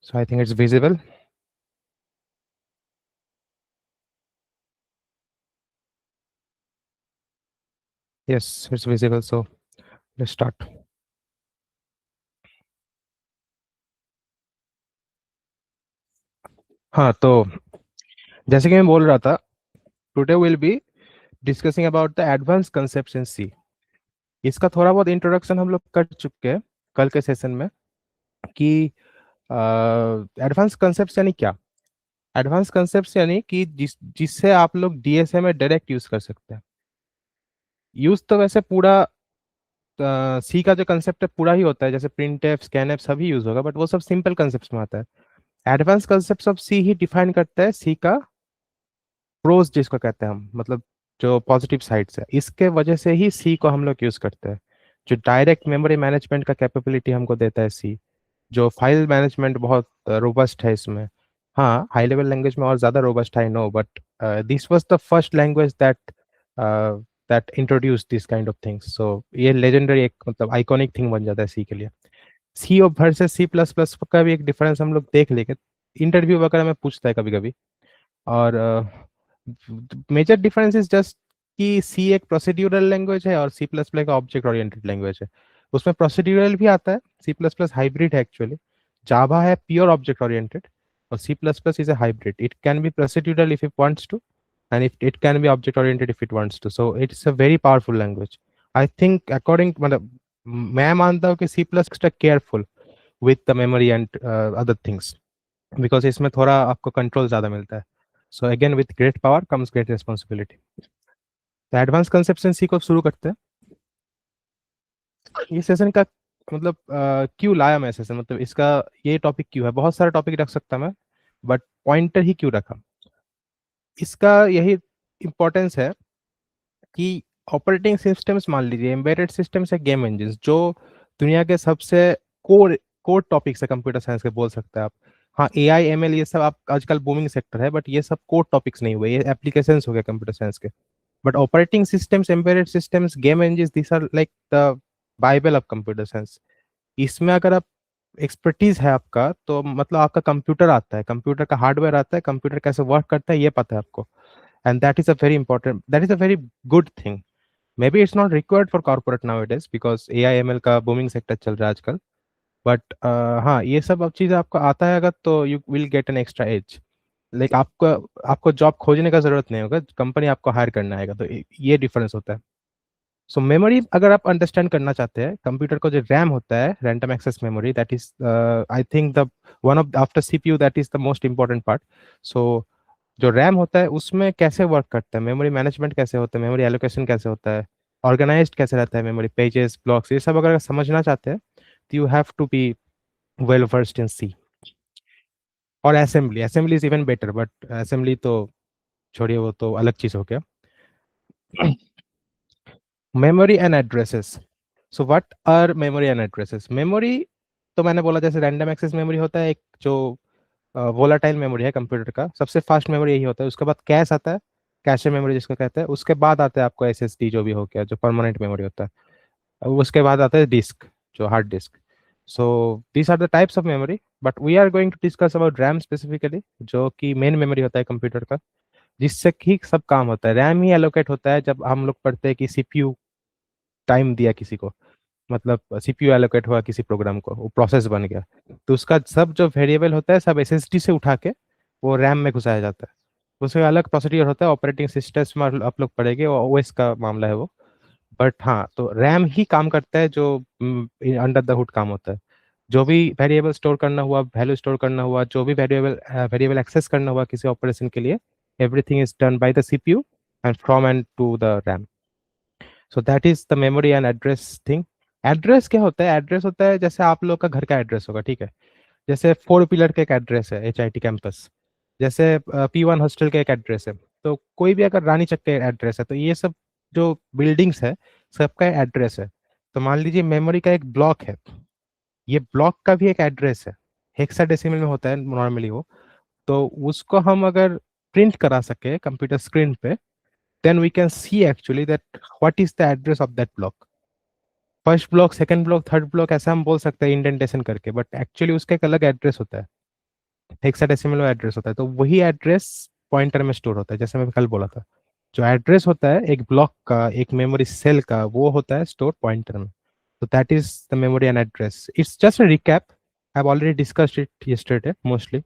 So I think it's visible. Yes, it's visible. So let's start. हाँ, तो जैसे कि मैं बोल रहा था, today will be discussing about the advance concepts in C. इसका थोड़ा बहुत इंट्रोडक्शन हम लोग कर चुके हैं कल के सेशन में कि एडवांस कंसेप्ट्स यानी क्या। एडवांस कंसेप्ट्स यानी कि जिससे आप लोग डीएसए में डायरेक्ट यूज कर सकते हैं। यूज तो वैसे पूरा सी का जो कंसेप्ट है पूरा ही होता है, जैसे प्रिंट एफ स्कैन एफ सभी यूज होगा, बट वो सब सिंपल कंसेप्ट में आता है। एडवांस कंसेप्ट ऑफ सी ही डिफाइन करता है सी का प्रोज, जिसको कहते हैं हम, मतलब जो पॉजिटिव साइड्स है, इसके वजह से ही सी को हम लोग यूज करते हैं। जो डायरेक्ट मेमोरी मैनेजमेंट का कैपेबिलिटी हमको देता है सी, जो फाइल मैनेजमेंट बहुत रोबस्ट है इसमें। हाँ, हाई लेवल लैंग्वेज में और ज़्यादा रोबस्ट है, no, but this was the first language that that introduce this kind of things. So ये लेजेंडरी एक मतलब आइकॉनिक थिंग बन जाता है सी के लिए। सी और वर्सेस सी प्लस प्लस का भी एक डिफरेंस हम लोग देख लेंगे, इंटरव्यू वगैरह में पूछता है कभी कभी। और मेजर डिफरेंस इज जस्ट कि सी एक प्रोसीड्यूरल लैंग्वेज है और सी प्लस प्लस का ऑब्जेक्ट ओरिएंटेड लैंग्वेज है। उसमें प्रोसीड्यूरल भी आता है, सी प्लस प्लस हाइब्रिड है एक्चुअली। जावा है प्योर ऑब्जेक्ट ओरिएंटेड, और C plus plus is a hybrid. It can be procedural if it wants to, and if it can be object oriented if it wants to. So it's a very powerful language. I think according मतलब मैं मानता हूँ कि C plus extra careful with the memory and other things, because इसमें थोड़ा आपको control ज़्यादा मिलता है। So again with great power comes great responsibility. तो एडवांस कंसेप्शन सी को शुरू करते हैं। ये सेशन का मतलब क्यों लाया मैं सेशन, मतलब इसका ये टॉपिक क्यों है, बहुत सारे टॉपिक रख सकता मैं, बट पॉइंटर ही क्यों रखा। इसका यही इम्पोर्टेंस है कि ऑपरेटिंग सिस्टम्स, मान लीजिए एम्बेडेड सिस्टम्स है, गेम इंजिन, जो दुनिया के सबसे कोर कोर टॉपिक्स है कंप्यूटर साइंस के, बोल सकते हैं आप। हाँ, ए आई एम एल ये सब आप आजकल बूमिंग सेक्टर है, बट ये सब कोर टॉपिक्स नहीं हुए, ये एप्लीकेशंस हो गए कंप्यूटर साइंस के। But operating systems, embedded systems, game engine, this are like the Bible of computer science. इसमें अगर आप एक्सपर्टीज है आपका, तो मतलब आपका कंप्यूटर आता है, कंप्यूटर का हार्डवेयर आता है, कंप्यूटर कैसे वर्क करता है ये पता है आपको। And that is a very important, that is a very good thing. May be it's not required for corporate now it is, because A I am L का बूमिंग सेक्टर चल रहा है आजकल। बट हाँ, ये सब अब चीज़ आपको आता है अगर, तो you will get an extra edge. Like आपको आपको जॉब खोजने का जरूरत नहीं होगा, कंपनी आपको हायर करना आएगा, तो ये डिफरेंस होता है। सो मेमोरी अगर आप अंडरस्टैंड करना चाहते हैं, कंप्यूटर को जो रैम होता है, random access memory, that is I think the one of after CPU that is the most important part. So जो रैम होता है उसमें कैसे वर्क करता है, मेमोरी मैनेजमेंट कैसे होता है, मेमोरी एलोकेशन कैसे होता है, ऑर्गेनाइज्ड कैसे रहता है मेमोरी, पेजेस, ब्लॉक्स, ये सब अगर समझना चाहते हैं तो you have to be well versed in C. और assembly, assembly is even better, but assembly तो छोड़िए, वो तो अलग चीज हो गया। Memory and addresses. So what are memory and addresses. Memory तो मैंने बोला, जैसे रैंडम एक्सेस मेमोरी होता है एक, जो वोलाटाइल मेमोरी है कंप्यूटर का, सबसे फास्ट मेमोरी यही होता है। उसके बाद कैश आता है, कैशे मेमोरी जिसको कहते हैं। उसके बाद आता है आपको एसएसडी, जो भी हो गया, जो परमानेंट मेमोरी होता है। उसके बाद आता है डिस्क, जो hard disk. So these are the types of memory, but we are going to discuss about RAM specifically, जो कि मेन मेमोरी होता है कंप्यूटर का, जिससे ही सब काम होता है। रैम ही एलोकेट होता है जब हम लोग पढ़ते हैं कि सीपीयू टाइम दिया किसी को, मतलब सीपीयू एलोकेट हुआ किसी प्रोग्राम को, वो प्रोसेस बन गया, तो उसका सब जो वेरिएबल होता है सब एसएसडी से उठा के वो रैम में घुसाया जाता है। उसका अलग प्रोसीजर होता है, ऑपरेटिंग सिस्टम्स में आप लोग पढ़ेंगे, वो ओएस का मामला है वो। बट हाँ, तो रैम ही काम करता है, जो अंडर द हुड काम होता है। जो भी वेरिएबल स्टोर करना हुआ, वैल्यू स्टोर करना हुआ, जो भी वेरिएबल वेरिएबल एक्सेस करना हुआ किसी ऑपरेशन के लिए, everything is done by the CPU and from and to the RAM. So that is the memory and address thing. Address क्या होता है, एड्रेस होता है जैसे आप लोग का घर का एड्रेस होगा, ठीक है। जैसे 4 पिलर का एक एड्रेस है एच आई टी कैंपस, जैसे P1 हॉस्टल का एक एड्रेस है। तो कोई भी अगर रानी चक का एड्रेस है, तो ये सब जो बिल्डिंग्स है सबका एड्रेस है। तो मान लीजिए मेमोरी का एक ब्लॉक है, ये ब्लॉक का भी एक एड्रेस है, हेक्साडेसिमल में होता है नॉर्मली वो। तो उसको हम अगर प्रिंट करा सके कंप्यूटर स्क्रीन पे, then we can see actually that what is the address of that block. First block, second block, third block, ऐसा हम बोल सकते हैं इंडेंटेशन करके, बट एक्चुअली उसका एक अलग एड्रेस होता है। हेक्साडेसिमल में एड्रेस होता है, तो वही एड्रेस पॉइंटर में स्टोर होता है, जैसे मैं कल बोला था। जो एड्रेस होता है एक ब्लॉक का, एक मेमोरी सेल का, वो होता है स्टोर पॉइंटर में। तो that is the memory and address. It's just a recap, I have already discussed it yesterday mostly.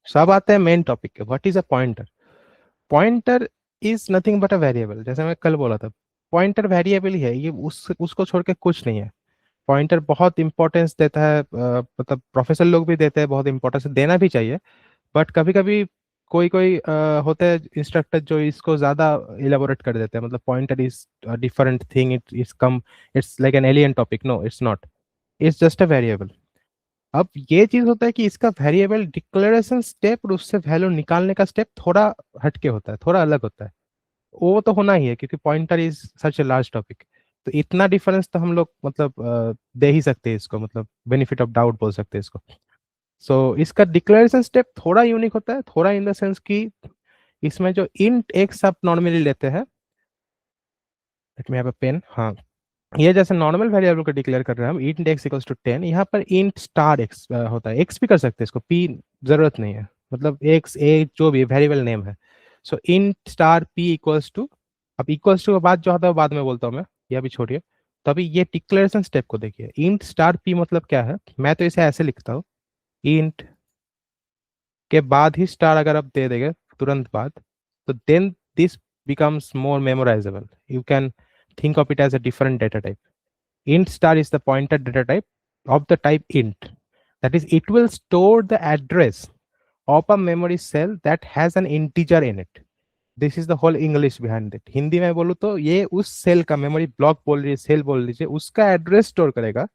सब आते हैं मेन टॉपिक के, what is a pointer. Pointer is nothing but a variable, जैसे मैं कल बोला था। पॉइंटर वेरिएबल ही है, ये उसको छोड़ के कुछ नहीं है। पॉइंटर बहुत इंपॉर्टेंस देता है, मतलब प्रोफेसर लोग भी देते हैं, बहुत इंपॉर्टेंस देना भी चाहिए। बट कभी कभी कोई कोई होते हैं इंस्ट्रक्टर जो इसको ज्यादा इलेबोरेट कर देते हैं, मतलब pointer is different thing, it is come, it's like an alien topic. No, it's not, it's just a variable. अब ये चीज होता है कि इसका वेरिएबल डिक्लेरेशन स्टेप और उससे वैल्यू निकालने का स्टेप थोड़ा हटके होता है, थोड़ा अलग होता है। वो तो होना ही है क्योंकि pointer is such a large topic. तो इतना डिफरेंस तो हम लोग मतलब दे ही सकते हैं इसको, मतलब बेनिफिट ऑफ डाउट बोल सकते हैं इसको। सो इसका डिक्लेरेशन स्टेप थोड़ा यूनिक होता है, थोड़ा इन द सेंस कि इसमें जो इंट एक्स आप नॉर्मली लेते हैं, let me have a pen, हाँ, ये जैसे नॉर्मल वेरिएबल को डिक्लेयर कर रहे हैं हम, इंट एक्स इक्वल्स टू 10, यहाँ पर इंट स्टार एक्स होता है। एक्स भी कर सकते हैं इसको, पी जरूरत नहीं है, मतलब एक्स ए जो भी वेरिएबल नेम है। So int star p equals to, अब इक्वल्स टू के बाद जो आता है वो बाद में बोलता हूँ मैं, ये अभी छोड़िए। तो अभी ये डिक्लेरेशन स्टेप को देखिए, इंट स्टार पी मतलब क्या है, मैं तो इसे ऐसे लिखता हूँ, इंट के बाद ही स्टार अगर आप दे देंगे तुरंत बाद, तो then this becomes more memorizable. You can think of it as a different data type. Int star is the pointer data type of the type int. That is, it will store the address of a memory cell that has an integer in it. This is the whole English behind it. Hindi में बोलूँ तो ये उस cell का, memory block बोल लीजिए, cell बोल लीजिए, उसका एड्रेस स्टोर करेगा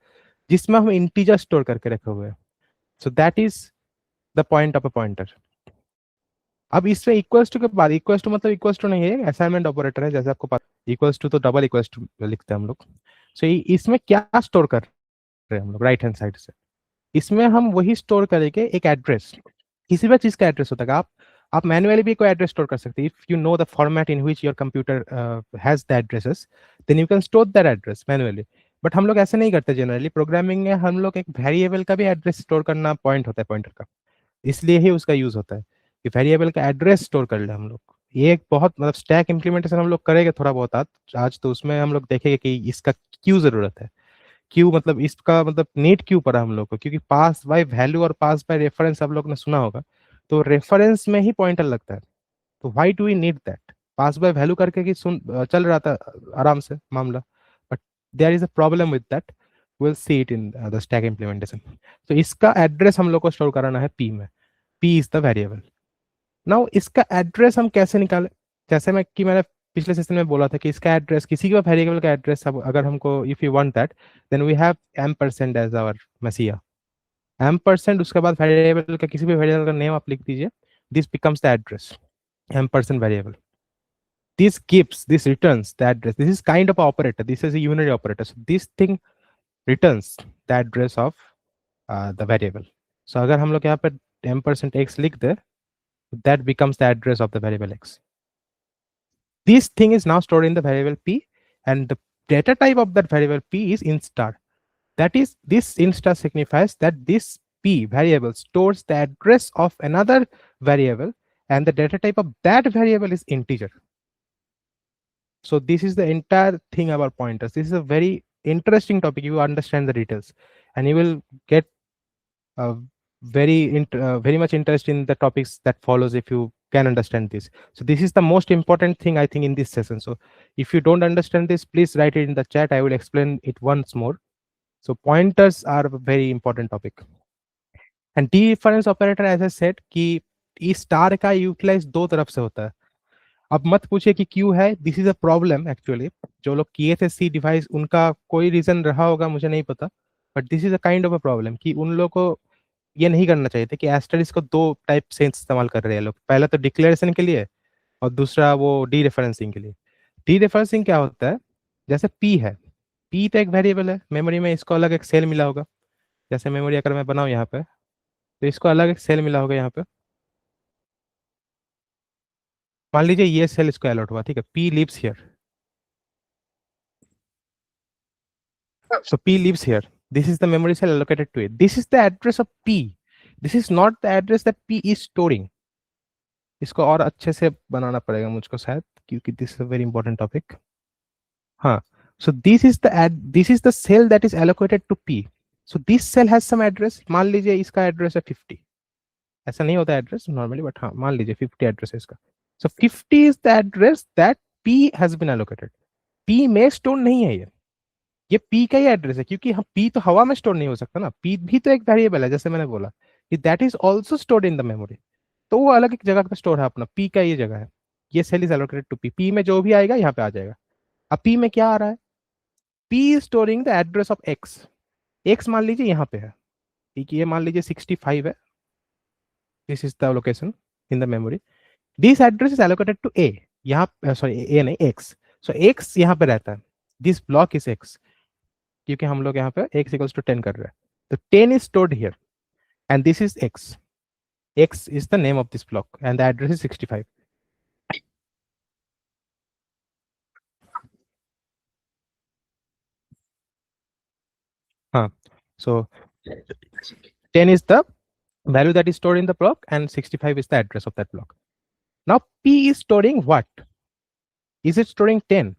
जिसमें हम इंटीजर स्टोर करके रखे हुए हैं। सो that is the point of a pointer. अब इसमें इक्वल्स टू के बाद, इक्वल्स टू मतलब इक्वल्स टू नहीं है, असाइनमेंट ऑपरेटर है, जैसे आपको पता, इक्वल्स टू तो डबल इक्वल्स टू लिखते हैं हम लोग। सो इसमें क्या स्टोर कर रहे हैं हम लोग राइट हैंड साइड से, इसमें हम वही स्टोर करेंगे एक एड्रेस। किसी भी चीज का एड्रेस होता है, आप मैन्युअली भी कोई एड्रेस स्टोर कर सकते हैं। If you know the format in which your computer has the addresses, then you can store that address manually. But हम लोग ऐसे नहीं करते जनरली, प्रोग्रामिंग में हम लोग एक वेरिएबल का भी एड्रेस स्टोर करना पॉइंट होता है पॉइंटर का, इसलिए ही उसका यूज होता है कि वेरिएबल का एड्रेस स्टोर कर ले हम लोग। ये एक बहुत मतलब स्टैक इंप्लीमेंटेशन हम लोग करेंगे थोड़ा बहुत आज तो उसमें हम लोग देखेंगे कि इसका क्यों जरूरत है। क्यों मतलब इसका मतलब नीड क्यों पड़ा हम लोग को, क्योंकि पास बाय वैल्यू और पास बाय रेफरेंस आप लोग ने सुना होगा, तो रेफरेंस में ही पॉइंटर लगता है। तो why do we need that, pass by value करके कि सुन चल रहा था आराम से मामला। But there is a problem with that, will see it in the stack implementation. तो इसका एड्रेस हम लोग को स्टोर कराना है पी में, P is the variable. Now इसका एड्रेस हम कैसे निकालें, जैसे मैंने पिछले सेशन में बोला था कि इसका एड्रेस, किसी भी वेरिएबल का एड्रेस अगर हमको, if you want that, then we have ampersand as our मसीहा। एम परसेंट, उसके बाद वेरिएबल का, किसी भी वेरिएबल का नेम आप लिख दीजिए, this becomes the address, ampersand variable. This returns the address. This is kind of a operator, this is a unary operator, so this thing returns the address of the variable. So अगर हम लोग यहाँ पर M percent x लिख दे, that becomes the address of the variable x. This thing is now stored in the variable p, and the data type of that variable p is int star. That is, this int star signifies that this p variable stores the address of another variable, and the data type of that variable is integer. So this is the entire thing about pointers. This is a very interesting topic. You understand the details, and you will get very much interest in the topics that follows if you can understand this. So this is the most important thing I think in this session. So if you don't understand this, please write it in the chat, I will explain it once more. So pointers are a very important topic. And dereference operator as I said कि इस star का utilise दो तरफ से होता है। अब मत पूछिए कि क्यों है, this is a problem actually. जो लोग किए थे सी डिवाइस, उनका कोई रीजन रहा होगा, मुझे नहीं पता, but this is a kind of a problem कि उन लोगों को ये नहीं करना चाहिए था कि एस्टेरिस्क को दो टाइप से इस्तेमाल कर रहे हैं लोग, पहला तो डिक्लेरेशन के लिए और दूसरा वो डी रेफरेंसिंग के लिए। डी रेफरेंसिंग क्या होता है, जैसे पी है, पी तो एक वेरिएबल है मेमोरी में, इसको अलग एक सेल मिला होगा। जैसे मेमोरी अगर मैं बनाऊं यहाँ पे, तो इसको अलग एक सेल मिला होगा यहाँ पे। मान लीजिए ये सेल इसको अलॉट हुआ, ठीक है, P lives here, so p lives here, this is the memory cell allocated to it, this is the address of p, this is not the address that p is storing. इसको और अच्छे से बनाना पड़ेगा मुझको शायद, क्योंकि this is a very important topic. हाँ, so this is the cell that is allocated to p. So this cell has some address, मान लीजिए इसका एड्रेस है 50। ऐसा नहीं होता एड्रेस नॉर्मली, बट हाँ मान लीजिए 50 एड्रेस है इसका। So 50 is the address that P has been allocated. P में स्टोर नहीं है ये पी का ही एड्रेस है, क्योंकि हम पी तो हवा में स्टोर नहीं हो सकता ना, पी भी तो एक वेरिएबल है, जैसे मैंने बोला कि that is also stored in the memory. तो वो अलग एक जगह पे स्टोर है अपना, पी का ये जगह है। ये cell is allocated to P, P में जो भी आएगा यहाँ पे आ जाएगा। अब पी में क्या आ रहा है, P is storing the address of x. X मान लीजिए यहाँ पे है, ठीक है, ये मान लीजिए 65 है। This is the location in the memory. This address is allocated to a. यहाँ सॉरी ए नहीं, एक्स। सो एक्स यहाँ पे रहता है, दिस ब्लॉक इज एक्स, क्योंकि हम लोग यहाँ पे एक्स इक्वल्स टू 10 कर रहे हैं। तो 10 is stored here and this is x. X is the name of this block and the address is 65. Huh. So 10 is the value that is stored in the block and 65 is the address of that block. Now P is storing what? Is it storing 10?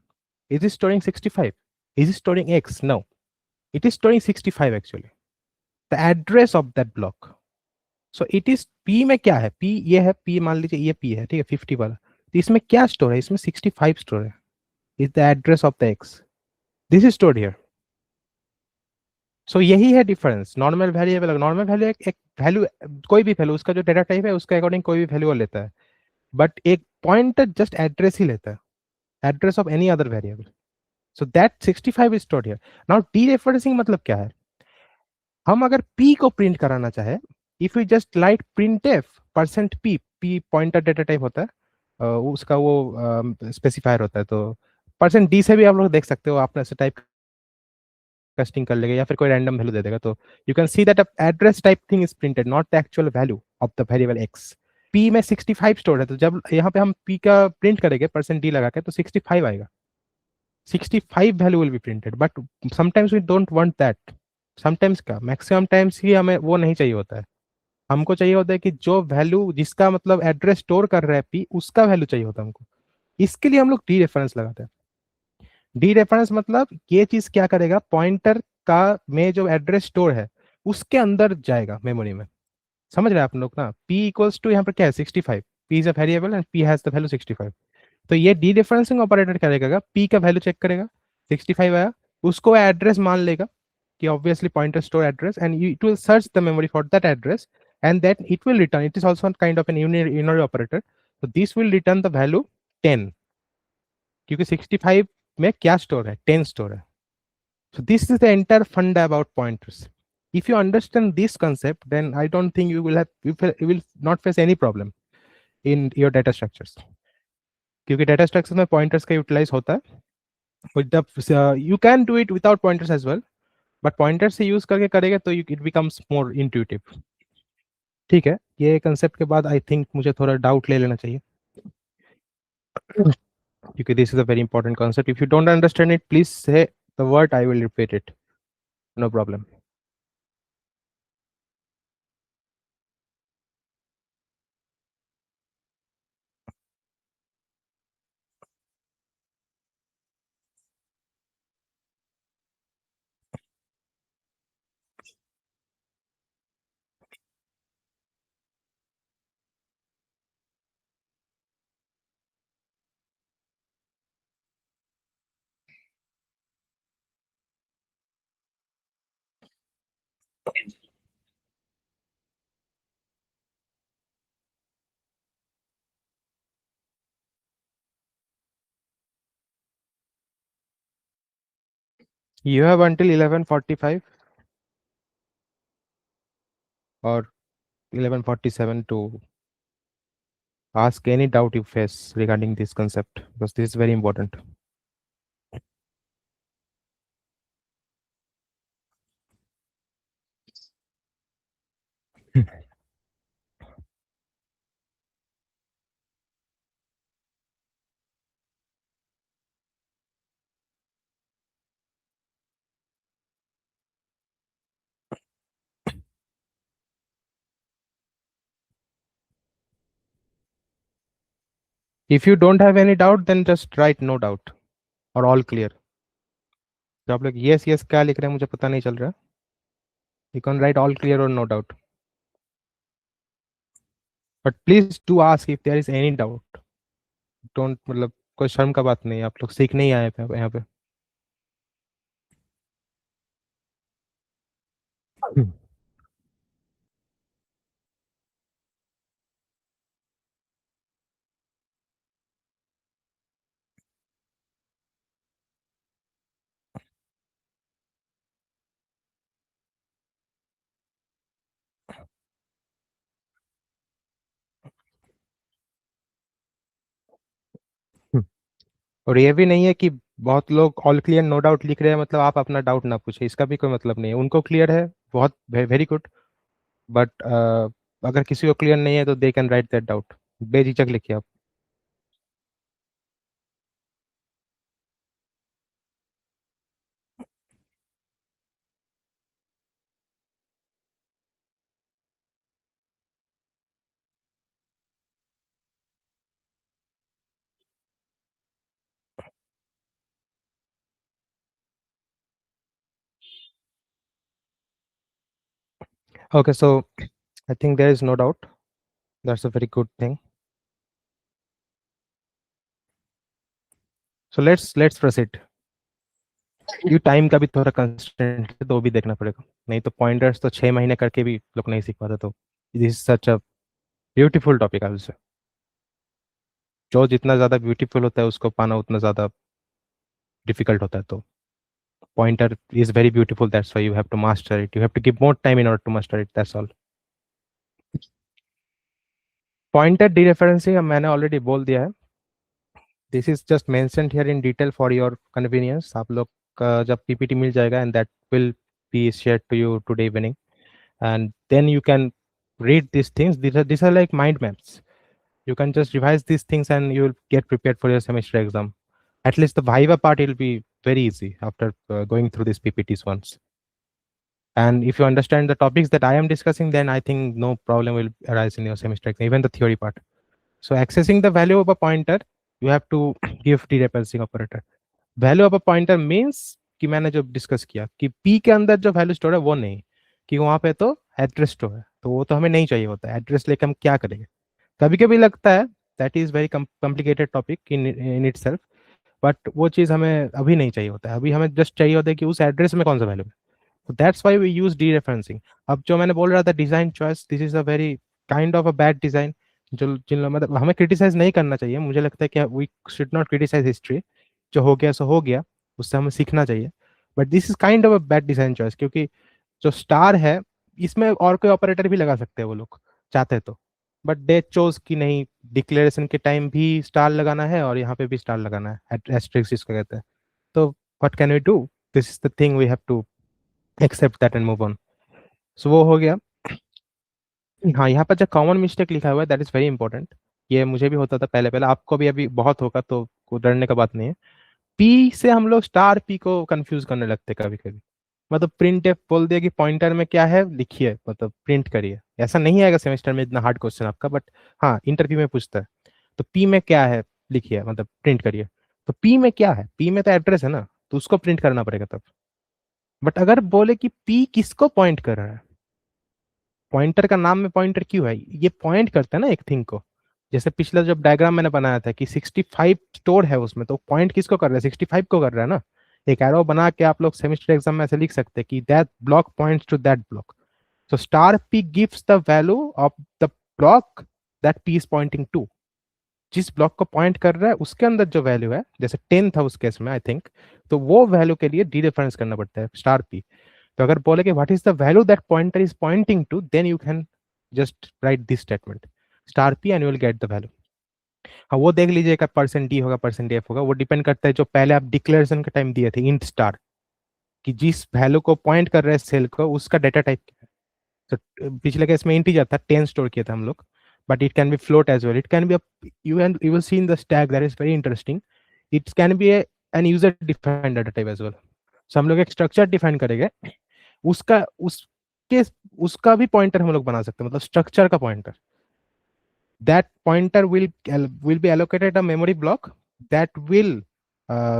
Is it storing 65? Is it storing x? No. It is storing 65 actually. The address of that block. So it is P में क्या है? P ये है, P मान लीजिए ये P है, ठीक है 50 वाला। तो इसमें क्या स्टोर है? इसमें 65 स्टोर है। Is the address of the x. This is stored here. सो यही है difference. Normal variable, normal value एक वैल्यू, कोई भी वैल्यू उसका जो डेटा टाइप है उसके अकॉर्डिंग कोई भी वैल्यू लेता है, बट एक पॉइंटर जस्ट एड्रेस ही लेता है, address of any other variable. So that 65 is stored here. Now D referencing मतलब क्या है, हम अगर p को प्रिंट कराना चाहे, if you just like print F percent P, P pointer data type होता है, उसका वो स्पेसिफायर होता है, तो परसेंट डी से भी आप लोग देख सकते हो, आपने ऐसे टाइप कास्टिंग कर लेगा या फिर कोई रैंडम वैल्यू दे देगा, तो you can see that address type thing is printed, not the actual value of the variable x. P में 65 स्टोर है, तो जब यहाँ पे हम पी का प्रिंट करेंगे परसेंट डी लगा के, तो 65 आएगा, 65 value will be printed. But sometimes we don't want that. Sometimes का मैक्सिमम टाइम्स ही हमें वो नहीं चाहिए होता है, हमको चाहिए होता है कि जो वैल्यू जिसका मतलब एड्रेस स्टोर कर रहा है पी, उसका वैल्यू चाहिए होता है हमको। इसके लिए हम लोग डी रेफरेंस लगाते हैं। डी रेफरेंस मतलब ये चीज क्या करेगा, पॉइंटर का में जो एड्रेस स्टोर है उसके अंदर जाएगा मेमोरी में। समझ रहे हैं आप लोग ना, p इक्वल्स टू यहाँ पर क्या है 65, p is a variable and p has the value 65। तो ये डी डिफरेंसिंग ऑपरेटर क्या करेगा, p का वैल्यू चेक करेगा, 65 आया, उसको एड्रेस मान लेगा कि obviously pointer store address, and it will search the memory for that address, and that it will return, it is also kind of an unary operator. तो this will return the value 10, क्योंकि 65 में क्या store है, 10 store है। So this is the entire funda about pointers. If you understand this concept, then I don't think you will not face any problem in your data structures. क्योंकि data structures में pointers का utilize होता है। With the you can do it without pointers as well, but pointers से use करके करेंगे तो it becomes more intuitive. ठीक है, ये concept के बाद I think मुझे थोड़ा doubt ले लेना चाहिए, क्योंकि this is a very important concept. If you don't understand it, please say the word, I will repeat it. No problem. You have until 11:45 or 11:47 to ask any doubt you face regarding this concept, because this is very important. If you don't have any doubt then just write no doubt और all clear. तो आप लोग yes yes क्या लिख रहे हैं मुझे पता नहीं चल रहा। You can write all clear और no doubt, but please do ask if there is any doubt. Don't, मतलब कोई शर्म का बात नहीं है, आप लोग सीख नहीं आए पे यहाँ पे। और ये भी नहीं है कि बहुत लोग ऑल क्लियर नो डाउट लिख रहे हैं मतलब आप अपना डाउट ना पूछे, इसका भी कोई मतलब नहीं है। उनको क्लियर है, बहुत वेरी गुड, बट अगर किसी को क्लियर नहीं है तो they can write that doubt, बेझिझक लिखिए आप। Okay, so I think there is no doubt, that's a very good thing. So let's proceed. ये टाइम का भी थोड़ा कंस्ट्रेंट है तो वो भी देखना पड़ेगा, नहीं तो पॉइंटर्स तो 6 महीने करके भी लोग नहीं सीख पाते। तो this is such a beautiful topic I will say. जो जितना ज़्यादा ब्यूटीफुल होता है उसको पाना उतना ज़्यादा डिफिकल्ट होता है। तो pointer is very beautiful, that's why you have to master it, you have to give more time in order to master it, that's all. Pointer dereferencing मैंने ऑलरेडी बोल दिया है। This is just mentioned here in detail for your convenience. आप लोग का जब PPT मिल जाएगा and that will be shared to you today evening, and then you can read these things. These are like mind maps. You can just revise these things and you will get prepared for your semester exam. At least the viva part will be very easy after going through these ppts once. And if you understand the topics that I am discussing, then I think no problem will arise in your semester exam, even the theory part. So accessing the value of a pointer, you have to give dereferencing operator. Value of a pointer means कि मैंने जो discuss किया कि P के अंदर जो value store है वो नहीं, कि वहां पे तो एड्रेस स्टोर है, तो वो तो हमें नहीं चाहिए होता है। एड्रेस लेके हम क्या करेंगे? कभी कभी लगता है that is very complicated topic in it self, but वो चीज़ हमें अभी नहीं चाहिए होता है। अभी हमें जस्ट चाहिए होता है कि उस एड्रेस में कौन सा वैल्यू है। तो that's why we use dereferencing. अब जो मैंने बोल रहा था design choice, this is a very kind of a bad design. जो जिन मतलब हमें क्रिटिसाइज नहीं करना चाहिए, मुझे लगता है कि we should not criticise history. जो हो गया सो हो गया, उससे हमें सीखना चाहिए। But this is kind of a bad design choice, क्योंकि जो स्टार है इसमें और कोई ऑपरेटर भी लगा सकते हैं वो लोग चाहते तो, बट दे चोज कि नहीं, डिक्लेरेशन के टाइम भी स्टार लगाना है और यहाँ पे भी स्टार लगाना है, एस्ट्रिक्स जिसको कहते हैं। तो what can we do? This is the thing we have to accept that and move on. So वो हो गया। हाँ, यहाँ पर जो कॉमन मिस्टेक लिखा हुआ है दैट इज वेरी इंपॉर्टेंट। ये मुझे भी होता था पहले पहले, आपको भी अभी बहुत होगा, तो कोई डरने का बात नहीं है। पी से हम लोग स्टार पी को कंफ्यूज करने लगते कभी कभी। मतलब प्रिंट एफ बोल दिया कि पॉइंटर में क्या है लिखिए, मतलब प्रिंट करिए। ऐसा नहीं आएगा सेमेस्टर में इतना हार्ड क्वेश्चन आपका, बट हाँ इंटरव्यू में पूछता है। तो पी में क्या है लिखिए, मतलब प्रिंट करिए। तो पी में क्या है? पी में तो एड्रेस है ना, तो उसको प्रिंट करना पड़ेगा तब। बट अगर बोले कि पी किसको पॉइंट कर रहा है, पॉइंटर का नाम में पॉइंटर क्यों है, ये पॉइंट करता है ना एक थिंग को। जैसे पिछला जब डायग्राम मैंने बनाया था कि 65 स्टोर है उसमें, तो पॉइंट किसको कर रहा है? 65 को कर रहा है ना। एक एरो बना के आप लोग सेमेस्टर एग्जाम में ऐसे लिख सकते हैं कि that block points to that block. So star p gives the value of the block that p is pointing to। जिस ब्लॉक को पॉइंट कर रहा है उसके अंदर जो वैल्यू है, जैसे 10 था उस केस में आई थिंक, तो वो वैल्यू के लिए डी रेफरेंस करना पड़ता है स्टार पी। तो अगर बोले कि what is the value that pointer is pointing to, then you can just write this statement star P and you will get the value. हाँ, वो देख लीजिएगा, परसेंट डी होगा परसेंट एफ होगा, वो डिपेंड करता है जो पहले आप डिक्लेरेशन के टाइम दिए थे इंट स्टार, कि जिस वैल्यू को पॉइंट कर रहे हैं सेल को उसका डेटा टाइप। तो पिछले केस में इंटीजर था, 10 स्टोर किया था हम लोग, but it can be float as well, it can be you will see in the stack that is very interesting. It can be an user defined data type as well. So हम लोग एक structure define करेंगे, उसका उसके उसका भी pointer हम लोग बना सकते हैं, मतलब स्ट्रक्चर का pointer. that pointer will be allocated a memory block that will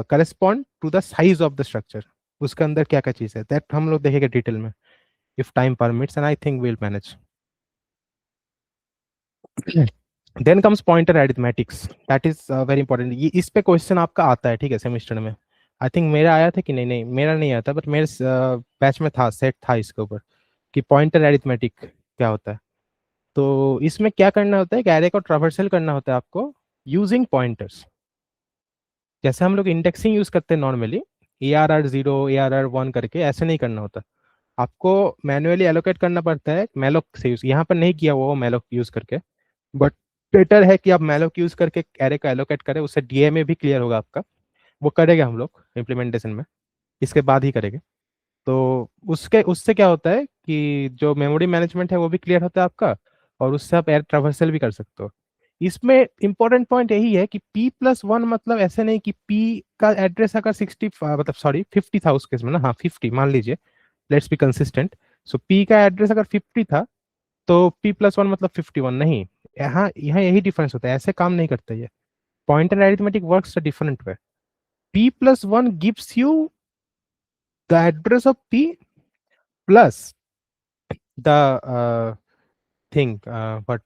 correspond to the size of the structure. उसके अंदर क्या क्या चीज है that हम लोग देखेंगे डिटेल में if time permits, and I think we'll manage. Then comes pointer arithmetics. That is very important. ये इस पे क्वेश्चन आपका आता है, ठीक है, सेमेस्टर में. आई थिंक मेरा आया था कि नहीं, नहीं मेरा नहीं आया था, बट मेरे बैच में था, सेट था इसके ऊपर कि पॉइंटर अरिथमेटिक क्या होता है. तो इसमें क्या करना होता है कि एरे को ट्रावर्सल करना होता है आपको यूजिंग पॉइंटर्स. जैसे हम लोग इंडेक्सिंग यूज करते हैं नॉर्मली, ARR0 ARR1 करके, ऐसे नहीं करना होता. आपको मैन्युअली एलोकेट करना पड़ता है मैलोक से. यूज यहाँ पर नहीं किया हुआ वो मैलोक यूज करके, बट बेटर है कि आप मैलोक यूज करके एरे को एलोकेट करें, उससे डीएमए भी क्लियर होगा आपका. वो करेंगे हम लोग इम्प्लीमेंटेशन में, इसके बाद ही करेंगे. तो उसके उससे क्या होता है कि जो मेमोरी मैनेजमेंट है वो भी क्लियर होता है आपका, और उससे आप एयर ट्रावर्सल भी कर सकते हो. इसमें इंपॉर्टेंट पॉइंट यही है कि P+1 मतलब ऐसे नहीं कि P का एड्रेस अगर 60 मतलब सॉरी 50 था उस केस में ना, हाँ 50 मान लीजिए, let's be consistent. So P का एड्रेस अगर 50 था तो P+1 मतलब 51 नहीं. यहाँ यहाँ यही डिफरेंस होता है, ऐसे काम नहीं करता ये. Pointer arithmetic works a different way. P+1 gives you the address of P plus the thing, but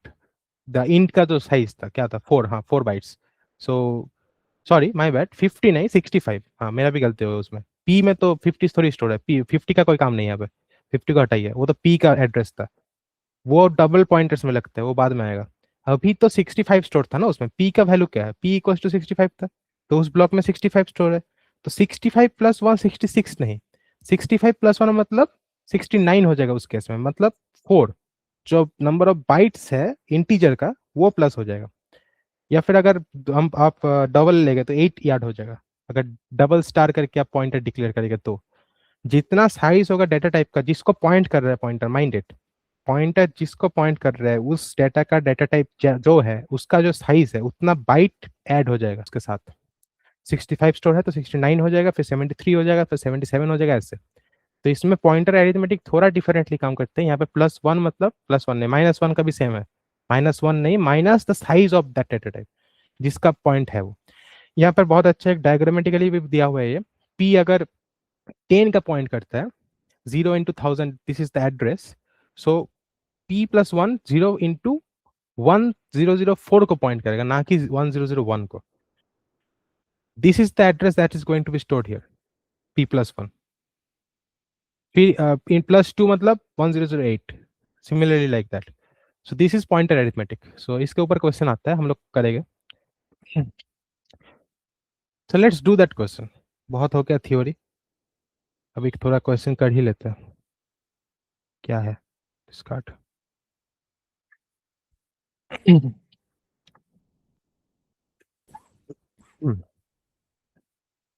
the int का जो साइज था क्या था, 4, हाँ 4 bytes. So sorry my bad, 50 नहीं 65, हाँ मेरा भी गलती हो उसमें. पी में तो 50 थोड़ी स्टोर है, पी 50 का कोई काम नहीं है यहाँ पे. 50 को हटाइए, वो तो पी का एड्रेस था. वो डबल पॉइंटर्स में लगता है, वो बाद में आएगा. अभी तो 65 स्टोर था ना उसमें. पी का वैल्यू क्या है, पी इक्वल टू 65 था, तो उस ब्लॉक में 65 स्टोर है. तो 65+1 66 नहीं, 65+1 मतलब 69 हो जाएगा उस केस में, मतलब 4. जो नंबर ऑफ बाइट्स है इंटीजर का वो प्लस हो जाएगा. या फिर अगर हम आप डबल लेंगे तो 8 यार्ड हो जाएगा, अगर डबल स्टार करके आप पॉइंटर डिक्लेयर करेंगे तो. जितना साइज होगा डाटा टाइप का, जिसको पॉइंट कर रहा है पॉइंटर, माइंड इट, पॉइंटर जिसको पॉइंट कर रहा है उस डाटा का डाटा टाइप जो है उसका जो साइज है उतना बाइट ऐड हो जाएगा उसके साथ. 65 स्टोर है तो 69 हो जाएगा, फिर 73 हो जाएगा, फिर 77 हो जाएगा, ऐसे. तो इसमें पॉइंटर अरिथमेटिक थोड़ा डिफरेंटली काम करते हैं. यहाँ पे +1 मतलब +1 नहीं, -1 का भी सेम है. -1 नहीं, minus the size of that data type जिसका पॉइंट है वो. यहाँ पर बहुत अच्छा एक डायग्रामेटिकली भी दिया हुआ है ये. पी अगर 10 का पॉइंट करता है, 0 × 1000, this is the address. So P+1 0 × 1004 को पॉइंट करेगा, ना कि 1001 को. This is the address that is going to be stored here, P+1. फिर इन +2 मतलब 1008, similarly like that. So this is pointer arithmetic. So इसके ऊपर क्वेश्चन आता है, हम लोग करेंगे. So let's do that question. बहुत हो गया थ्योरी, अभी थोड़ा क्वेश्चन कर ही लेते हैं. क्या है start.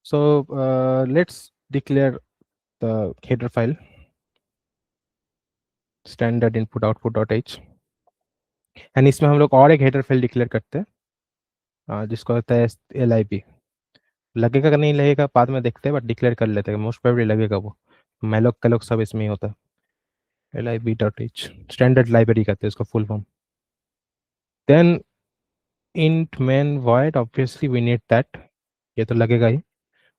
So let's declare the header file standard input output.h, and इसमें हम लोग और एक हेडर फाइल डिक्लेयर करते हैं जिसको होता है LIB. लगेगा कि नहीं लगेगा बाद में देखते हैं, बट डिक्लेयर कर लेते हैं, मोस्ट प्रोबेबली लगेगा वो. मैलोक कैलोक सब इसमें ही होता है. LIB.h स्टैंडर्ड लाइब्रेरी कहते हैं इसको full form. Then int main void, obviously we need that, ये तो लगेगा ही.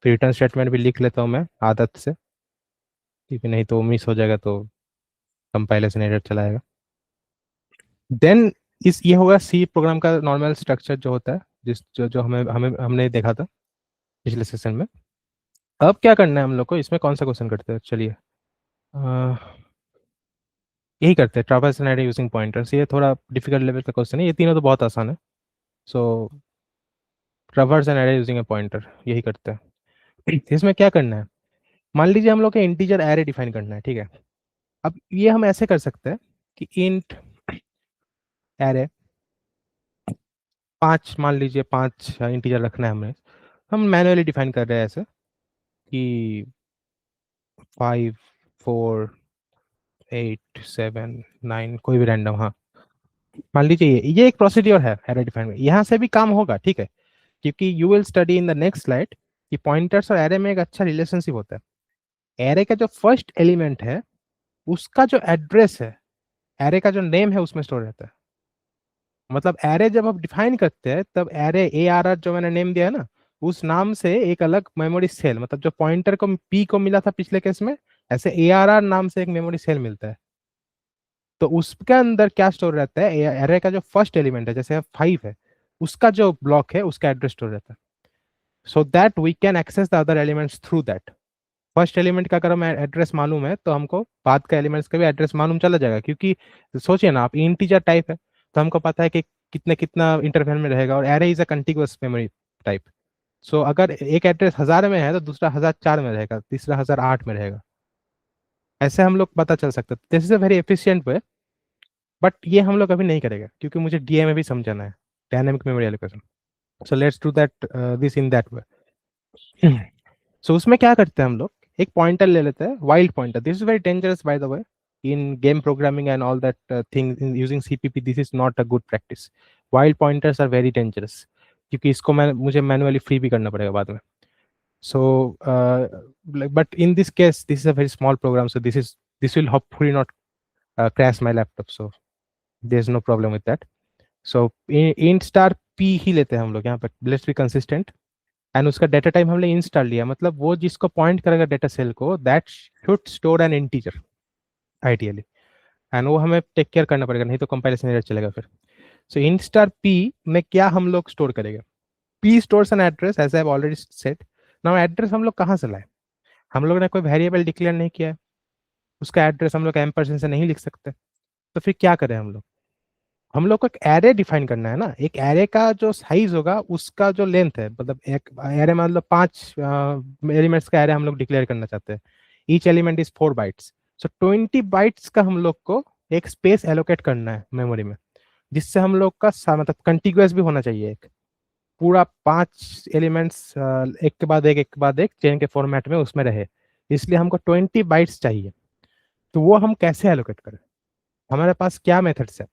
फिर रिटर्न स्टेटमेंट भी लिख लेता हूँ मैं आदत से, क्योंकि नहीं तो मिस हो जाएगा तो कंपाइलेशन एरर चलाएगा. देन इस ये होगा सी प्रोग्राम का नॉर्मल स्ट्रक्चर जो होता है, जिस जो जो हमें हमें हमने देखा था पिछले सेशन में. अब क्या करना है हम लोग को, इसमें कौन सा क्वेश्चन करते हैं, चलिए यही करते हैं, traverse an array using pointers. ये थोड़ा डिफिकल्ट लेवल का क्वेश्चन है, ये तीनों तो बहुत आसान है. So traverse an array using a pointer, यही करते हैं. इसमें क्या करना है, मान लीजिए हम लोग को इंटीजर एरे डिफाइन करना है, ठीक है. अब ये हम ऐसे कर सकते हैं कि इंट एरे 5, मान लीजिए 5 इंटीजर रखना है हमें. हम मैनुअली डिफाइन कर रहे हैं ऐसे कि 5 4 8 7 9, कोई भी रैंडम, हाँ मान लीजिए ये एक प्रोसीड्योर है एरे डिफाइन में. यहाँ से भी काम होगा, ठीक है, क्योंकि you will study in the next slide कि पॉइंटर्स और एरे में एक अच्छा रिलेशनशिप होता है. एरे का जो फर्स्ट एलिमेंट है उसका जो एड्रेस है, एरे का जो नेम है उसमें स्टोर रहता है. मतलब एरे जब आप डिफाइन करते हैं तब एरे ए आर आर जो मैंने नेम दिया है ना, उस नाम से एक अलग मेमोरी सेल, मतलब जो पॉइंटर को पी को मिला था पिछले केस में, ऐसे ए आर आर नाम से एक मेमोरी सेल मिलता है। तो उसके अंदर क्या स्टोर रहता है, एरे का जो फर्स्ट एलिमेंट है जैसे 5 है, उसका जो ब्लॉक है उसका एड्रेस स्टोर रहता है, so that we can access the other elements through that. First element का अगर हमें एड्रेस मालूम है तो हमको बाद का एलिमेंट्स का भी एड्रेस मालूम चला जाएगा, क्योंकि सोचिए ना आप, इंटीजर टाइप है तो हमको पता है कि कितने कितना इंटरवल में रहेगा, और array is a contiguous memory type. So अगर एक एड्रेस 1000 में है तो दूसरा 1004 में रहेगा, तीसरा 1008 में रहेगा। ऐसे हम लोग पता चल सकता है, this is a very efficient way. But ये हम लोग अभी नहीं करेंगे क्योंकि मुझे डीए में भी समझाना है, dynamic memory allocation. So let's do that, this in that way. So उसमें क्या करते हैं हम लोग, एक पॉइंटर ले लेते हैं, wild pointer. This is very dangerous by the way, in game programming and all that thing using CPP, this is not a good practice. Wild pointers are very dangerous, क्योंकि इसको मैं मुझे मैनुअली फ्री भी करना पड़ेगा बाद में। So, but in this case, this is a very small program, so this will hopefully not crash my laptop. So there's no problem with that. So int star p ही लेते हैं हम लोग यहाँ पर, let's be consistent। एंड उसका data type हमने int star लिया, मतलब वो जिसको पॉइंट करेगा डेटा सेल को, that should store N integer ideally, and वो हमें टेक केयर करना पड़ेगा, नहीं तो कंपैरिजन एरर चलेगा फिर। सो int star p में क्या हम लोग स्टोर करेंगे, p stores an address as I have already set. Now address हम लोग कहाँ से लाए, हम लोग ने कोई वेरिएबल डिक्लेयर नहीं किया है, उसका एड्रेस हम लोग एम्परसेंड से नहीं लिख सकते, तो फिर क्या करें हम लोग, हम लोग को एक एरे डिफाइन करना है ना। एक एरे का जो साइज होगा उसका जो लेंथ है, मतलब एक एरे मतलब 5 एलिमेंट्स का एरे हम लोग डिक्लेयर करना चाहते हैं, each element is 4 bytes. So 20 bytes का हम लोग को एक स्पेस एलोकेट करना है मेमोरी में, जिससे हम लोग का मतलब कंटिग्यूअस भी होना चाहिए, एक पूरा 5 एलिमेंट्स एक के बाद एक के बाद एक चेन के फॉर्मेट में उसमें रहे, इसलिए हमको 20 बाइट्स चाहिए। तो वो हम कैसे एलोकेट करें, हमारे पास क्या मेथड्स है।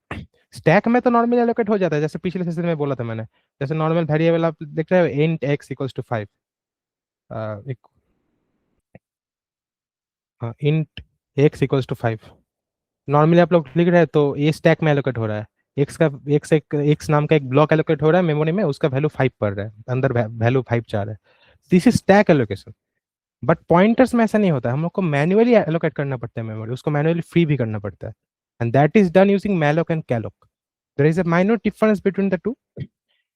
स्टैक में तो नॉर्मली एलोकेट हो जाता है, जैसे पिछले सेशन में बोला था मैंने, जैसे नॉर्मल वेरिएबल आप देख रहे हो, int X equals to 5, int X equals to 5, normally आप लोग लिख रहे हैं तो ये स्टैक में एलोकेट हो रहा है। एक्स का एक्स नाम का एक ब्लॉक एलोकेट हो रहा है मेमोरी में, उसका वैल्यू 5 पड़ रहा है, अंदर वैल्यू 5 जा रहा है, this is stack allocation. But pointers में ऐसा नहीं होता, हम लोग को मैन्युअली एलोकेट करना पड़ता है मेमोरी, उसको मैन्युअली फ्री भी करना पड़ता है, and that is done using malloc and calloc. There is a minor difference between the two.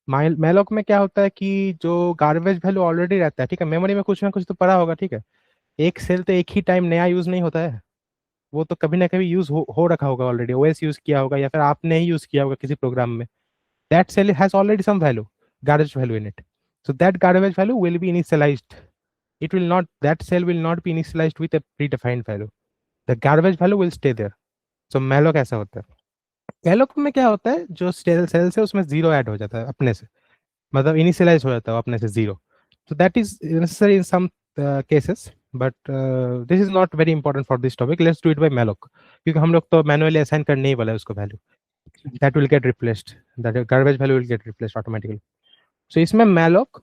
Malloc में क्या होता है कि जो गार्बेज वैल्यू ऑलरेडी रहता है, ठीक है, मेमोरी में कुछ ना कुछ तो पड़ा होगा, ठीक है, एक सेल तो एक ही टाइम नया यूज नहीं होता है, वो तो कभी ना कभी यूज हो रखा होगा ऑलरेडी, ओएस यूज किया होगा या फिर आपने ही यूज किया होगा किसी प्रोग्राम में। That cell has already some value, garbage value in it, so that garbage value will be initialized, it will not, that cell will not be initialized with a predefined value, the garbage value will stay there। so malloc ऐसा होता है। malloc में क्या होता है, जो cell से उसमें जीरो ऐड हो जाता है अपने से, मतलब इनिशियलाइज हो जाता है अपने से zero. so that is necessary in some cases, but this is not very important for this topic, let's do it by malloc, क्योंकि हम लोग तो मैनुअली असाइन करने ही वाला है उसको value, that will get replaced, that garbage value will get replaced automatically। so इसमें malloc,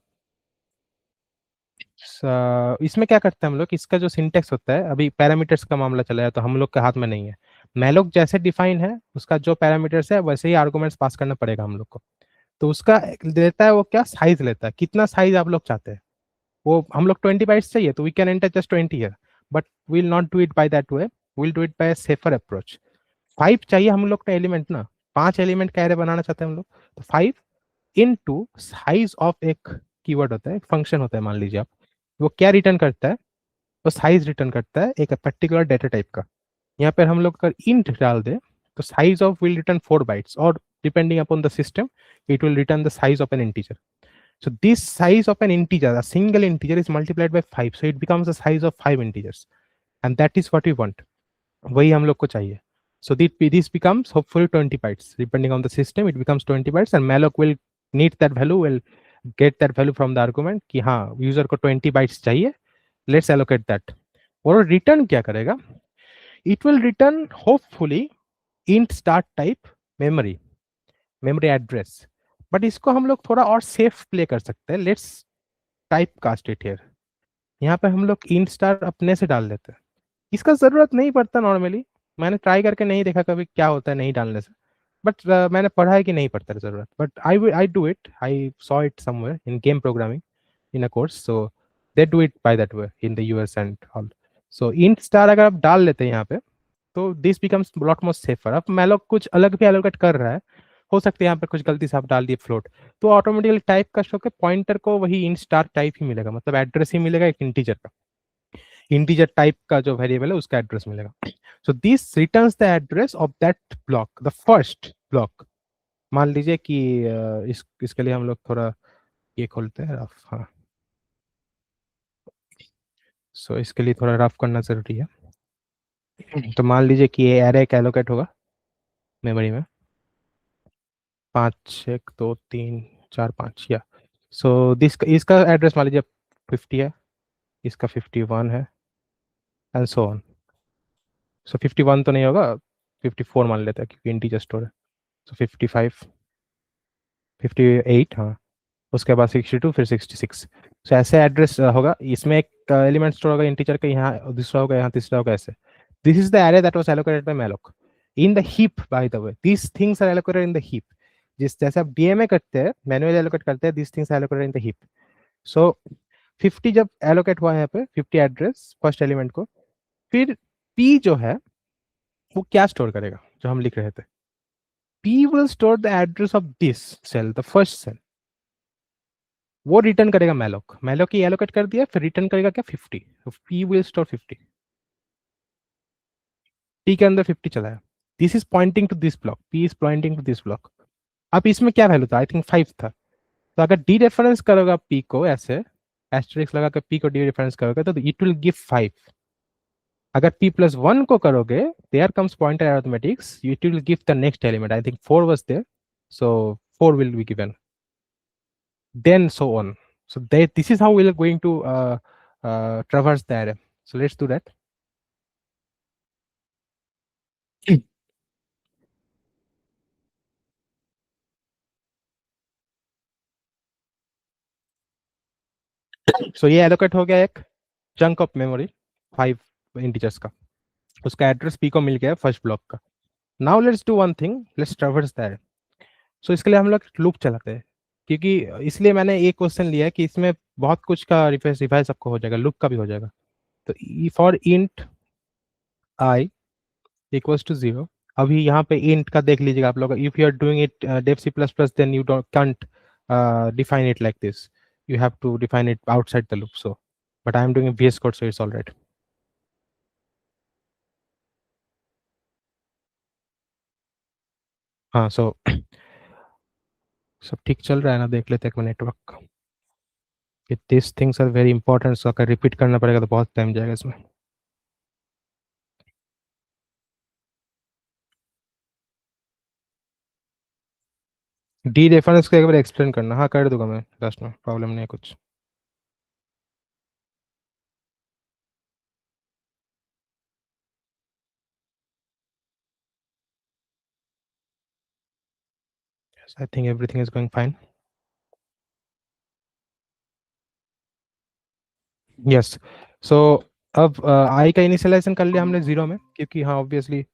इसमें क्या करते हैं हम लोग, इसका जो सिंटेक्स होता है, अभी पैरामीटर्स का मामला चला है तो हम लोग के हाथ में नहीं है, मैलोक जैसे डिफाइन है उसका जो पैरामीटर्स है वैसे ही आर्गुमेंट्स पास करना पड़ेगा हम लोग को। तो उसका देता है वो क्या साइज लेता है, कितना साइज आप लोग चाहते हैं, वो हम लोग 20 बाइट्स चाहिए तो we can enter just 20 here, but will not do it by that way, will do it by safer approach. 5 चाहिए हम लोग का एलिमेंट ना, 5 एलिमेंट का एरे बनाना चाहते हैं हम लोग, तो 5 इनटू साइज ऑफ एक कीवर्ड होता है, एक फंक्शन होता है मान लीजिए आप, वो क्या रिटर्न करता है, वो साइज रिटर्न करता है एक पर्टिकुलर डेटा टाइप का। यहाँ पर हम लोग अगर इंट डाल दे तो size of will return 4 bytes, और depending upon the system it will return the size of an integer. So this size of an integer, a single integer is multiplied by 5, so it becomes the size of 5 integers, and that is what we want, वही हम लोग को चाहिए। So this becomes hopefully 20 bytes, depending on the system it becomes 20 bytes, and malloc will need that value, will get that value from the argument कि हाँ user को 20 bytes चाहिए, let's allocate that। और रिटर्न क्या करेगा, it will return hopefully int start type memory, memory address। But इसको हम लोग थोड़ा और सेफ प्ले कर सकते हैं, let's type cast it here. यहाँ पे हम लोग int स्टार अपने से डाल देते हैं, इसका जरूरत नहीं पड़ता नॉर्मली, मैंने ट्राई करके नहीं देखा कभी क्या होता है नहीं डालने से, बट मैंने पढ़ा है कि नहीं पड़ता जरूरत, but I do it, I saw it somewhere in game programming in a course, so they do it by that way in the US and all. So int star अगर आप डाल लेते हैं यहाँ पे, तो this becomes lot more safer. अब malloc कुछ अलग भी एलोकेट कर रहा है, हो सकता है यहाँ पे कुछ गलती से आप डाल दिए फ्लोट, तो ऑटोमेटिकली टाइप का शो के पॉइंटर को वही इंट स्टार टाइप ही मिलेगा, मतलब एड्रेस ही मिलेगा एक इंटीजर का, इंटीजर टाइप का जो वेरिएबल है उसका एड्रेस मिलेगा। So this returns the address of that block, the first block. मान लीजिए कि इसके लिए हम लोग थोड़ा ये खोलते हैं रफ, हाँ। सो इसके लिए थोड़ा रफ करना जरूरी है। तो मान लीजिए कि ये एरे एक एलोकेट होगा मेमोरी में, 5 1 2 3 4 5 या, सो दिस इसका एड्रेस मान लीजिए 50 है, इसका 51 है, एंड सो ऑन। सो 51 तो नहीं होगा, 54 मान लेते हैं क्योंकि इंटीजर स्टोर है। सो 55, 58, हाँ, उसके बाद 62, फिर 66। सो ऐसे एड्रेस होगा, इसमें एक एलिमेंट स्टोर होगा इंटीजर का, यहाँ दूसरा होगा, यहाँ तीसरा होगा, ऐसे। This is the array that was allocated by malloc in the heap, by the way these things are allocated in the heap. जिस जैसे आप डीएमए करते हैं, मैनुअली एलोकेट करते हैं, these things are allocated in the heap. So 50 जब allocate हुआ है यहाँ पे, 50 एड्रेस फर्स्ट एलिमेंट को, फिर पी जो है वो क्या स्टोर करेगा, जो हम लिख रहे थे, P will store the address of this cell, the first cell, वो रिटर्न करेगा मैलोक, मैलोक की एलोकेट कर दिया, फिर रिटर्न करेगा क्या, 50, तो पी विल स्टोर 50, पी के अंदर 50 चला है। This is pointing to this block, P is pointing to this block. अब इसमें क्या वैल्यू था, आई थिंक 5 था, तो अगर डी रेफरेंस करोगे पी को ऐसे एस्टेरिक्स लगा कर पी को डी रेफरेंस करोगे तो इट विल गिव 5। अगर p प्लस 1 को करोगे, there comes pointer arithmetics, it will give the next element, I think 4 was there, so 4 will be given, then so on. So this is how we are going to traverse the array. So let's do that. So ये allocate हो गया एक chunk of memory 5 integers का, उसका address p को मिल गया first block का। Now let's do one thing, let's traverse the array. So इसके लिए हम लोग लूप चलाते हैं, क्योंकि इसलिए मैंने एक क्वेश्चन लिया है कि इसमें बहुत कुछ का रिवाइज रिवाइज आपको हो जाएगा, लूप का भी हो जाएगा। तो for int I equals to 0, अभी यहाँ पे इंट का देख लीजिएगा आप लोग, if you are doing it dev C plus plus then you don't can't define it like this, you have to define it outside the loop, so but I am doing a VS Code, so it's all right. हाँ, so सब ठीक चल रहा है ना, देख लेते हैं नेटवर्क का, कि this things are very important, so अगर रिपीट करना पड़ेगा तो बहुत टाइम जाएगा इसमें। डी रेफरेंस को एक बार एक्सप्लेन करना, हाँ कर दूंगा मैं लास्ट में, प्रॉब्लम नहीं है कुछ। Yes, I think everything is going fine. Yes, so अब आई का इनिशियलाइजेशन कर लिया हमने जीरो में, क्योंकि हाँ ऑब्वियसली,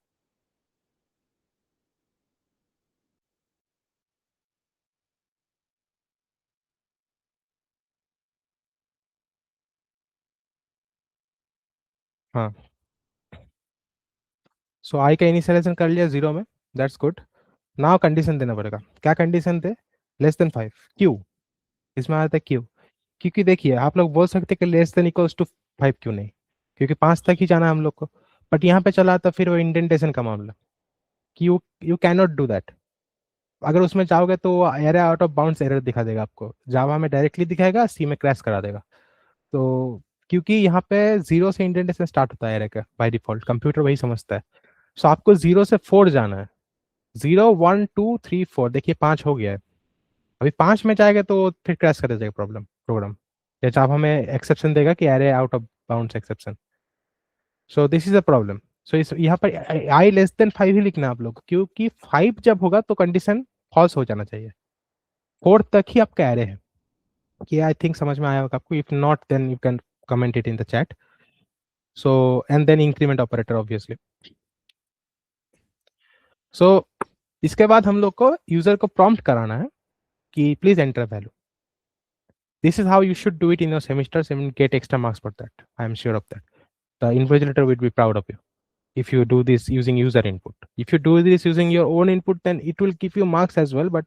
हाँ, सो आई का इनिशियलाइजेशन कर लिया जीरो में, दैट्स गुड। नाउ कंडीशन देना पड़ेगा, क्या कंडीशन थे, लेस देन 5, क्यों, इसमें आता है क्यों, क्योंकि देखिए आप लोग बोल सकते हैं कि लेस देन इक्वल्स टू 5 क्यों नहीं, क्योंकि 5 तक ही जाना है हम लोग को, बट यहाँ पे चला तो फिर वो इंडेंटेशन का मामला, कि you you can not do that. अगर उसमें चाहोगे तो error out of bounds error दिखा देगा आपको, जावा में डायरेक्टली दिखाएगा, सी में क्रैश करा देगा। तो क्योंकि यहाँ पे जीरो से इंडेंटेशन स्टार्ट होता है एरर का बाय डिफॉल्ट, कंप्यूटर वही समझता है। सो आपको 0 से 4 जाना है, 0 1 2 3 4, देखिए 5 हो गया है, अभी 5 में जाएगा तो फिर क्रैश कर जाएगा प्रॉब्लम प्रोग्राम, या जावा हमें एक्सेप्शन देगा कि array out of bounds exception. So this is a problem. So इस यहाँ पर आई लेस देन 5 ही लिखना है आप लोग, क्योंकि 5 जब होगा तो कंडीशन फॉल्स हो जाना चाहिए, 4 तक ही आपका एरे है। कि आई थिंक समझ में आया होगा आपको, if not then you can comment it in the chat. So and then increment operator obviously. So इसके बाद हम लोग को यूजर को प्रॉम्प्ट कराना है कि please enter value. This is how you should do it in your semesters and get extra marks for that. I am sure of that. The invigilator will be proud of you if you do this using user input. If you do this using your own input, then it will give you marks as well, but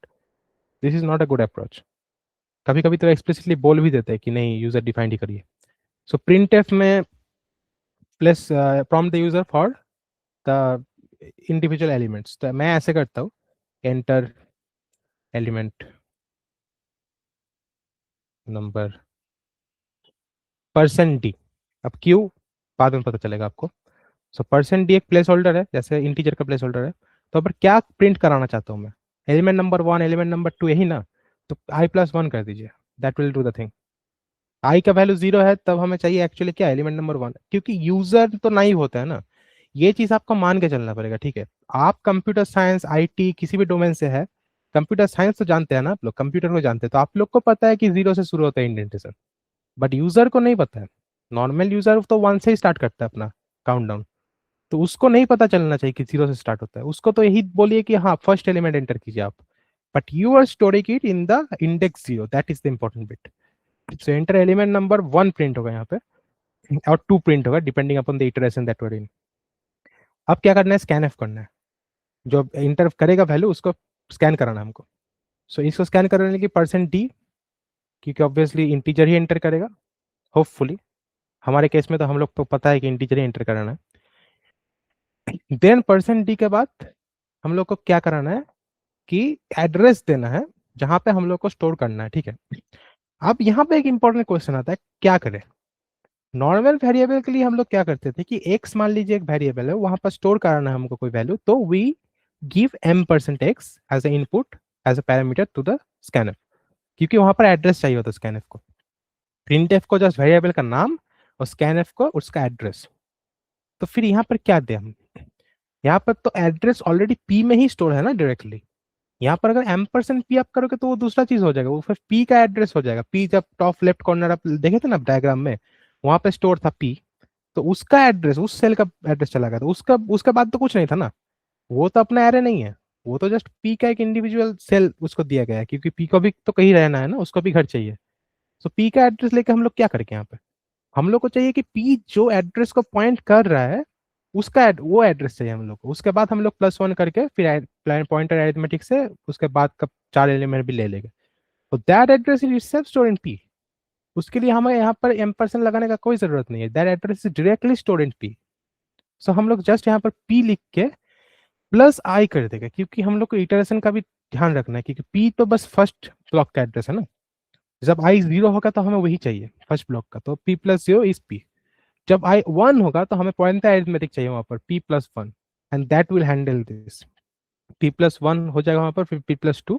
this is not a good approach. कभी कभी तो explicitly बोल भी देते हैं कि नहीं user defined ही करिए. सो प्रिंट एफ में plus prompt the user for the individual elements. तो मैं ऐसे करता हूँ, enter element number percent D. अब क्यों बाद में पता चलेगा आपको. सो परसेंट डी एक प्लेस होल्डर है, जैसे इंटीजर का प्लेस होल्डर है. तो अब क्या प्रिंट कराना चाहता हूँ मैं, एलिमेंट नंबर 1 एलिमेंट नंबर 2 यही ना. तो i+1 कर दीजिए, that will do the thing. I का वैल्यू 0 है तब हमें चाहिए एक्चुअली क्या, एलिमेंट नंबर 1, क्योंकि यूजर तो नहीं होता है ना. ये चीज आपको मान के चलना पड़ेगा, ठीक है. आप कंप्यूटर साइंस आईटी किसी भी डोमेन से है, कंप्यूटर साइंस तो जानते हैं ना आप लोग, कंप्यूटर को जानते हैं, तो आप लोग को पता है कि 0 से शुरू होता है इंडेंटेशन. बट यूजर को नहीं पता है. नॉर्मल यूजर तो 1 से ही स्टार्ट करता है अपना काउंटडाउन. तो उसको नहीं पता चलना चाहिए कि 0 से स्टार्ट होता है. उसको तो यही बोलिए कि हाँ फर्स्ट एलिमेंट एंटर कीजिए आप. But you are storing it in the index 0, that is the important bit. So enter element number 1 print होगा यहाँ पे, और 2 प्रिंट होगा depending upon the iteration that were in. अब क्या करना है, स्कैन एफ करना है. जो इंटर करेगा वैल्यू उसको स्कैन कराना है हमको. सो इसको स्कैन करने की परसेंट डी, क्योंकि ऑब्वियसली इंटीजर ही एंटर करेगा होपफुली. हमारे केस में तो हम लोग को पता है कि इंटीजर ही एंटर कराना है. देन परसेंट डी के बाद हम लोग को क्या कराना है कि एड्रेस देना है जहां पे हम लोग को स्टोर करना है, ठीक है. अब यहाँ पे एक इंपॉर्टेंट क्वेश्चन आता है, क्या करें. नॉर्मल वेरिएबल के लिए हम लोग क्या करते थे कि एक्स मान लीजिए एक वेरिएबल है, वहां पर स्टोर कराना है हमको कोई वैल्यू, तो we give m%x as a input as a parameter to the scanner, क्योंकि वहां पर एड्रेस चाहिए होता है स्कैनफ को. प्रिंटफ को जस्ट वेरिएबल का नाम और स्कैनफ को उसका एड्रेस. तो फिर यहाँ पर क्या दें हम, यहाँ पर तो एड्रेस ऑलरेडी पी में ही स्टोर है ना डायरेक्टली. यहाँ पर अगर m%p आप करोगे तो वो दूसरा चीज हो जाएगा, वो फिर p का एड्रेस हो जाएगा. p जब टॉप लेफ्ट कॉर्नर आप देखे थे ना डायग्राम में, वहां पे स्टोर था p. तो उसका एड्रेस, उस सेल का एड्रेस चला गया, तो उसका उसके बाद तो कुछ नहीं था ना. वो तो अपना एरे नहीं है, वो तो जस्ट p का एक इंडिविजुअल सेल उसको दिया गया है, क्योंकि p को भी तो कहीं रहना है ना, उसको भी घर चाहिए. तो p का एड्रेस लेके हम लोग क्या करेंगे यहाँ पे, हम लोग को चाहिए कि p जो एड्रेस को पॉइंट कर रहा है उसका वो एड्रेस चाहिए हम लोग को. उसके बाद हम लोग +1 करके फिर पॉइंटर अरिथमेटिक से उसके बाद का 4 एलिमेंट भी ले लेंगे. तो that address is itself store in p. उसके लिए हमें यहाँ पर m% लगाने का कोई जरूरत नहीं है, that address is directly store in p. सो हम लोग जस्ट यहाँ पर p लिख के +i कर देगा, क्योंकि हम लोग को इटरेशन का भी ध्यान रखना है, क्योंकि p तो बस फर्स्ट ब्लॉक का एड्रेस है ना. जब i 0 होगा तो हमें वही चाहिए फर्स्ट ब्लॉक का, तो p+0 इज p. जब i 1 होगा तो हमें पॉइंटर अरिथमेटिक चाहिए वहां पर p+1, and that will handle this. p+1 हो जाएगा वहां पर, फिर p+2,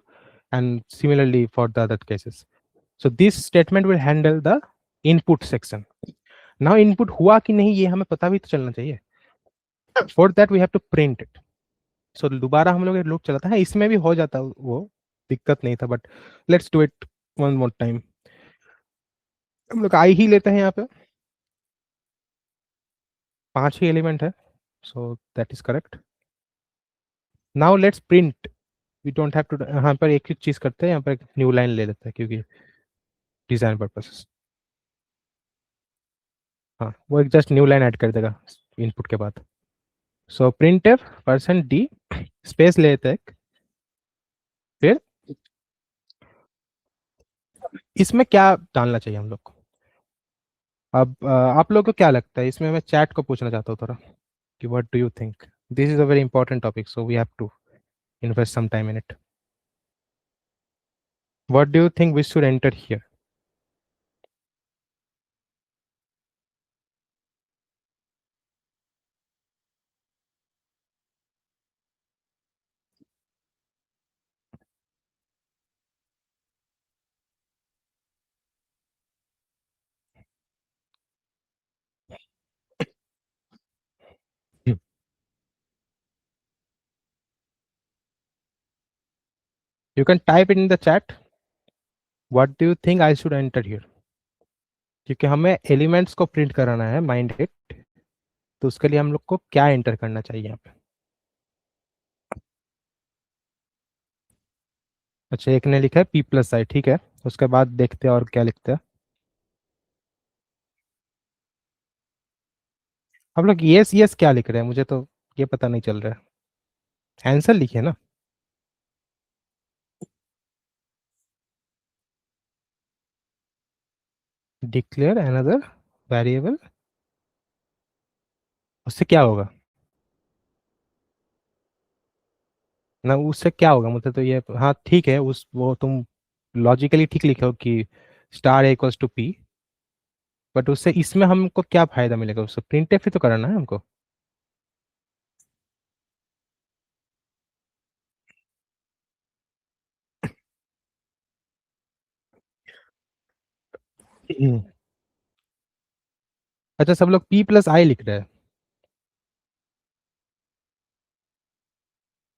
and similarly for the other cases. So this statement will handle the input section. Now input हुआ कि नहीं ये हमें पता भी तो चलना चाहिए. For that we have to print it. So दोबारा हम लोग एक लूप चलाता है, इसमें भी हो जाता वो, दिक्कत नहीं था, but let's do it one more time. हम लोग आई ही लेते हैं यहाँ पे, 5 ही एलिमेंट है, so that is correct. Now let's print. We don't have to, यहाँ पर एक ही चीज करते हैं, यहाँ पर एक न्यू लाइन ले लेते हैं क्योंकि डिजाइन पर्पसेस. हाँ वो एक जस्ट न्यू लाइन ऐड कर देगा इनपुट के बाद. So print F %d space ले लेते हैं फिर इसमें क्या डालना चाहिए हम लोग को. अब आप लोग को क्या लगता है इसमें, मैं चैट को पूछना चाहता हूँ थोड़ा कि what do you think. This is a very important topic, so we have to invest some time in it. What do you think we should enter here? Hmm. You can type it in the chat. What do you think I should enter here? क्योंकि हमें elements को print कराना है mind it, तो उसके लिए हम लोग को क्या एंटर करना चाहिए यहाँ पे. अच्छा, एक ने लिखा है पी प्लस आई, ठीक है। उसके बाद देखते हैं और क्या लिखते हैं। आप लोग यस यस क्या लिख रहे हैं, मुझे तो ये पता नहीं चल रहा है। आंसर लिखे ना। डिक्लेयर अनदर वेरिएबल, उससे क्या होगा? ना उससे क्या होगा, मुझे तो ये, हाँ ठीक है, उस वो तुम लॉजिकली ठीक लिखे हो कि star equals to P, but उससे इसमें हमको क्या फायदा मिलेगा? उससे प्रिंट एफ ही तो करना है हमको। हम्म। अच्छा, सब लोग पी प्लस आई लिख रहे हैं।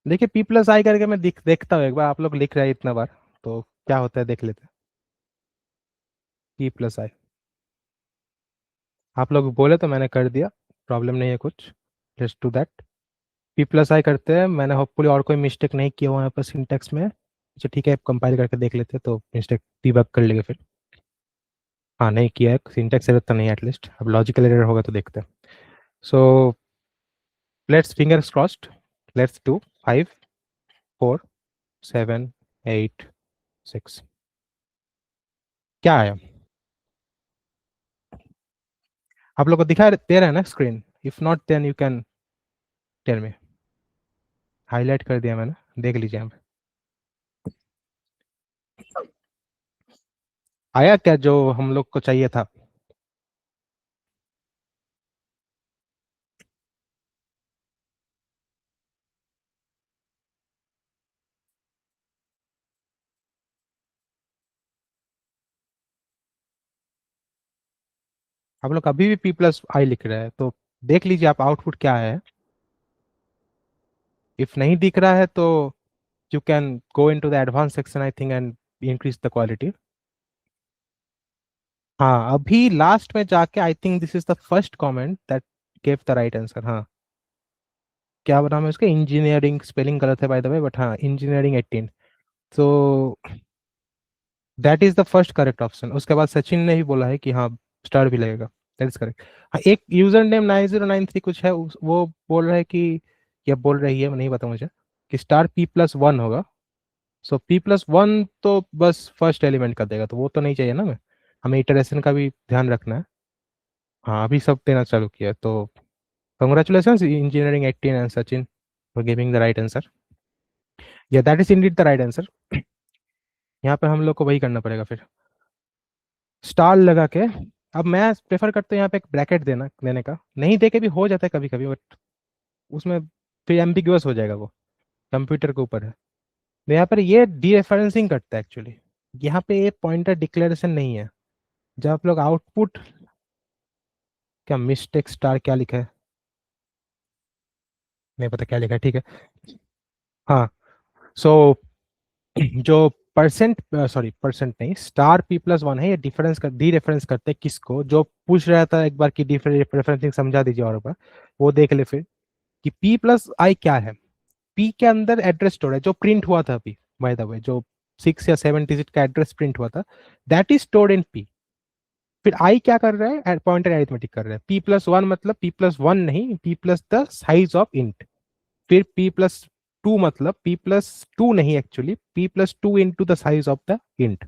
देखिए पी प्लस आई करके मैं देखता हूँ एक बार, आप लोग लिख रहे हैं इतना बार, तो क्या होता है देख लेते हैं। पी प्लस आई, आप लोग बोले तो मैंने कर दिया, प्रॉब्लम नहीं है कुछ। Let's do that. P plus I करते हैं, मैंने होपफुली और कोई मिस्टेक नहीं किया हुआ यहाँ पर सिंटेक्स में। अच्छा ठीक है, कंपाइल करके देख लेते हैं तो मिस्टेक डिबग कर लेंगे फिर। हाँ नहीं किया है, सिंटेक्स एरर तो नहीं एटलीस्ट, अब लॉजिकल एरर होगा तो देखते हैं। So let's fingers crossed, let's do 5 4 7 8 6। क्या आया? आप लोग को दिखा दे रहा है ना screen? If not then you can tell me. Highlight कर दिया मैंने, देख लीजिए यहाँ पे। आया क्या जो हम लोग को चाहिए था? आप लोग अभी भी पी प्लस आई लिख रहे हैं, तो देख लीजिए आप आउटपुट क्या है। इफ नहीं दिख रहा है तो you can go into the advanced section I think and increase the quality. हाँ अभी लास्ट में जाके आई think this is the first comment that gave the right answer. हाँ, क्या नाम है उसका? इंजीनियरिंग, स्पेलिंग गलत है बाय द वे, बट हाँ इंजीनियरिंग 18। तो that is the first correct option. उसके बाद सचिन ने भी बोला है कि हाँ स्टार भी लगेगा, दैट इज करेक्ट। हाँ, एक यूजर नेम 9093 कुछ है, वो बोल रहा है कि, या बोल रही है नहीं पता मुझे, कि स्टार पी प्लस वन होगा। सो पी प्लस वन तो बस फर्स्ट एलिमेंट कर देगा, तो वो तो नहीं चाहिए ना। मैं, हमें इटरेशन का भी ध्यान रखना है। हाँ अभी सब देना चालू किया तो congratulation engineering 18 and Sachin for giving the right answer. Yeah that is indeed the right answer. यहाँ पे हम लोग को वही करना पड़ेगा फिर, स्टार लगा के। अब मैं प्रेफर करता हूँ यहाँ पे एक ब्रैकेट देने का, नहीं दे के भी हो जाता है कभी कभी, बट उसमें फिर एम्बिगुअस हो जाएगा वो, कंप्यूटर के ऊपर है। तो यहाँ पर ये डी रेफरेंसिंग करता है एक्चुअली। यहाँ पे ये पॉइंटर डिक्लेरेशन नहीं है। जब आप लोग आउटपुट, क्या मिस्टेक स्टार क्या लिखा है, नहीं पता क्या लिखा है, ठीक है। हाँ, सो जो परसेंट, सॉरी परसेंट नहीं, स्टार पी प्लस वन है, ये डिफरेंस कर डी रेफरेंस करते हैं किसको? जो पूछ रहा था एक बार कि डिफरेंसिंग समझा दीजिए और एक बार, वो देख ले फिर कि पी प्लस आई क्या है। पी के अंदर एड्रेस स्टोर है जो प्रिंट हुआ था अभी, बाय द वे, जो 6 या 7 डिजिट का एड्रेस प्रिंट हुआ था, that is stored in P. फिर आई क्या कर रहा है? पॉइंटर अरिथमेटिक कर रहा है। पी प्लस वन मतलब पी प्लस वन नहीं, P plus the size of int. फिर पी प्लस टू मतलब पी प्लस टू नहीं, actually P plus two into the size of the int.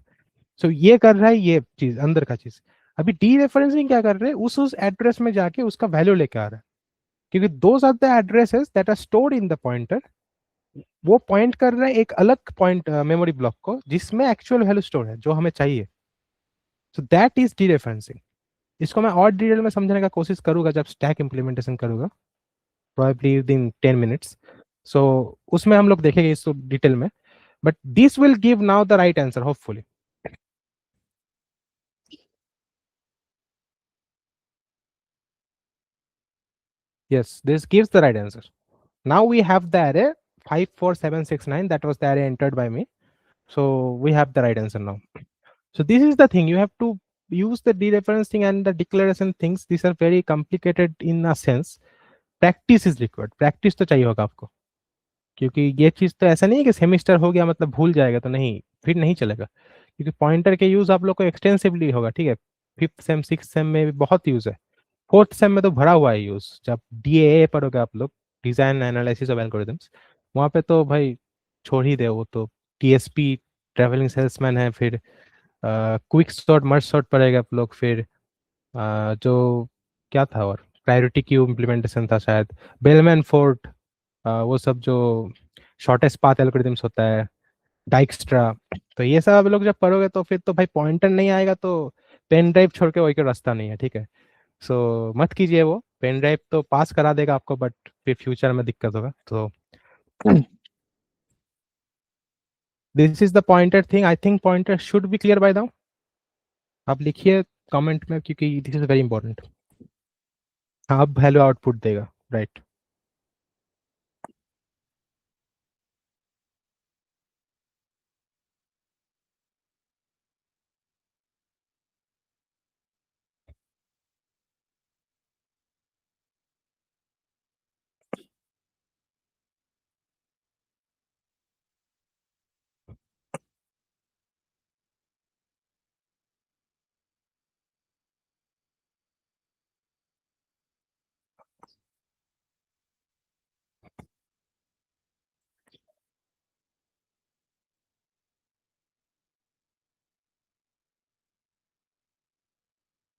So ये कर रहा है ये चीज, अंदर का चीज। अभी डी रेफरेंसिंग क्या कर रहे हैं? उस एड्रेस में जाके उसका वैल्यू लेके आ रहा है, क्योंकि those are the addresses that are stored in the pointer. वो पॉइंट कर रहा है एक अलग पॉइंट मेमोरी ब्लॉक को, जिसमें एक्चुअल वैल्यू स्टोर है जो हमें चाहिए। So that is D referencing. इसको मैं और डिटेल में समझने का कोशिश करूंगा जब स्टैक इंप्लीमेंटेशन करूंगा, probably within 10 minutes। सो उसमें हम लोग देखेंगे इसको डिटेल में, but this will give now the right answer hopefully. Yes, this gives the right answer. Now we have the array 54769, that was the array entered by me. So we have the right answer now. So this is the thing, you have to use the dereferencing and the declaration things. These are very complicated in a sense. Practice is required, practice तो चाहिए होगा आपको। क्योंकि ये चीज़ तो ऐसा नहीं है कि सेमिस्टर हो गया मतलब भूल जाएगा, तो नहीं, फिर नहीं चलेगा, क्योंकि पॉइंटर के यूज़ आप लोग को एक्सटेंसिवली होगा, ठीक है। फिफ्थ सेम सिक्स सेम में भी बहुत यूज़ है, फोर्थ सेम में तो भरा हुआ है यूज़। जब डीएए पढ़ोगे आप लोग, डिज़ाइन एनालिसिस ऑफ एल्गोरिथम्स, वहाँ पे तो भाई छोड़ ही दे, वो तो टीएसपी, ट्रैवलिंग सेल्समैन है, फिर क्विक सॉर्ट मर्ज सॉर्ट पढ़ेगा आप लोग, फिर जो क्या था, और प्रायोरिटी क्यू इम्प्लीमेंटेशन था शायद, बेलमैन फोर्ट, वो सब जो शॉर्टेस्ट पाथ एल्गोरिथम्स होता है, डाइक्स्ट्रा। तो ये सब आप लोग जब पढ़ोगे तो फिर तो भाई पॉइंटर नहीं आएगा, तो पेन ड्राइव छोड़ के वही का रास्ता नहीं है, ठीक है। सो मत कीजिए, वो पेन ड्राइव तो पास करा देगा आपको, बट फिर फ्यूचर में दिक्कत होगा। तो this is the pointer thing, I think pointer should be clear by now. आप लिखिए कमेंट में, क्योंकि दिस इज वेरी इंपॉर्टेंट। हाँ, अब वैल्यू आउटपुट देगा, राइट।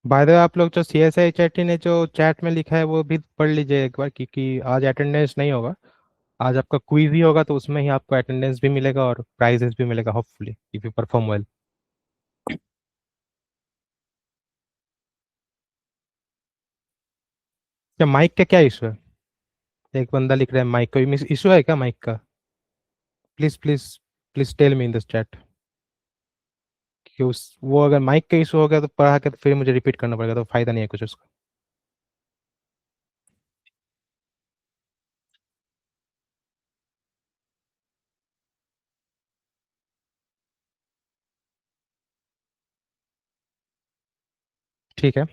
बाय द वे, आप लोग जो सी एस आई चैटी ने जो चैट में लिखा है वो भी पढ़ लीजिए एक बार, क्योंकि आज अटेंडेंस नहीं होगा। आज आपका क्विज ही होगा, तो उसमें ही आपको अटेंडेंस भी मिलेगा और प्राइजेस भी मिलेगा, hopefully if you perform well. क्या माइक का क्या इशू है? एक बंदा लिख रहा है माइक का इशू है क्या, माइक का? Please please, please tell me in this chat कि उस वो अगर माइक का इशू हो गया तो पढ़ा के तो फिर मुझे रिपीट करना पड़ेगा, तो फायदा नहीं है कुछ उसका। ठीक है,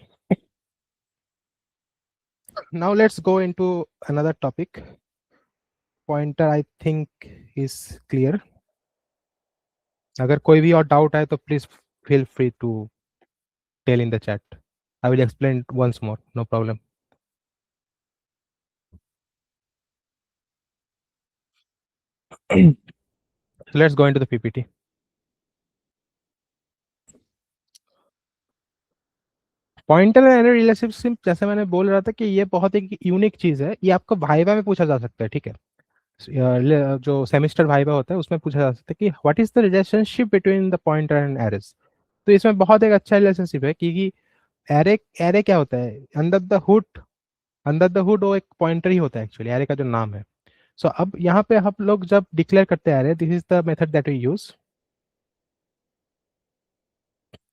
now let's go into another topic. Pointer I think is clear. अगर कोई भी और डाउट आए तो please feel free to tell in the chat, I will explain once more, no problem. Let's go into the PPT. Pointer and array relationship, जैसे मैंने बोल रहा था कि ये बहुत एक यूनिक चीज है, ये आपको वाइवा में पूछा जा सकता है, ठीक है। जो सेमिस्टर वाइवा होता है उसमें पूछा जा सकता है कि what is the relationship between the pointer and arrays. तो इसमें बहुत एक अच्छा रिलेशनशिप है, क्योंकि एरे एरे क्या होता है, under the hood, under the hood वो एक पॉइंटर ही होता है एक्चुअली, एरे का जो नाम है। सो अब यहाँ पे हम लोग जब डिक्लेयर करते हैं array, this is the method that we use.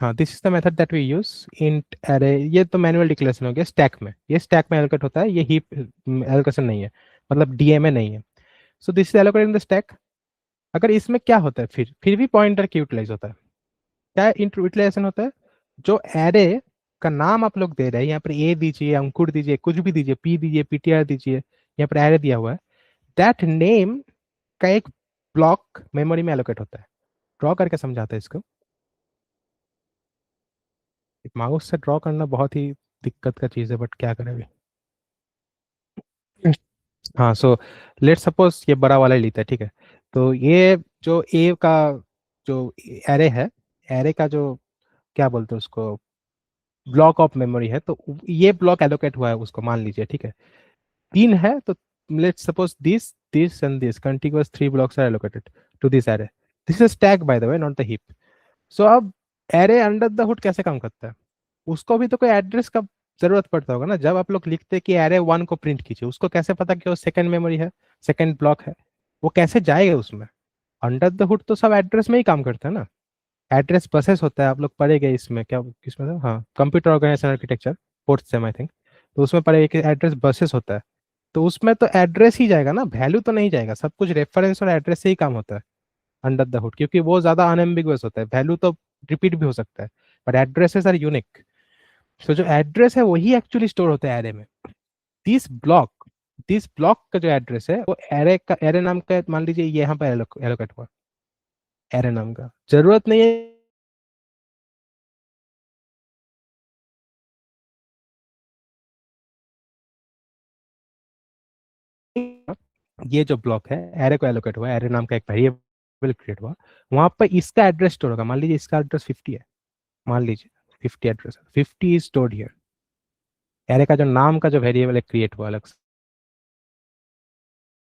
हाँ, this is the method that we use int array. ये तो मैनुअल डिक्लेरेशन हो गया स्टैक में, ये स्टैक में एलोकेट होता है, ये हीप एलोकेशन नहीं है, मतलब डीएमए नहीं है। So this is allocate in the stack. अगर इसमें क्या होता है, फिर भी पॉइंटर की यूटिलाइज होता है। क्या यूटिलाइजेशन होता है? जो एरे का नाम आप लोग दे रहे हैं, यहाँ पर ए दीजिए, अंकुर दीजिए, कुछ भी दीजिए, पी दीजिए, पीटीआर दीजिए, यहाँ पर एरे दिया हुआ है, दैट नेम का एक ब्लॉक मेमोरी में एलोकेट होता है। ड्रॉ करके समझाते हैं इसको। माउस से ड्रॉ करना बहुत ही दिक्कत का चीज़ है, बट क्या करें अभी। हाँ, सो लेट सपोज ये बड़ा वाला ही लेता है, ठीक है। तो ये जो ए का जो एरे है, एरे का जो क्या बोलते हैं उसको, ब्लॉक ऑफ मेमोरी है, तो ये ब्लॉक एलोकेट हुआ है उसको, मान लीजिए, ठीक है। तीन है तो let suppose this and this continuous three blocks are allocated to this array. This is stack by the way, not the heap. So अब एरे अंडर द हुड कैसे काम करता है? उसको भी तो कोई एड्रेस का जरूरत पड़ता होगा ना, जब आप लोग लिखते हैं कि एरे वन को प्रिंट कीजिए, उसको कैसे पता कि वो सेकंड मेमोरी है, सेकंड ब्लॉक है? वो कैसे जाएगा उसमें? अंडर द हुड तो सब एड्रेस में ही काम करता है ना। एड्रेस बसेस होता है, आप लोग पढ़ेंगे इसमें, क्या किसमें था, हाँ, computer organisation architecture, fourth sem I think. तो उसमें पढ़ेगा कि एड्रेस बसेस होता है। तो उसमें तो एड्रेस ही जाएगा ना, वैल्यू तो नहीं जाएगा, सब कुछ रेफरेंस और एड्रेस से ही काम होता है अंडर द हुड, क्योंकि वो ज्यादा अनएम्बिगुअस होता है, वैल्यू तो रिपीट भी हो सकता है, बट एड्रेसेस आर यूनिक। तो जो एड्रेस है वही एक्चुअली स्टोर होता है एरे में। दिस ब्लॉक दिस ब्लॉक का जो एड्रेस है वो एरे नाम का, मान लीजिए ये यहाँ पर एलोकेट हुआ, एरे नाम का, जरूरत नहीं है ये जो ब्लॉक है एरे को एलोकेट हुआ, एरे नाम का एक वेरिएबल क्रिएट हुआ, वहां पर इसका एड्रेस स्टोर होगा। मान लीजिए इसका एड्रेस 50 है, मान लीजिए 50 एड्रेस है, 50 इज स्टोर्ड हियर। एरे का जो नाम का जो वेरिएबल है क्रिएट हुआ अलग से,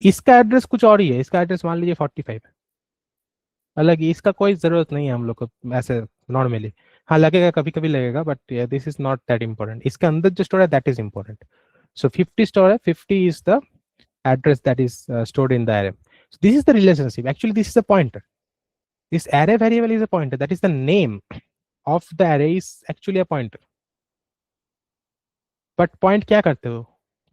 इसका एड्रेस कुछ और ही है, इसका एड्रेस मान लीजिए 45 है, अलग ही, इसका कोई जरूरत नहीं है हम लोग को ऐसे नॉर्मली। हाँ लगेगा, कभी कभी लगेगा, but this is not that important. इसके अंदर जो स्टोर है that is important. So 50 store है, 50 is the address that is stored in the array. So this is the relationship. Actually, this is a pointer. This array variable is a pointer. That is the name of the array is actually a pointer. But point क्या करते हो,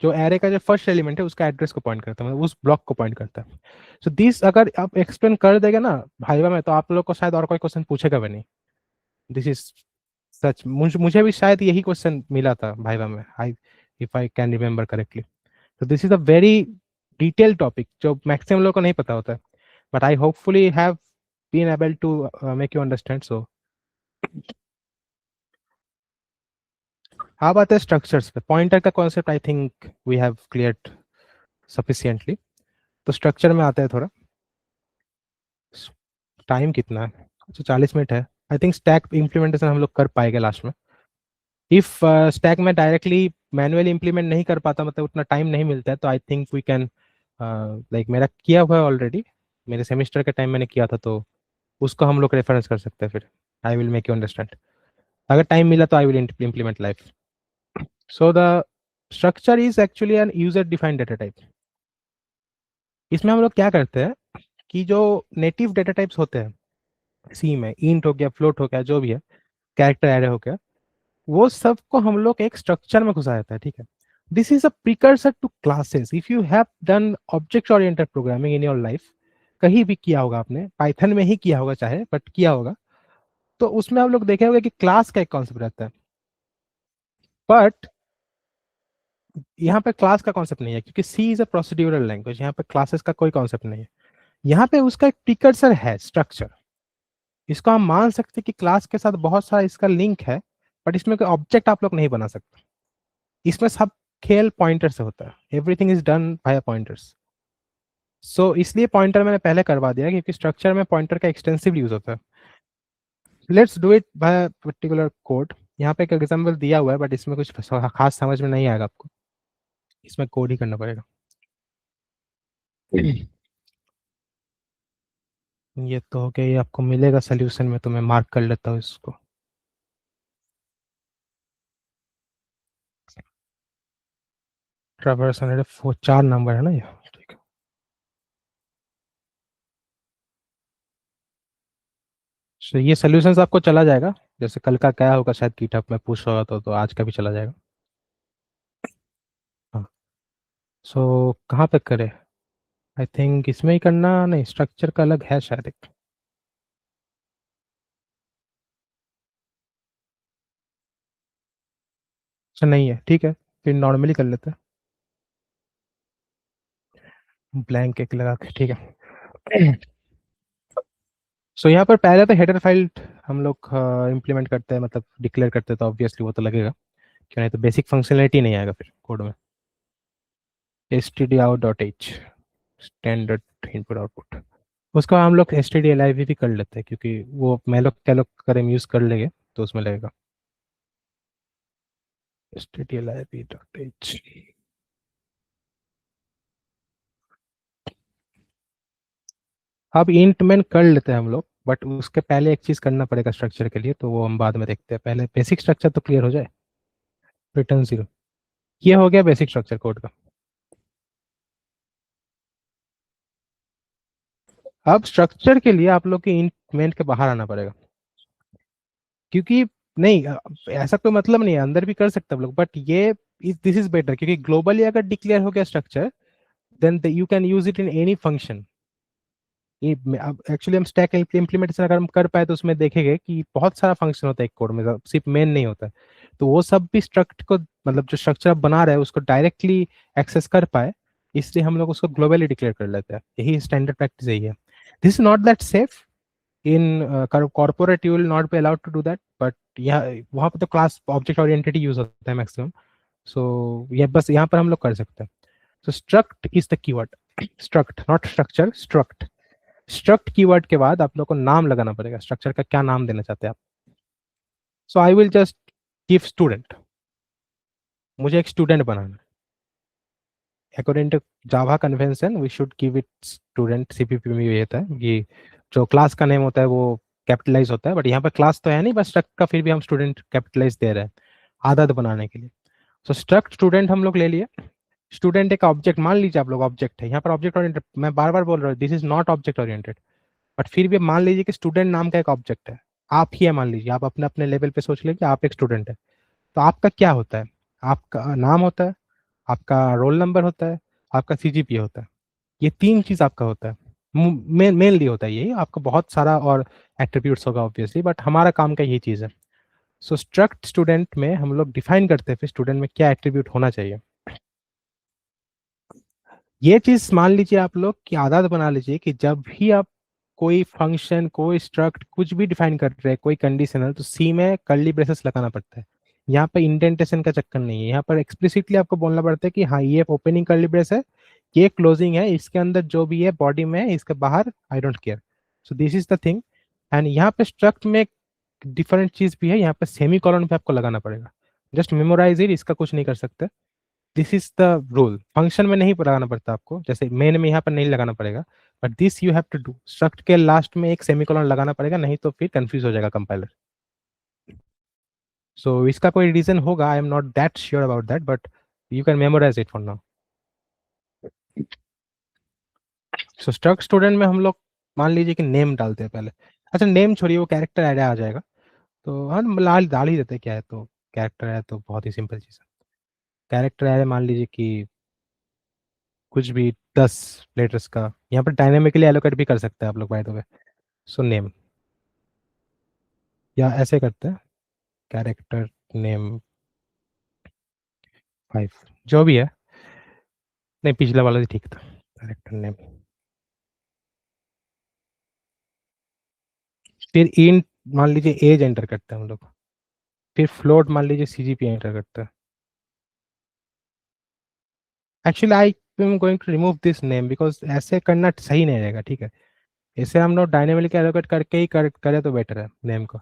जो array का जो first element है उसका address को point करता है, मतलब उस ब्लॉक को पॉइंट करता है। सो दिस अगर आप एक्सप्लेन कर देगा ना भाईवा में, तो आप लोग को शायद और कोई क्वेश्चन पूछेगा भी नहीं। दिस इज सच, मुझे भी शायद यही क्वेश्चन मिला था भाईवा में, I if I can remember correctly. तो this is a very detail topic जो मैक्सिमम लोगों को नहीं पता होता है, but I hopefully have been able to make you understand. So अब आते हैं स्ट्रक्चर्स पे। पॉइंटर का concept I think we have cleared sufficiently. तो स्ट्रक्चर में आते हैं थोड़ा। टाइम कितना है? अच्छा 40 मिनट है। आई थिंक स्टैक इम्प्लीमेंटेशन हम लोग कर पाएंगे लास्ट में। इफ स्टैक में डायरेक्टली मैनुअली इंप्लीमेंट नहीं कर पाता, मतलब उतना टाइम नहीं मिलता है, तो I think we can, like मेरा किया हुआ है ऑलरेडी, मेरे सेमेस्टर के टाइम मैंने किया था, तो उसको हम लोग रेफरेंस कर सकते हैं फिर। I will make you understand. अगर टाइम मिला तो I will implement life. So the structure is actually an user defined data type. इसमें हम लोग क्या करते हैं कि जो नेटिव डेटा टाइप्स होते हैं सी में, इंट हो गया, फ्लोट हो गया, जो भी है, कैरेक्टर एरे हो गया, वो सबको हम लोग एक स्ट्रक्चर में घुसा देता है, ठीक है। This is a precursor to classes. If you have done object oriented programming in your life, कहीं भी किया होगा आपने, पाइथन में ही किया होगा चाहे, बट किया होगा, तो उसमें आप लोग देखे होंगे कि क्लास का एक कॉन्सेप्ट रहता है। बट यहाँ पे क्लास का कॉन्सेप्ट नहीं है, क्योंकि सी इज अ प्रोसीड्यूरल लैंग्वेज, यहाँ पे क्लासेस का कोई कॉन्सेप्ट नहीं है। यहाँ पे उसका एक प्रिकर्सर है स्ट्रक्चर। इसको हम मान सकते हैं कि क्लास के साथ बहुत सारा इसका लिंक है, बट इसमें कोई ऑब्जेक्ट आप लोग नहीं बना सकते। इसमें सब खेल पॉइंटर से होता है, everything is done by pointers. So इसलिए पॉइंटर मैंने पहले करवा दिया, क्योंकि स्ट्रक्चर में पॉइंटर का एक्सटेंसिव यूज होता है। Let's do it bye particular code. यहाँ पे एक एग्जांपल दिया हुआ है, बट इसमें कुछ खास समझ में नहीं आएगा आपको, इसमें कोड ही करना पड़ेगा। ये तो हो गया, ये आपको मिलेगा सोल्यूशन में, तो मैं मार्क कर लेता हूँ इसको। ट्रैवर्स 4 नंबर है ना ये, ठीक है। So, ये सोल्यूशन आपको चला जाएगा, जैसे कल का क्या होगा शायद गिटहब में पुश होगा, तो आज का भी चला जाएगा। हाँ। सो कहाँ पे करें? आई थिंक इसमें ही करना, नहीं स्ट्रक्चर का अलग है शायद एक। अच्छा नहीं है, ठीक है, फिर नॉर्मली कर लेते हैं, ब्लैंक एक लगा के, ठीक है। सो यहाँ पर पहले तो हेडर फाइल हम लोग इम्प्लीमेंट करते हैं, मतलब डिक्लेयर करते हैं, तो ऑब्वियसली वो तो लगेगा, क्यों नहीं तो बेसिक फंक्शनलिटी नहीं आएगा फिर कोड में। stdout.h स्टैंडर्ड इनपुट आउटपुट, उसको हम लोग stdlib भी कर लेते हैं, क्योंकि वो मैलोक कैलोक करें यूज कर लेंगे, तो उसमें लगेगा stdlib.h। अब इंट में कर लेते हैं हम लोग, बट उसके पहले एक चीज करना पड़ेगा स्ट्रक्चर के लिए, तो वो हम बाद में देखते हैं, पहले बेसिक स्ट्रक्चर तो क्लियर हो जाए। रिटर्न 0, ये हो गया बेसिक स्ट्रक्चर कोड का। अब स्ट्रक्चर के लिए आप लोग के इंट के बाहर आना पड़ेगा, क्योंकि नहीं ऐसा कोई मतलब नहीं है, अंदर भी कर सकते हैं लोग, बट ये दिस इज बेटर, क्योंकि ग्लोबली अगर डिक्लेयर हो गया structure, then you can use it in any function. ये एक्चुअली हम स्टैक इम्प्लीमेंटेशन अगर हम कर पाए, तो उसमें देखेंगे कि बहुत सारा फंक्शन होता है एक कोड में, सिर्फ मेन नहीं होता है। तो वो सब भी स्ट्रक्ट को, मतलब जो स्ट्रक्चर आप बना रहे हैं उसको डायरेक्टली एक्सेस कर पाए, इसलिए हम लोग उसको ग्लोबली डिक्लेयर कर लेते हैं, यही स्टैंडर्ड प्रैक्टिस यही है. This is not that safe in corporate, you will not be allowed to do that, but यहाँ वहाँ पर तो क्लास ऑब्जेक्ट ओरिएंटेड ही यूज होता है मैक्सिमम. सो ये बस यहाँ पर हम लोग कर सकते हैं. So struct is the keyword, struct not structure, struct. Struct keyword के बाद आप लोग को नाम लगाना पड़ेगा, स्ट्रक्चर का क्या नाम देना चाहते हैं आप. So I will just give student. मुझे एक स्टूडेंट बनाना है. According to Java convention we should give it student. CPP में ये होता है कि जो क्लास का नेम होता है वो कैपिटलाइज होता है, बट यहाँ पर क्लास तो है नहीं, बस स्ट्रक्ट का फिर भी हम स्टूडेंट कैपिटलाइज दे रहे हैं आदत बनाने के लिए. सो स्ट्रक्ट स्टूडेंट हम लोग ले लिए. स्टूडेंट एक ऑब्जेक्ट मान लीजिए, आप लोग ऑब्जेक्ट है यहाँ पर, ऑब्जेक्ट ओरिएंटेड मैं बार बार बोल रहा हूँ, this is not object oriented, but फिर भी मान लीजिए कि स्टूडेंट नाम का एक ऑब्जेक्ट है. आप ही है, मान लीजिए आप अपने अपने लेवल पे सोच लीजिए आप एक स्टूडेंट है. तो आपका क्या होता है, आपका नाम होता है, आपका रोल नंबर होता है, आपका सीजीपीए होता है. ये तीन चीज आपका होता है. मेनली होता है यही, आपका बहुत सारा और एट्रीब्यूट्स होगा ऑब्वियसली, बट हमारा काम का यही चीज है. सो स्ट्रक्ट स्टूडेंट में हम लोग डिफाइन करते हैं फिर स्टूडेंट में क्या एट्रीब्यूट होना चाहिए. ये चीज मान लीजिए आप लोग की आदत बना लीजिए कि जब भी आप कोई फंक्शन, कोई स्ट्रक्ट, कुछ भी डिफाइन कर रहे हैं, कोई कंडीशनल, तो सी में कर्ली ब्रेसेस लगाना पड़ता है. यहाँ पर इंडेंटेशन का चक्कर नहीं है, यहाँ पर एक्सप्लिसिटली आपको बोलना पड़ता है कि हाँ ये ओपनिंग कर्ली ब्रेस है, ये क्लोजिंग है, इसके अंदर जो भी है बॉडी में है, इसके बाहर I don't care. So this is the thing. And यहाँ पे स्ट्रक्ट में डिफरेंट चीज भी है, यहाँ पे सेमी कॉलन पे आपको लगाना पड़ेगा. जस्ट मेमोराइज इट, इसका कुछ नहीं कर सकते. This is the rule. Function में नहीं लगाना पड़ता आपको, जैसे मेन में यहाँ पर नहीं लगाना पड़ेगा, but this you have to do. Struct के लास्ट में एक सेमीकोलन लगाना पड़ेगा, नहीं तो फिर कंफ्यूज हो जाएगा कंपाइलर. सो इसका कोई रीजन होगा, I am not that sure about that, but you can memorise it for now. So struct student में हम लोग मान लीजिए कि नेम डालते हैं पहले. अच्छा नेम छोड़िए, वो कैरेक्टर ऐड आ जाएगा, तो हम लाल डाल ही देते हैं. क्या है तो कैरेक्टर है तो बहुत ही सिंपल चीज़ है. कैरेक्टर है मान लीजिए कि कुछ भी 10 लेटर्स का, यहाँ पर डायनेमिकली एलोकेट भी कर सकते हैं आप लोग bye the way. So name, या ऐसे करते हैं कैरेक्टर नेम 5, जो भी है. नहीं पिछला वाला भी ठीक था. कैरेक्टर नेम, फिर इन मान लीजिए एज एंटर करते हैं हम लोग, फिर फ्लोट मान लीजिए सीजीपी एंटर करते हैं. Actually I am going to remove this name because ऐसे करना सही नहीं रहेगा, ठीक है. इसे हम लोग डायनेमिकली एलोकेट करके ही करें तो बेटर है नेम को.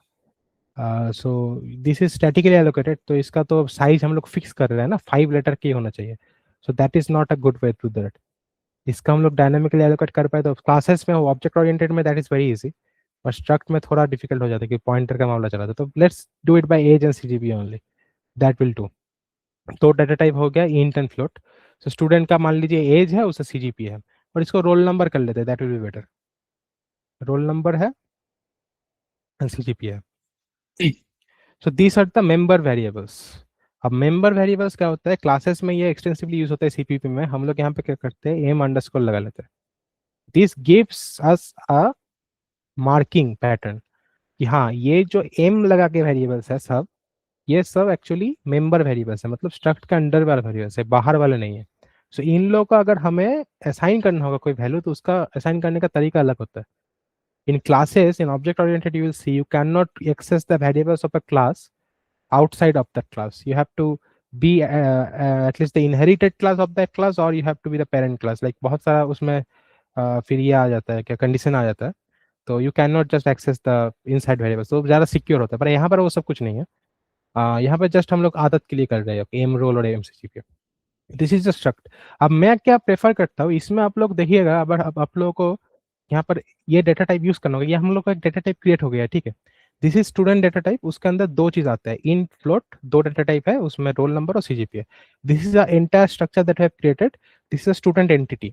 सो दिस इज स्टैटिकली एलोकेटेड, तो इसका तो साइज हम लोग फिक्स कर रहे हैं ना, 5 लेटर की होना चाहिए. So that is not a good way to that. इसका हम लोग डायनेमिकली एलोकेट कर पाए तो क्लासेस में ऑब्जेक्ट ओरिएंटेड में दैट इज वेरी इजी, और स्ट्रक्ट में थोड़ा डिफिकल्ट हो जाता है कि पॉइंटर का मामला चला था. तो let's do it by age and CGP only, that will do. तो डाटा टाइप हो गया int and float. So student का मान लीजिए एज है, उसका सीजीपी है, और इसको रोल नंबर कर लेते हैं, that will be better. Roll number है एंड सीजीपी है. So these are the member variables. अब मेंबर वेरिएबल्स क्या होता है, क्लासेस में ये एक्सटेंसिवली यूज होता है, सीपीपी में हम लोग यहाँ पे क्या करते हैं, एम अंडरस्कोर लगा लेते हैं. This gives us a marking pattern कि हाँ ये जो एम लगा के वेरिएबल्स है सब, ये सब एक्चुअली मेंबर वेरिएबल्स है, मतलब स्ट्रक्ट के अंडर वाले वेरिएबल्स है, बाहर वाले नहीं है. सो इन लोगों का अगर हमें असाइन करना होगा कोई वैल्यू, तो उसका असाइन करने का तरीका अलग होता है. In classes, in object oriented, you will see you can not access the variables of a class outside of that class. You have to be at least the inherited class of that class, or you have to be the parent class. Like बहुत सारा उसमें फिर ये आ जाता है, क्या condition आ जाता है. तो you can not just access the inside variables, तो ज़्यादा सिक्योर होता है. पर यहाँ पर वो सब कुछ नहीं है. यहाँ पर जस्ट हम लोग आदत के लिए कर रहे हैं एम रोल और M C P. This is the struct. अब मैं क्या प्रेफर करता हूँ इसमें, आप लोग देखिएगा, अब आप लोगों को यहाँ पर ये डेटा टाइप यूज करना होगा. ये हम लोग का एक डेटा टाइप क्रिएट हो गया है, ठीक है. This is student data type. उसके अंदर दो चीज आता है, इन फ्लोट, दो डेटा टाइप है उसमें, रोल नंबर और CGPA. This is the entire structure that have created. This is a student entity.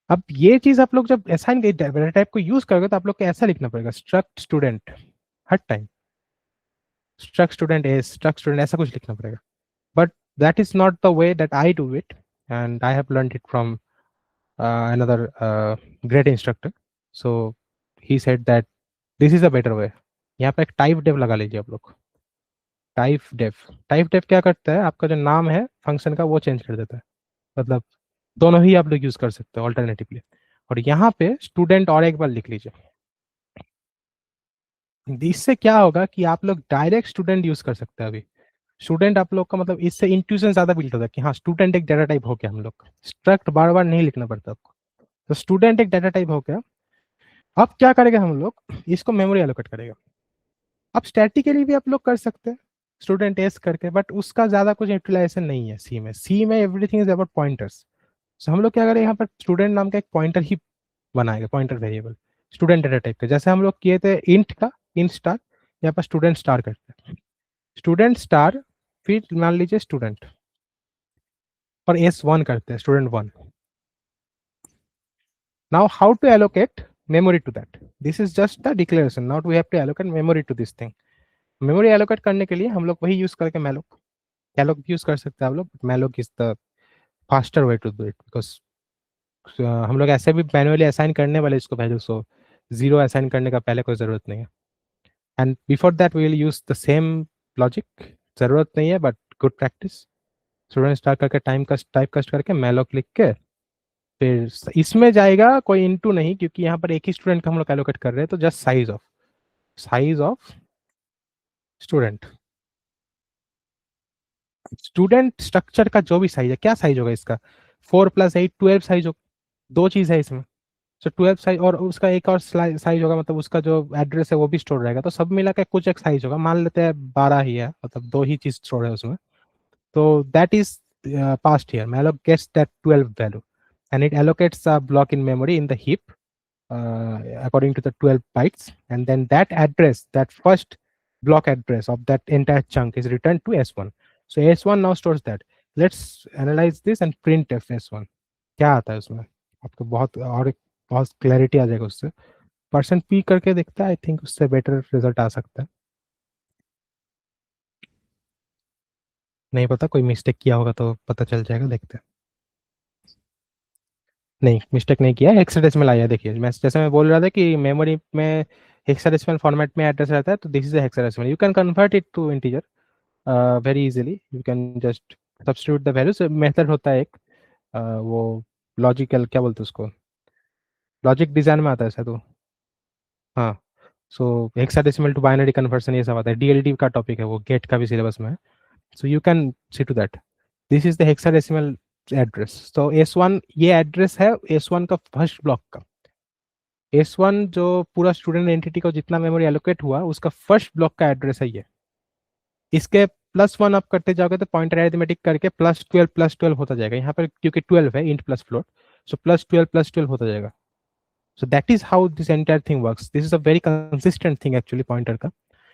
अब ये चीज आप लोग जब असाइन डेटा टाइप को यूज करोगे तो आप लोग को ऐसा लिखना पड़ेगा, स्ट्रक्ट स्टूडेंट हर time, struct student as struct student, ऐसा कुछ लिखना पड़ेगा. But that is not the way that I do it, and I have learned it from another great instructor. So he said that this is a better way. यहाँ पे एक type def लगा लीजिए आप लोग. टाइप डेफ क्या करता है, आपका जो नाम है फंक्शन का वो चेंज कर देता है. मतलब दोनों ही आप लोग यूज कर सकते हो ऑल्टरनेटिवली। और यहाँ पे स्टूडेंट और एक बार लिख लीजिए। इससे क्या होगा कि आप लोग डायरेक्ट स्टूडेंट यूज कर सकते हैं। अभी स्टूडेंट आप लोग का मतलब इससे इंट्यूशन ज्यादा बिल्ड होता है कि हाँ स्टूडेंट एक डाटा टाइप हो गया, हम लोग का स्ट्रक्ट बार बार नहीं लिखना पड़ता आपको। तो स्टूडेंट एक डाटा टाइप हो गया। अब क्या करेगा हम लोग, इसको मेमोरी एलोकेट करेगा। अब स्टैटिकली भी आप लोग कर सकते हैं स्टूडेंट एस करके, बट उसका ज्यादा कुछ यूटिलाइजेशन नहीं है। सी में एवरीथिंग इज अबाउट पॉइंटर्स। तो हम लोग क्या करें, यहाँ पर स्टूडेंट नाम का एक पॉइंटर ही बनाएगा, pointer variable student data type का, जैसे हम लोग किए थे इंट का, इंट स्टार। यहाँ पर स्टूडेंट स्टार करते हैं, स्टूडेंट स्टार, फिर मान लीजिए स्टूडेंट, और S1 करते हैं, student one. Now how to allocate memory to that, this is just the declaration, not we have to allocate memory to this thing. Memory allocate करने के लिए हम लोग वही यूज करके मैलोक, कैलोक भी यूज कर सकते हैं आप लोग। Malloc is the faster way to do it, because हम लोग ऐसे भी मैनुअली असाइन करने वाले इसको वैल्यू, सो जीरो असाइन करने का पहले कोई जरूरत नहीं है। And before that we will use the same logic, जरूरत नहीं है but good practice. Student start करके टाइप कास्ट करके मैलोक लिख के, फिर इसमें जाएगा कोई इनटू नहीं, क्योंकि यहाँ पर एक ही स्टूडेंट का हम लोग एलोकेट कर रहे हैं, तो just size of student. Student structure का जो भी साइज है, क्या साइज होगा इसका, 4 + 8 12 साइज होगा। दो चीज है इसमें। तो 12 साइज और उसका एक और साइज होगा, मतलब उसका जो एड्रेस है वो भी स्टोर रहेगा, तो सब मिला के कुछ एक साइज होगा। मान लेते हैं 12 ही है, मतलब दो ही चीज स्टोर है उसमें। तो that is past here, malloc gets that 12 value and it allocates a block in memory in the heap according to the 12 bytes, and then that address, that first block address of that entire chunk is returned to S1. So S1 now stores that. Let's analyze this and print f S1 क्या आता है उसमें। आपको बहुत clarity आ जाएगा उससे। %p करके देखता है, आई थिंक उससे बेटर रिजल्ट आ सकता है। नहीं पता, कोई मिस्टेक किया होगा तो पता चल जाएगा, देखते हैं। नहीं, मिस्टेक नहीं किया, हेक्साडेसिमल आया। देखिए मैं जैसे मैं बोल रहा था कि मेमोरी में हेक्साडेसिमल फॉर्मेट में एड्रेस रहता है, तो this is hexadecimal. You can convert it to integer very easily. You can just substitute the values. Method होता है एक, वो लॉजिकल क्या बोलते हैं उसको, लॉजिक डिजाइन में आता है शायद वो। हाँ, सो हेक्साडेसिमल टू बाइनरी कन्वर्सन ये सब आता है, डीएलडी का टॉपिक है वो, गेट का भी सिलेबस में है। So you can see to that, this is the hexadecimal address. तो S1 ये एड्रेस है S1 का फर्स्ट ब्लॉक का। S1 जो पूरा स्टूडेंट एंटिटी को जितना मेमोरी एलोकेट हुआ उसका फर्स्ट ब्लॉक का एड्रेस है ये। इसके +1 आप करते जाओगे तो पॉइंटर अरिथमेटिक करके +12 होता जाएगा। यहाँ पर क्योंकि 12 है इंट प्लस फ्लोट, सो +12 होता जाएगा। सो that is how this entire thing works. This is a very consistent thing actually pointer का,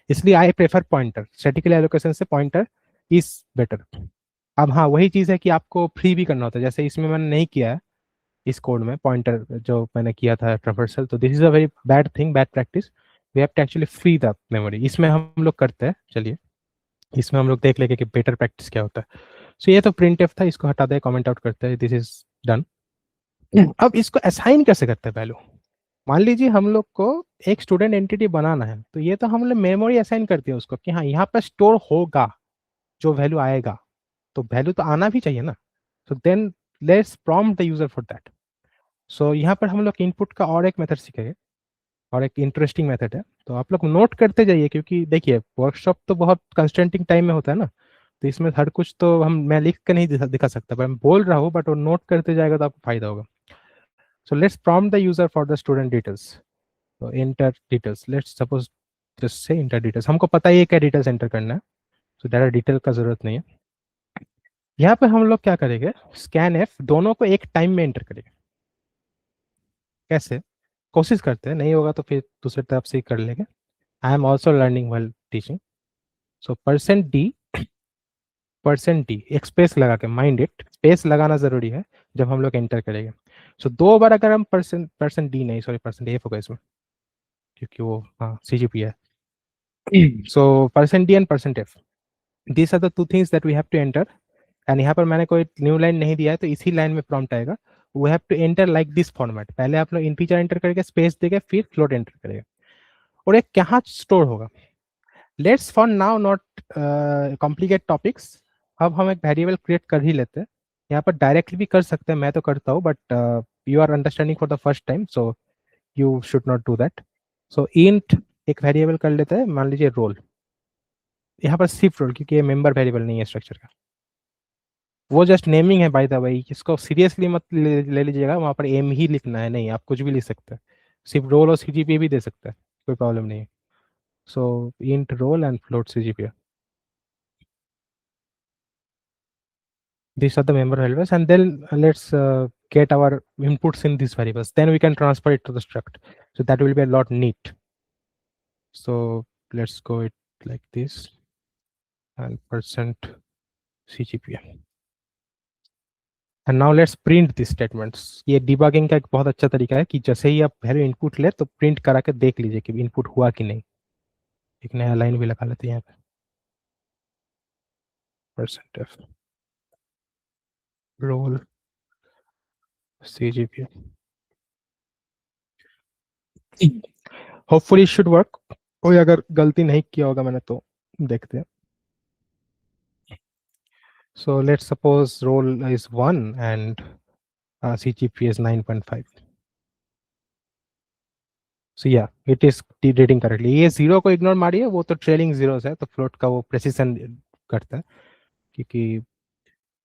इसलिए I prefer pointer. Statically allocation से पॉइंटर इज बेटर। अब हाँ, वही चीज़ है कि आपको फ्री भी करना होता है, जैसे इसमें मैंने नहीं किया है इस कोड में पॉइंटर जो मैंने किया था ट्रावर्सल, तो this is a very bad thing, bad practice. We have to actually free the memory. इसमें हम लोग करते हैं, चलिए इसमें हम लोग देख लेंगे कि बेटर प्रैक्टिस क्या होता है। सो ये तो प्रिंट एफ था, इसको हटा दे, कमेंट आउट करते हैं, दिस इज डन। अब इसको असाइन कैसे करते हैं वैल्यू। मान लीजिए हम लोग को एक स्टूडेंट एंटिटी बनाना है, तो ये तो हम लोग मेमोरी असाइन करते हैं उसको कि हाँ यहाँ पर स्टोर होगा जो वैल्यू आएगा, तो वैल्यू तो आना भी चाहिए ना। So then let's prompt the user for that. So यहाँ पर हम लोग इनपुट का और एक मेथड सीखेंगे, और एक इंटरेस्टिंग मेथड है, तो आप लोग नोट करते जाइए, क्योंकि देखिए वर्कशॉप तो बहुत कंस्टेंटिंग टाइम में होता है ना, तो इसमें हर कुछ तो हम मैं लिख के नहीं दिखा सकता, पर मैं बोल रहा हूँ, बट वो नोट करते जाएगा तो आपको फायदा होगा। So let's prompt the user for the student details. तो enter details, let's suppose just say enter details, हमको पता ही है क्या डिटेल्स एंटर करना है, तो ज़्यादा डिटेल का जरूरत नहीं है। यहाँ पे हम लोग क्या करेंगे, स्कैन एफ दोनों को एक टाइम में एंटर करेंगे। कैसे, कोशिश करते हैं, नहीं होगा तो फिर दूसरी तरफ से ही कर लेंगे। I am also learning well teaching. So %d एक स्पेस लगा के, माइंड इट, स्पेस लगाना जरूरी है जब हम लोग एंटर करेंगे। सो दो बार अगर हम %d नहीं, सॉरी %f होगा इसमें, क्योंकि वो हाँ CGP है। सो %d and %f, these are the two things that we have to enter। And यहाँ पर मैंने कोई न्यू लाइन नहीं दिया है, तो इसी लाइन में प्रॉम्प्ट आएगा, we have to enter like this format. पहले आप लोग इंटीजर एंटर करके स्पेस देके फिर फ्लोट एंटर करेगा, और एक कहाँ स्टोर होगा। Let's for now not complicate topics. अब हम एक वेरिएबल क्रिएट कर ही लेते हैं, यहाँ पर डायरेक्टली भी कर सकते हैं, मैं तो करता हूँ, but you are understanding for the first time, so you should not do that. So int एक वेरिएबल कर लेते हैं, मान लीजिए रोल, यहाँ पर सिर्फ रोल, क्योंकि ये मेंबर वेरिएबल नहीं है स्ट्रक्चर का, वो जस्ट नेमिंग है बाय द वे, इसको सीरियसली मत ले लीजिएगा, वहाँ पर एम ही लिखना है, नहीं आप कुछ भी लिख सकते हैं, सिर्फ रोल और सीजीपीए भी दे सकते हैं, कोई प्रॉब्लम नहीं है। So int roll and float CGPA, these are the member variables, and then let's get our inputs in these variables, then we can transfer it to the struct, so that will be a lot neat. So let's go it like this, and percent cgpa, and now let's print these statements। ये debugging का एक बहुत अच्छा तरीका है कि जैसे ही आप वैल्यू इनपुट ले तो प्रिंट करा के देख लीजिए कि इनपुट हुआ कि नहीं। एक नया लाइन भी लगा लेते हैं यहाँ पे, percent F roll cgpa, hopefully should work. कोई अगर गलती नहीं किया होगा मैंने तो देखते हैं। So let's suppose roll is 1 and CGP is 9.5. So yeah, it is reading correctly। ये जीरो को इग्नोर मारिए, वो तो ट्रेलिंग जीरोस है, तो फ्लोट का वो प्रेसिशन करता है, क्योंकि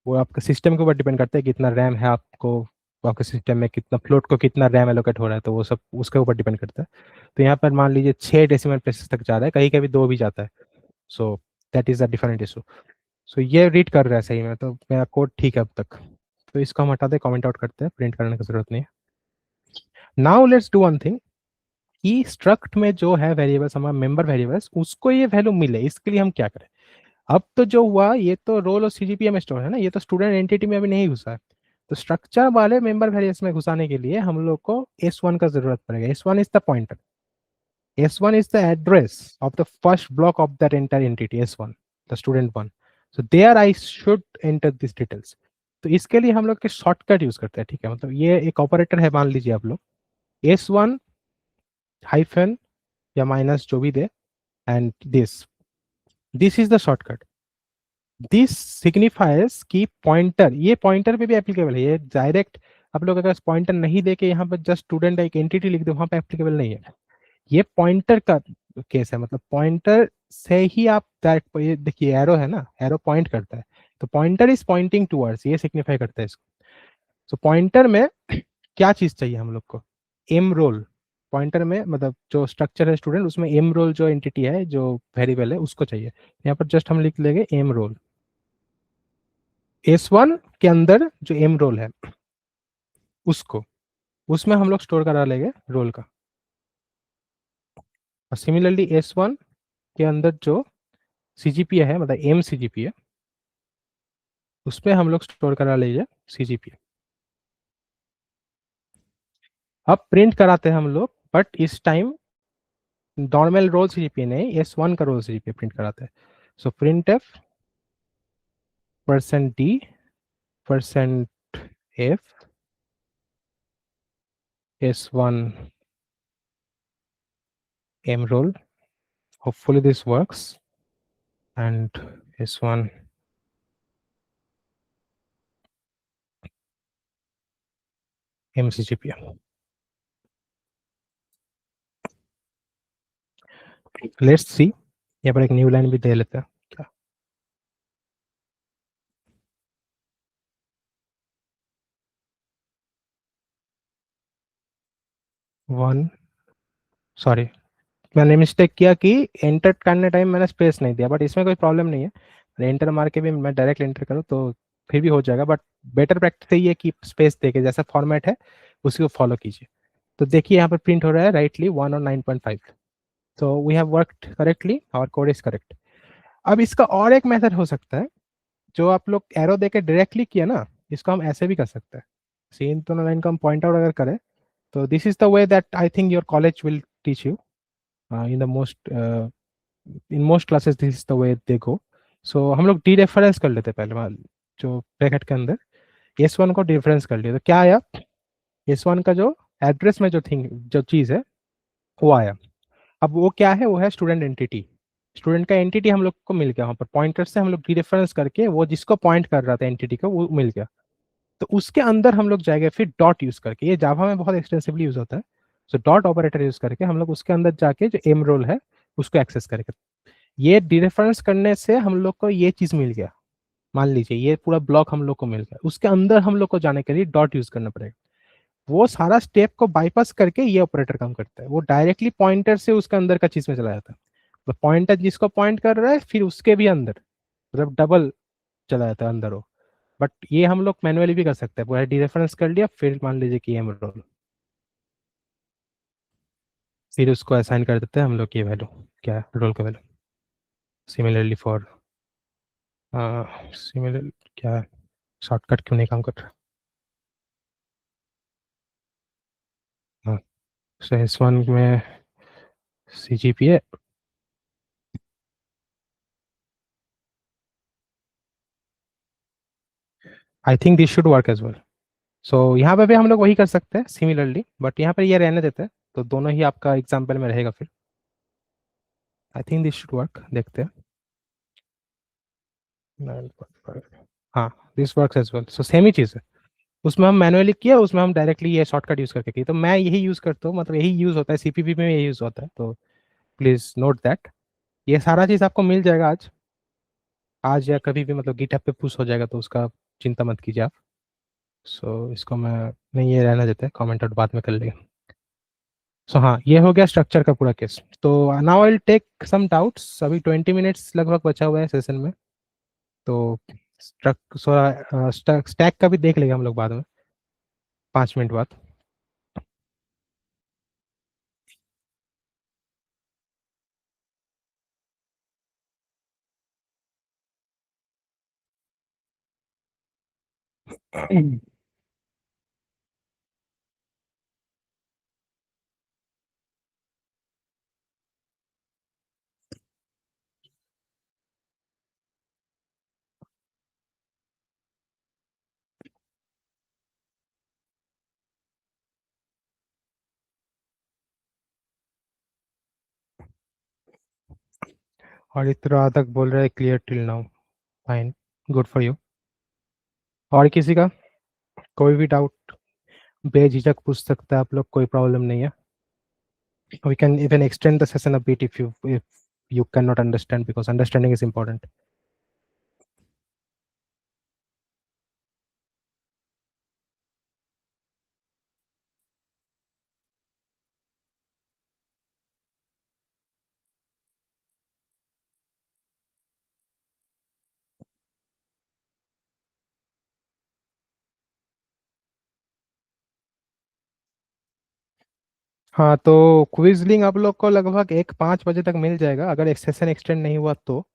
वो आपका सिस्टम के ऊपर डिपेंड करता है कितना रैम है आपको, आपके सिस्टम में कितना फ्लोट को कितना रैम एलोकेट हो रहा है, तो वो सब उसके ऊपर डिपेंड करता है। तो यहाँ पर मान लीजिए 6 डेसिमल प्लेसेस तक जा रहा है, कहीं कभी 2 भी जाता है, so that is a different issue. So ये रीड कर रहा है सही में, तो मेरा कोड ठीक है अब तक। तो इसको हम हटा दे, कमेंट आउट करते हैं, प्रिंट करने की जरूरत नहीं है। Now let's do one thing, कि स्ट्रक्ट में जो है वेरिएबल्स, हमारा मेंबर वेरिएबल्स, उसको ये वैल्यू मिले, इसके लिए हम क्या करें। अब तो जो हुआ ये तो रोल और सीजीपीए में स्टोर है ना, ये तो स्टूडेंट एंटिटी में अभी नहीं घुसा है, तो स्ट्रक्चर वाले मेंबर वेरिएबल्स में घुसाने के लिए हम लोग को S1 का जरूरत पड़ेगा। S1 is the pointer, S1 is the address of the first block of that entire entity S1, the student one. So there I should enter these details। तो इसके लिए हम लोग के शॉर्टकट यूज करते हैं, ठीक है, मतलब ये एक ऑपरेटर है, मान लीजिए आप लोग S1 हाइफन या माइनस जो भी दे, and this is the shortcut. This signifies कि पॉइंटर, ये पॉइंटर पे भी एप्लीकेबल है, ये डायरेक्ट आप लोग अगर पॉइंटर नहीं दे के यहाँ पर जस्ट स्टूडेंट एक एंटिटी लिख दो, वहां पे एप्लीकेबल नहीं है। ये पॉइंटर का केस है, मतलब पॉइंटर से ही आप डायरेक्ट, ये देखिए एरो है ना, एरो पॉइंट करता है, तो पॉइंटर इज पॉइंटिंग टूवर्ड्स, ये सिग्निफाई करता है इसको। सो पॉइंटर में क्या चीज चाहिए हम लोग को, एम रोल। पॉइंटर में मतलब जो स्ट्रक्चर है स्टूडेंट, उसमें एम रोल जो एंटिटी है, जो वेरिएबल है, उसको चाहिए। यहाँ पर जस्ट हम लिख लेंगे एम रोल। S1 के अंदर जो एम रोल है उसको, उसमें हम लोग स्टोर करा लेंगे रोल का, और सिमिलरली S1 के अंदर जो सीजीपीए है, मतलब एम सीजीपीए, उसमें हम लोग स्टोर करा लीजिए सीजीपीए। अब प्रिंट कराते हैं हम लोग, बट इस टाइम नॉर्मल रोल सीजीपीए नहीं, S1 का रोल सीजीपीए प्रिंट कराते हैं। So print F %d %f S1 m roll, hopefully this works, and S1 mcgpm। Let's see, यहाँ पर एक न्यू लाइन भी दे लेते हैं क्या, 1, सॉरी मैंने मिस्टेक किया कि एंटर करने टाइम मैंने स्पेस नहीं दिया, बट इसमें कोई प्रॉब्लम नहीं है, एंटर मार के भी मैं डायरेक्ट एंटर करूँ तो फिर भी हो जाएगा, बट बेटर प्रैक्टिस यही है कि स्पेस देके जैसा फॉर्मेट है उसी को फॉलो कीजिए। तो देखिए यहाँ पर प्रिंट हो रहा है राइटली 1 और 9.5, तो we have worked correctly, our code is correct. अब इसका और एक मेथड हो सकता है, जो आप लोग एरो देके डायरेक्टली किया ना, इसको हम ऐसे भी कर सकते हैं। इन दोनों लाइन को हम पॉइंट आउट अगर करें, तो this is the way that I think your college will teach you, in the most in most classes this is the way they go. So हम लोग डी रेफरेंस कर लेते हैं पहले जो ब्रैकेट के अंदर S1 को डिफरेंस कर लिया, तो क्या आया, S1 का जो एड्रेस में जो थिंग जो चीज़ है वो आया। अब वो क्या है, वो है स्टूडेंट एंटिटी, स्टूडेंट का एंटिटी हम लोग को मिल गया, वहाँ पर पॉइंटर से हम लोग डी रेफरेंस करके वो जिसको पॉइंट कर रहा था एंटिटी को वो मिल गया। तो उसके अंदर हम लोग जाएंगे फिर डॉट यूज करके, ये जावा में बहुत एक्सटेंसिवली यूज होता है। सो डॉट ऑपरेटर यूज करके हम लोग उसके अंदर जाके जो एम रोल है उसको एक्सेस करेंगे। ये डिरेफरेंस करने से हम लोग को ये चीज मिल गया। मान लीजिए ये पूरा ब्लॉक हम लोग को मिल गया, उसके अंदर हम लोग को जाने के लिए डॉट यूज करना पड़ेगा। वो सारा स्टेप को बाईपास करके ये ऑपरेटर काम करता है, वो डायरेक्टली पॉइंटर से उसके अंदर का चीज में चला जाता है। तो पॉइंटर जिसको पॉइंट कर रहा है फिर उसके भी अंदर, मतलब डबल चला जाता है अंदर वो। बट ये हम लोग मैनुअली भी कर सकते हैं, पूरा डिरेफरेंस कर लिया फिर मान लीजिए कि एम रोल, फिर उसको असाइन कर देते हैं हम लोग की वैल्यू, क्या रोल का वैल्यू। सिमिलरली फॉर सिमिलर क्या, शॉर्टकट क्यों नहीं काम कर रहा। हाँ, सो एस वन में सी जी पी है। I think this should work as well. So यहाँ पे भी हम लोग वही कर सकते हैं सिमिलरली, बट यहाँ पर ये रहने देते हैं तो दोनों ही आपका एग्जाम्पल में रहेगा फिर। I think this should work, देखते हैं। 9.5, हाँ this works as well, so same ही चीज़ है। उसमें हम मैनुअली किया, उसमें हम डायरेक्टली ये शॉर्टकट यूज करके किए, तो मैं यही यूज करता हूँ, मतलब यही यूज होता है सीपीपी में, यही यूज होता है, तो प्लीज नोट दैट। ये सारा चीज़ आपको मिल जाएगा आज, आज या कभी भी, मतलब गिटहब पे पुश हो जाएगा तो उसका चिंता मत कीजिए आप। सो इसको मैं नहीं, ये रहना देते हैं, कमेंट आउट बाद में कर लेंगे। सो हाँ, ये हो गया स्ट्रक्चर का पूरा केस। तो now I will take some doubts, अभी 20 मिनट्स लगभग बचा हुआ है सेशन में। तो स्टैक का भी देख लेंगे हम लोग बाद में, 5 मिनट बाद। और इतना तक बोल रहे हैं clear till now, fine, good for you. और किसी का कोई भी डाउट बेझिझक पूछ सकता है आप लोग, कोई प्रॉब्लम नहीं है। We can even extend the session a bit if you cannot understand, because understanding is important. हाँ तो क्विज लिंक आप लोग को लगभग 1-5 बजे तक मिल जाएगा, अगर एक सेशन एक्सटेंड नहीं हुआ तो।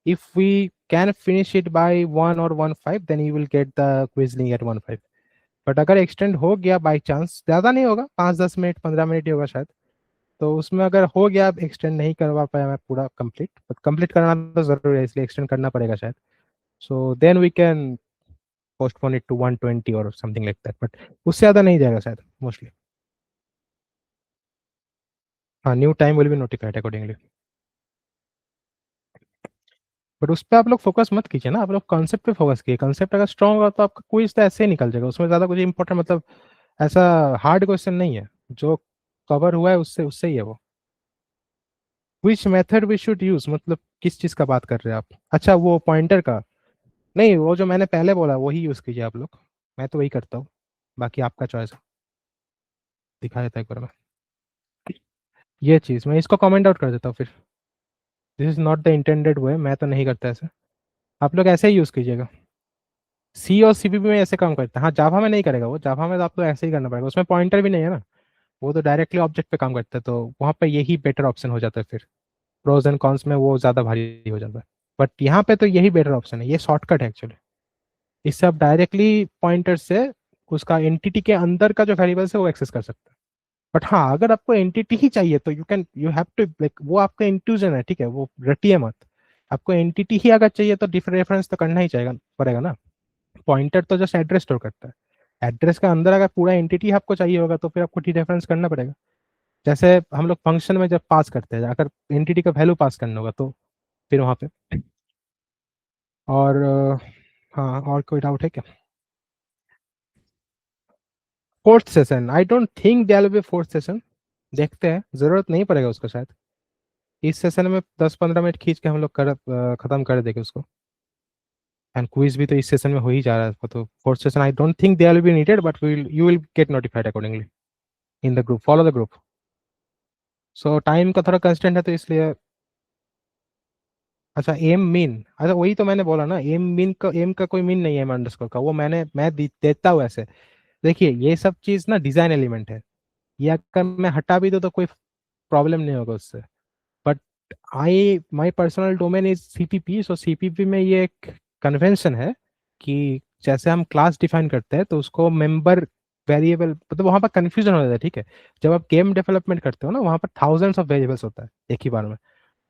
If we can finish it by 1 or 1:05 then you will get the quiz link at 1:05। But अगर एक्सटेंड हो गया बाई चांस, ज़्यादा नहीं होगा, 5-10 मिनट 15 मिनट ही होगा शायद, तो उसमें अगर हो गया, एक्सटेंड नहीं करवा पाया मैं पूरा कंप्लीट, बट कंप्लीट करना तो जरूरी है इसलिए एक्सटेंड करना पड़ेगा शायद। So then we can postpone it to 120 और समथिंग लाइक दैट, बट उससे ज़्यादा नहीं जाएगा शायद मोस्टली। हाँ, new time will be notified accordingly. But उस पर आप लोग फोकस मत कीजिए ना, आप लोग कॉन्सेप्ट पे फोकस कीजिए। कॉन्सेप्ट अगर स्ट्रांग होगा तो आपका क्विज तो ऐसे ही निकल जाएगा, उसमें ज़्यादा कुछ इंपॉर्टेंट, मतलब ऐसा हार्ड क्वेश्चन नहीं है, जो कवर हुआ है उससे उससे ही है वो। Which method we should use, मतलब किस चीज़ का बात कर रहे हैं आप? अच्छा, वो पॉइंटर का? नहीं, वो जो मैंने पहले बोला वही यूज़ कीजिए आप लोग, मैं तो वही करता हूँ, बाकी आपका चॉइस है। दिखा देता है एक बार मैं, ये चीज़ मैं इसको कमेंट आउट कर देता हूँ फिर। This is not the intended way, मैं तो नहीं करता ऐसे, आप लोग ऐसे ही यूज़ कीजिएगा। सी और सीपीपी में ऐसे काम करते हैं, हाँ जावा में नहीं करेगा वो, जावा में तो आपको ऐसे ही करना पड़ेगा, उसमें पॉइंटर भी नहीं है ना, वो तो डायरेक्टली ऑब्जेक्ट पे काम करता है, तो वहाँ पे यही बेटर ऑप्शन हो जाता है फिर। प्रोज एंड कॉन्स में वो ज़्यादा भारी हो जाता है, बट यहाँ पे तो यही बेटर ऑप्शन है, ये शॉर्टकट है एक्चुअली। इससे आप डायरेक्टली पॉइंटर से उसका एंटिटी के अंदर का जो वेरिएबल्स है वो एक्सेस कर सकते हैं। बट हाँ, अगर आपको एंटिटी ही चाहिए तो यू हैव टू लाइक, वो आपका इंट्यूजन है, ठीक है, वो रटिए मत। आपको एंटिटी ही अगर चाहिए तो डिफरेंट रेफरेंस तो करना ही चाहिए, पड़ेगा ना। पॉइंटर तो जस्ट एड्रेस स्टोर करता है, एड्रेस का अंदर अगर पूरा एंटिटी आपको चाहिए होगा तो फिर आपको डी रेफरेंस करना पड़ेगा। जैसे हम लोग फंक्शन में जब पास करते हैं, अगर एंटिटी का वैल्यू पास करना होगा तो फिर वहाँ पे। और हाँ, और कोई डाउट है क्या? Fourth session, I don't think there will be fourth session. देखते हैं, जरूरत नहीं पड़ेगा उसका शायद। इस सेशन में 10-15 मिनट खींच के हम लोग खत्म कर देंगे उसको। एंड क्विज भी तो इस सेशन में हो ही जा रहा है, तो fourth session I don't think they will be needed, but you will get notified accordingly in the group, follow the group. So time का थोड़ा कंस्टेंट है तो इसलिए। अच्छा, एम मीन, अच्छा वही तो मैंने बोला ना, एम का कोई मीन नहीं है, एम अंडरस्कोर का, वो देता हूँ ऐसे। देखिए ये सब चीज ना डिजाइन एलिमेंट है, ये अगर मैं हटा भी दूँ तो कोई प्रॉब्लम नहीं होगा उससे। But I my personal domain is CPP, so CPP में ये एक कन्वेंशन है कि जैसे हम क्लास डिफाइन करते हैं तो उसको मेंबर वेरिएबल, मतलब वहां पर कंफ्यूजन हो जाता है, ठीक है। जब आप गेम डेवलपमेंट करते हो ना, वहां पर थाउजेंड्स ऑफ वेरिएबल्स होता है एक ही बार में।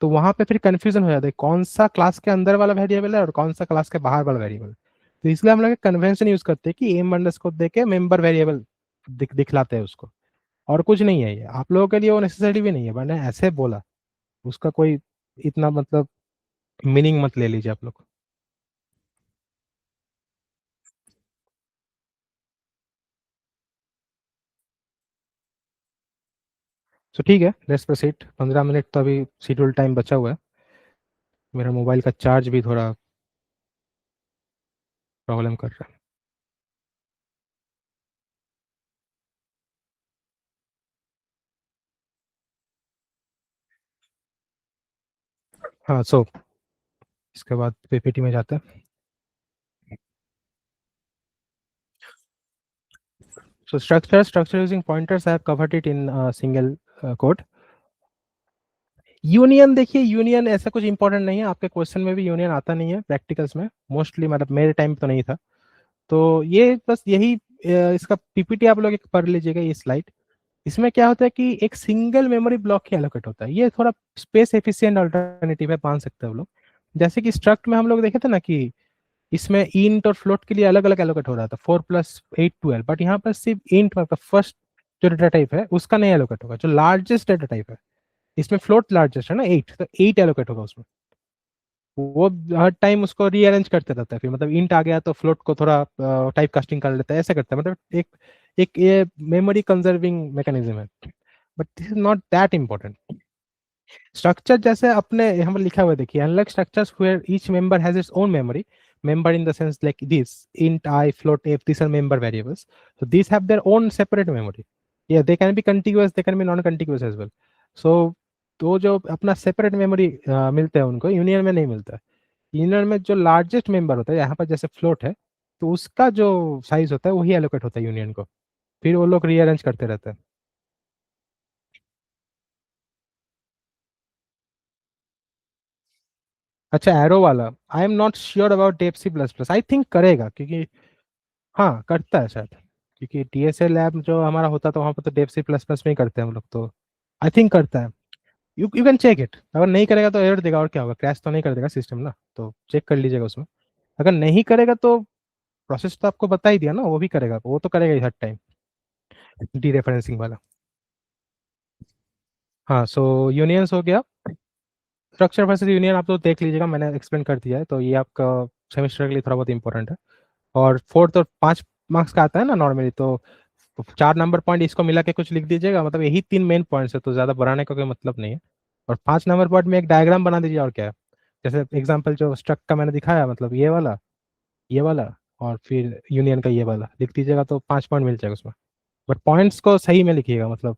तो वहां पे फिर कंफ्यूजन हो जाता है कौन सा क्लास के अंदर वाला वेरिएबल है और कौन सा क्लास के बाहर वाला वेरिएबल। तो इसलिए हम लोग कन्वेंशन यूज करते हैं कि एम अंडरस्कोर दे के मेंबर वेरिएबल दिखलाते हैं उसको। और कुछ नहीं है ये, आप लोगों के लिए वो नेसेसरी भी नहीं है, मैंने ऐसे बोला। उसका कोई इतना मतलब मीनिंग मत ले लीजिए आप लोग। तो ठीक है, लेट्स प्रोसीड। 15 मिनट तो अभी शेड्यूल टाइम बचा हुआ है। मेरा मोबाइल का चार्ज भी थोड़ा प्रॉब्लम कर रहा है। हाँ, सो इसके बाद पीपीटी में जाते हैं। So structure using pointers, I have covered it in a single code. Union, देखिए यूनियन ऐसा कुछ इंपॉर्टेंट नहीं है, आपके क्वेश्चन में भी यूनियन आता नहीं है प्रैक्टिकल्स में मोस्टली, मतलब मेरे टाइम तो नहीं था। तो ये बस यही इसका पीपीटी आप लोग एक पढ़ लीजिएगा, ये स्लाइड। इसमें क्या होता है कि एक सिंगल मेमोरी ब्लॉक ही एलोकेट होता है, ये थोड़ा स्पेस एफिशिएंट अल्टरनेटिव है, मान सकते हैं हम लोग। जैसे कि स्ट्रक्ट में हम लोग देखे थे ना कि इसमें इंट और फ्लोट के लिए अलग अलग एलोकेट हो रहा था, 4 + 8 12, बट यहाँ पर सिर्फ इंट, मतलब फर्स्ट जो डेटा टाइप है उसका नहीं एलोकेट होगा, जो लार्जेस्ट डेटा टाइप है। इसमें फ्लोट लार्जेस्ट है ना 8, तो 8 एलोकेट होगा उसमें। वो हर टाइम उसको रीअरेंज करते रहता है, फिर मतलब इंट आ गया तो फ्लोट को थोड़ा टाइप कास्टिंग कर लेता है, ऐसा करता है, मतलब एक एक ये मेमोरी कंजर्विंग मैकेनिज्म है। But this is not that important. Structure जैसे अपने यहाँ पर लिखा हुआ है, देखिए, unlike structures where each member has its own memory, member in the sense like this, int I, float f, these are member variables, so these have their own separate memory. Yeah, they can be contiguous, they can be non contiguous as well. So तो जो अपना separate memory मिलते हैं उनको, union में नहीं मिलता है। यूनियन में जो लार्जेस्ट मेंबर होता है, यहाँ पर जैसे फ्लोट है, तो उसका जो साइज होता है वही एलोकेट होता है यूनियन को, फिर वो लोग रीअरेंज करते रहते हैं। अच्छा, एरो वाला, I am not sure about dev C plus plus, I think करेगा, क्योंकि हाँ करता है शायद, क्योंकि डीएसएल लैब जो हमारा होता था वहाँ पर तो डेप सी प्लस प्लस में ही करते हैं हम लोग, तो आई थिंक करता है। You you can check it, अगर नहीं करेगा तो एरर देगा, और क्या होगा, क्रैश तो नहीं कर देगा सिस्टम ना, तो चेक कर लीजिएगा उसमें। अगर नहीं करेगा तो प्रोसेस तो आपको बता ही दिया ना, वो भी करेगा, वो तो करेगा ही हर टाइम, डी रेफरेंसिंग वाला। हाँ, सो यूनियंस हो गया। स्ट्रक्चर वर्सेस यूनियन आप तो देख लीजिएगा, मैंने एक्सप्लेन कर दिया है, तो ये आपका सेमेस्टर के लिए थोड़ा बहुत इंपॉर्टेंट है। और फोर्थ और 5 मार्क्स का आता है ना नॉर्मली, तो 4 नंबर पॉइंट इसको मिला के कुछ लिख दीजिएगा, मतलब यही 3 मेन पॉइंट्स है, तो ज़्यादा बढ़ाने का कोई मतलब नहीं है। और 5 नंबर पॉइंट में एक डायग्राम बना दीजिए, और क्या है। जैसे एग्जाम्पल जो स्ट्रक्ट का मैंने दिखाया, मतलब ये वाला और फिर यूनियन का ये वाला लिख दीजिएगा, तो 5 पॉइंट मिल जाएगा उसमें। बट पॉइंट्स को सही में लिखिएगा, मतलब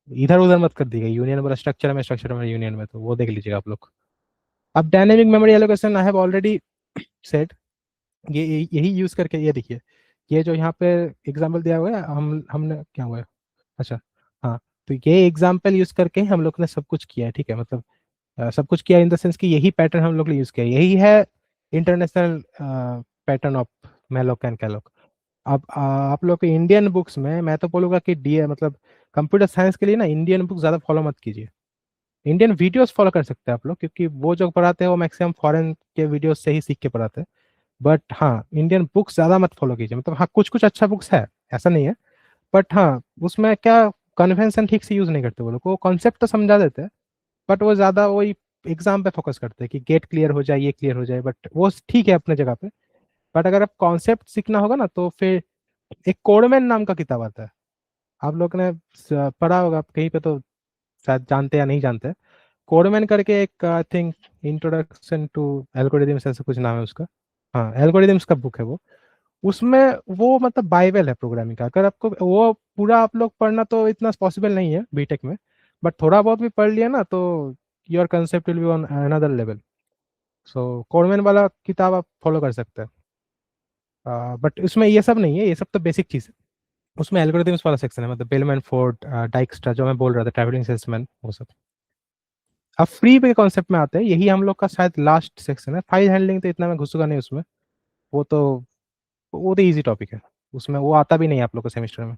इधर उधर मत कर दीजिएगा, यूनियन वाला स्ट्रक्चर में यूनियन में, तो वो देख लीजिएगा आप लोग। अब dynamic memory allocation I have already said, यही यूज करके, ये देखिए, ये जो यहाँ पे एग्जाम्पल दिया हुआ है, हमने क्या हुआ है। अच्छा, हाँ, तो ये एग्जाम्पल यूज करके हम लोग ने सब कुछ किया है, ठीक है, मतलब सब कुछ किया इन द सेंस कि यही पैटर्न हम लोग ने यूज किया है, यही है international pattern of malloc and calloc. अब आप लोग के इंडियन बुक्स में मैं तो बोलूंगा कि डी मतलब कंप्यूटर साइंस के लिए ना इंडियन बुक ज्यादा फॉलो मत कीजिए। इंडियन वीडियोस फॉलो कर सकते हैं आप लोग, क्योंकि वो जो पढ़ाते हैं वो मैक्सिमम फॉरेन के वीडियोस से ही सीख के पढ़ाते हैं। बट हाँ, इंडियन बुक्स ज्यादा मत फॉलो कीजिए, मतलब हाँ कुछ कुछ अच्छा बुक्स है, ऐसा नहीं है। बट हाँ, उसमें क्या, कन्वेंशन ठीक से यूज नहीं करते वो लोग, वो कॉन्सेप्ट तो समझा देते हैं, बट वो ज्यादा वही एग्जाम पे फोकस करते हैं कि गेट क्लियर हो जाए, ये क्लियर हो जाए, बट वो ठीक है अपने जगह पे। बट अगर आप कॉन्सेप्ट सीखना होगा ना, तो फिर एक कोडमैन नाम का किताब आता है, आप लोग ने पढ़ा होगा कहीं पे तो, शायद जानते या नहीं जानते। कोडमैन करके एक I think introduction to algorithms ऐसा कुछ नाम है उसका। हाँ, एल्गोरिदम्स का बुक है वो। उसमें वो मतलब बाइबल है प्रोग्रामिंग का। अगर आपको वो पूरा आप लोग पढ़ना तो इतना पॉसिबल नहीं है बीटेक में, बट थोड़ा बहुत भी पढ़ लिया ना तो your concept will be on another level. So कोडमैन वाला किताब आप फॉलो कर सकते हैं। बट उसमें ये सब नहीं है, ये सब तो बेसिक चीज़ है। उसमें एल्गोरिदम्स वाला सेक्शन है, मतलब बेलमैन फोर्ड, डाइक्स्ट्रा, जो मैं बोल रहा था, ट्रैवलिंग सेल्समैन, वो सब। अब फ्री पे कॉन्सेप्ट में आते हैं, यही हम लोग का शायद लास्ट सेक्शन है। फाइल हैंडलिंग तो इतना मैं घुसूंगा नहीं उसमें, वो तो वो तो इजी टॉपिक है, उसमें वो आता भी नहीं है आप लोग को सेमेस्टर में।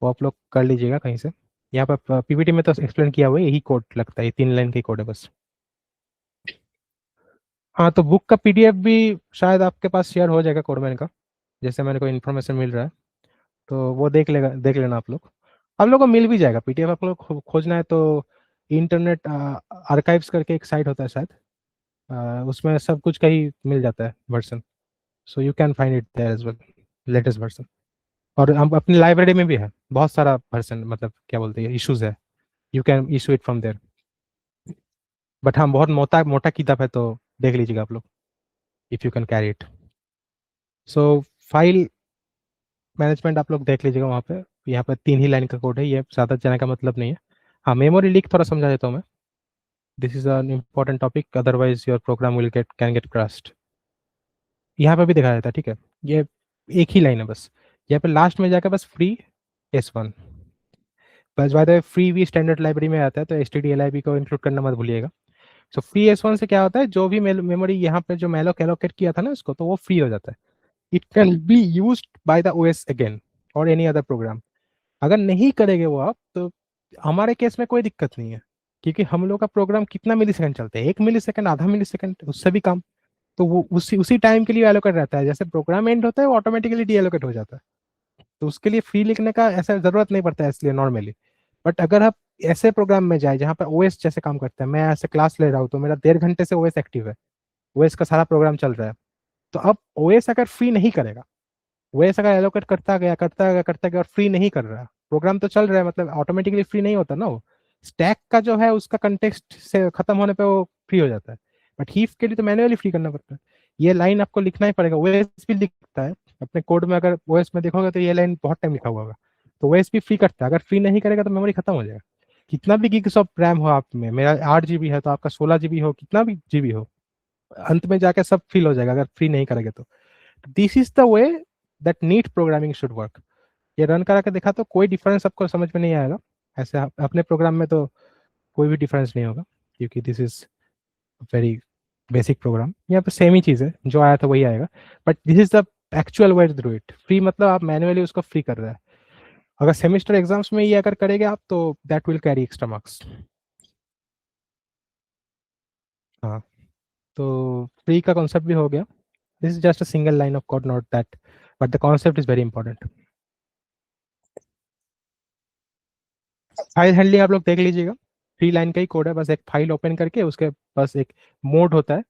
वो आप लोग कर लीजिएगा कहीं से। यहाँ पर पीपीटी में तो एक्सप्लेन किया हुआ है, यही कोड लगता है, ये 3 लाइन का कोड है बस। हाँ, तो बुक का पीडीएफ भी शायद आपके पास शेयर हो जाएगा कोडमैन का, जैसे मेरे को इन्फॉर्मेशन मिल रहा है। तो वो देख लेना आप लोग को मिल भी जाएगा पीडीएफ। आप लोग खोजना है तो इंटरनेट आर्काइव्स करके एक साइट होता है शायद, उसमें सब कुछ का ही मिल जाता है version. So you can find it there as well, latest version. और हम अपनी लाइब्रेरी में भी है बहुत सारा वर्जन, मतलब क्या बोलते हैं, इश्यूज है, you can issue it from there. But हाँ, बहुत मोटा मोटा किताब है, तो देख लीजिएगा आप लोग, if you can carry it. So file management आप लोग देख लीजिएगा वहाँ पे। यहाँ पे 3 ही लाइन का कोड है, ये ज़्यादा जाने का मतलब नहीं है। हाँ, मेमोरी लीक थोड़ा समझा देता हूँ मैं। This is an important topic, otherwise your program will get can get crashed. यहाँ पे भी दिखाया जाता है, ठीक है। ये एक ही लाइन है बस, यहाँ पे लास्ट में जाकर बस फ्री S1। बस बाय द फ्री भी स्टैंडर्ड लाइब्रेरी में आता है, तो stdlib को इंक्लूड करना मत भूलिएगा। सो फ्री S1 से क्या होता है, जो भी मेमोरी यहाँ पे जो मैलोक एलोकेट किया था ना इसको, तो वो फ्री हो जाता है। It can B use by the OS again और एनी अदर प्रोग्राम। अगर नहीं करेंगे वो आप, तो हमारे केस में कोई दिक्कत नहीं है, क्योंकि हम लोग का प्रोग्राम कितना मिली सेकंड चलते हैं, 1 मिली सेकंड, आधा मिली सेकंड, उससे भी कम। तो वो उसी उसी टाइम के लिए एलोकेट रहता है, जैसे प्रोग्राम एंड होता है वो ऑटोमेटिकली डी एलोकेट हो जाता है। तो उसके लिए फ्री लिखने का ऐसा जरूरत नहीं पड़ता है इसलिए नॉर्मली। बट अगर आप ऐसे प्रोग्राम में जाए जहाँ पे ओएस जैसे काम करते हैं, मैं ऐसे क्लास ले रहा हूँ तो मेरा 1.5 घंटे से ओएस एक्टिव है, ओएस का सारा प्रोग्राम चल रहा है। तो अब ओएस अगर फ्री नहीं करेगा, ओएस अगर एलोकेट करता गया और फ्री नहीं कर रहा, प्रोग्राम तो चल रहा है, मतलब ऑटोमेटिकली फ्री नहीं होता ना वो। स्टैक का जो है उसका कंटेक्स्ट से खत्म होने पे वो फ्री हो जाता है। बट हीप के लिए तो मैन्युअली फ्री करना पड़ता है। ये लाइन आपको लिखना ही पड़ेगा, ओएस भी लिखता है अपने कोड में। अगर ओएस में देखोगे तो ये लाइन बहुत टाइम लिखा हुआ होगा। तो ओएस भी फ्री करता है, अगर फ्री नहीं करेगा तो मेमोरी खत्म हो जाएगा। कितना भी गीग्स ऑफ रैम हो आप में, मेरा 8 GB है तो आपका 16 GB हो, कितना भी जीबी हो, अंत में जाके सब फिल हो जाएगा अगर फ्री नहीं करेंगे तो। This is the way that neat programming should work. ये रन करा के देखा तो कोई डिफरेंस आपको समझ में नहीं आएगा। ऐसे अपने प्रोग्राम में तो कोई भी डिफरेंस नहीं होगा, क्योंकि this is very basic programme. यहाँ पे सेम ही चीज़ है, जो आया था वही आएगा। But this is the actual way to do it. Free मतलब आप मैनुअली उसको फ्री कर रहे हैं। अगर सेमेस्टर एग्जाम्स में ये अगर करेंगे आप तो that will carry extra marks. हाँ, तो फ्री का कॉन्सेप्ट भी हो गया। This is just a single line of code, not that, but the concept is very important. File handling आप लोग देख लीजिएगा, 3 लाइन का ही कोड है, बस एक फाइल ओपन करके उसके बस एक मोड होता है,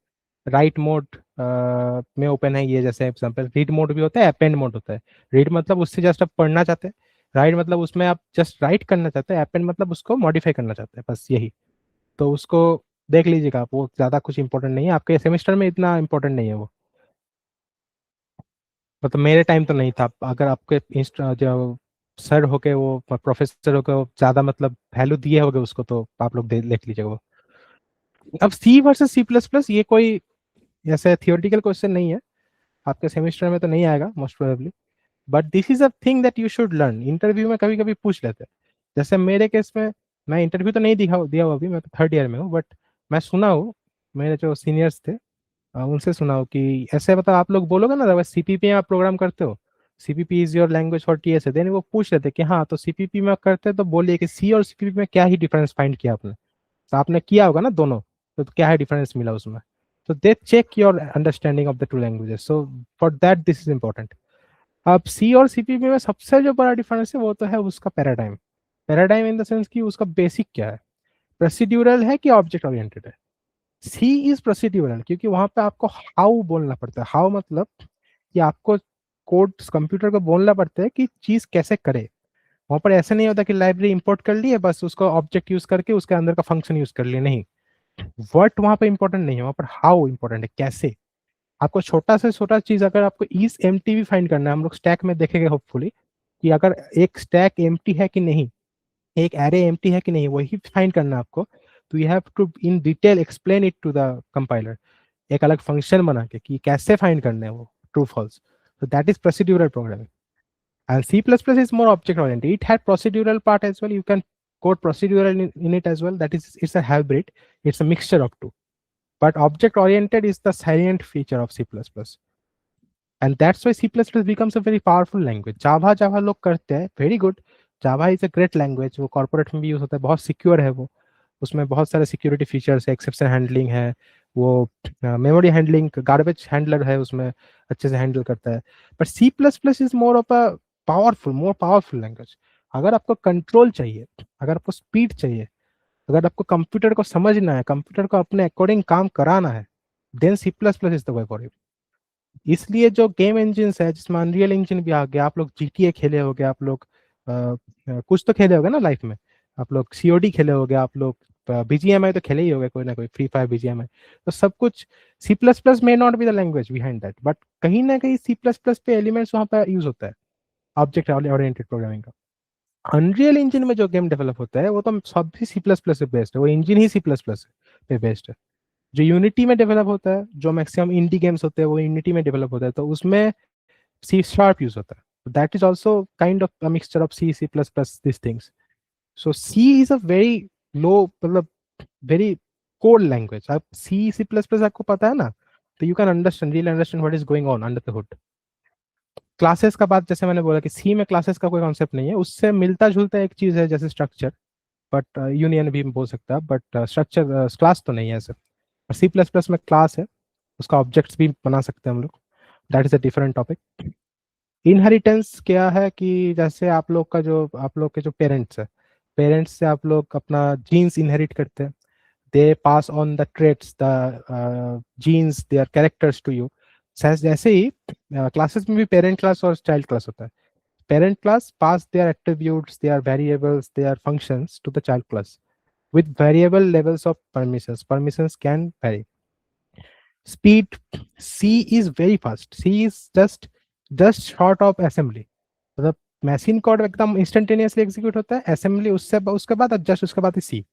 राइट मोड में ओपन है ये, जैसे एग्जांपल रीड मोड भी होता है, अपेंड मोड होता है। रीड मतलब उससे जस्ट आप पढ़ना चाहते हैं, राइट मतलब उसमें आप जस्ट राइट करना चाहते हैं, अपेंड मतलब उसको मॉडिफाई करना चाहते हैं, बस यही। तो उसको देख लीजिएगा आप, वो ज़्यादा कुछ इंपॉर्टेंट नहीं है, आपके सेमेस्टर में इतना इंपॉर्टेंट नहीं है वो। मतलब मेरे टाइम तो नहीं था। अगर आपके जो सर होके, वो प्रोफेसर होके वो ज़्यादा मतलब वैल्यू दिए होगे उसको, तो आप लोग देख लीजिएगा वो। अब सी वर्सेस C++, ये कोई ऐसे थियोरेटिकल क्वेश्चन नहीं है, आपके सेमेस्टर में तो नहीं आएगा most probably. But this is a thing that you should learn. Interview में कभी कभी पूछ लेते हैं, जैसे मेरे केस में, मैं इंटरव्यू तो नहीं दिया हुआ अभी, मैं तो 3rd ईयर में हूँ, बट मैं सुना हूँ, मेरे जो सीनियर्स थे उनसे सुना हूँ कि ऐसे मतलब आप लोग बोलोगे ना, अगर सीपीपी में आप प्रोग्राम करते हो, CPP is your language for TS, then वो पूछ लेते कि हाँ तो सीपीपी में करते हैं तो बोलिए कि सी और सीपीपी में क्या ही डिफरेंस फाइंड किया आपने। तो आपने किया होगा ना दोनों, तो क्या है डिफरेंस मिला उसमें। तो they check your understanding of the two languages, so for that this is important. अब सी और सीपीपी में सबसे जो बड़ा डिफरेंस है वो तो है उसका paradigm. Paradigm in the sense कि उसका बेसिक क्या है, प्रोसीड्यूरल है कि ऑब्जेक्ट ओरिएंटेड है। सी इज प्रोसीड्यूरल, क्योंकि वहां पे आपको हाउ बोलना पड़ता है। हाउ मतलब कि आपको कोड कंप्यूटर को बोलना पड़ता है कि चीज कैसे करे। वहां पर ऐसा नहीं होता कि लाइब्रेरी इंपोर्ट कर ली है बस उसको ऑब्जेक्ट यूज करके उसके अंदर का फंक्शन यूज कर लिया, नहीं। वर्ड वहां पर इंपॉर्टेंट नहीं है, वहां पर हाउ इंपॉर्टेंट है, कैसे। आपको छोटा से छोटा चीज अगर आपको इस एम्प्टी भी फाइंड करना है, हम लोग स्टैक में देखेंगे होपफुली कि अगर एक स्टैक एम्प्टी है कि नहीं, एक एरे एम्प्टी है कि नहीं, वही फाइंड करना है आपको। तो you have to in detail explain it to the compiler, एक अलग फंक्शन बना के कि कैसे फाइंड करने हैं वो true false. So that is procedural programming. And C++ is more object oriented. It had procedural part as well. You can code procedural in it as well. That is, it's a hybrid. It's a mixture of two. But object oriented is the salient feature of C++. And that's why C++ becomes a very powerful language. Java लोग करते हैं, very good. Java is a great language. वो corporate में भी use होता है, बहुत secure है वो। उसमें बहुत सारे सिक्योरिटी फीचर्स है, एक्सेप्शन हैंडलिंग है, वो मेमोरी हैंडलिंग, गार्बेज हैंडलर है उसमें, अच्छे से हैंडल करता है। But C plus plus is more of a more powerful language. अगर आपको कंट्रोल चाहिए, अगर आपको स्पीड चाहिए, अगर आपको कंप्यूटर को समझना है, कंप्यूटर को अपने अकॉर्डिंग काम कराना है, then C plus plus is the way for you. इसलिए जो गेम इंजिन है जिसमें अनरियल इंजन भी आ गया, आप लोग जीटीए खेले होगे, आप लोग कुछ तो खेले होगे ना लाइफ में, आप लोग सीओडी खेले होगे, आप लोग बीजीएमआई तो खेले ही होगे, कोई ना कोई फ्री फायर बीजीएमआई। तो सब कुछ C plus plus may not be the language behind that, but कहीं ना कहीं सी प्लस प्लस पे एलिमेंट्स वहाँ पे यूज होता है ऑब्जेक्ट ओरिएंटेड प्रोग्रामिंग का। अनरियल इंजन में जो गेम डेवलप होता है वो तो सब भी सी प्लस प्लस से बेस्ड है, वो इंजन ही सी प्लस प्लस पे बेस्ड है। जो यूनिटी में डेवलप होता है, जो मैक्सिमम इंडी गेम्स होते हैं वो यूनिटी में डेवलप होता है, तो उसमें सी शार्प यूज होता है। That is also kind of a mixture of C C plus plus this things. So C is a very low, मतलब वेरी कोड लैंग्वेज। आप सी सी प्लस प्लस आपको पता है ना, तो you can understand, really understand what is going on under the hood. Classes का बात जैसे मैंने बोला कि सी में क्लासेस का कोई कॉन्सेप्ट नहीं है, उससे मिलता जुलता एक चीज है जैसे स्ट्रक्चर, बट यूनियन भी बोल सकता है, बट स्ट्रक्चर क्लास तो नहीं है ऐसे। और सी प्लस प्लस में क्लास है, उसका ऑब्जेक्ट्स भी बना सकते हैं हम लोग। That is a different topic. Inheritance क्या है कि जैसे आप लोग का जो, आप लोग के जो पेरेंट्स है, पेरेंट्स से आप लोग अपना जीन्स इनहेरिट करते हैं। They pass on the traits, the genes, their characters to you. जैसे ही क्लासेस में भी पेरेंट क्लास और चाइल्ड क्लास होता है। Parent class pass their attributes, their variables, their functions to the child class with variable levels of permissions. Permissions can vary. Speed, C is very fast. C is just short of assembly. मतलब machine code एकदम instantaneously execute होता है, assembly उससे उसके बाद और just उसके बाद सी।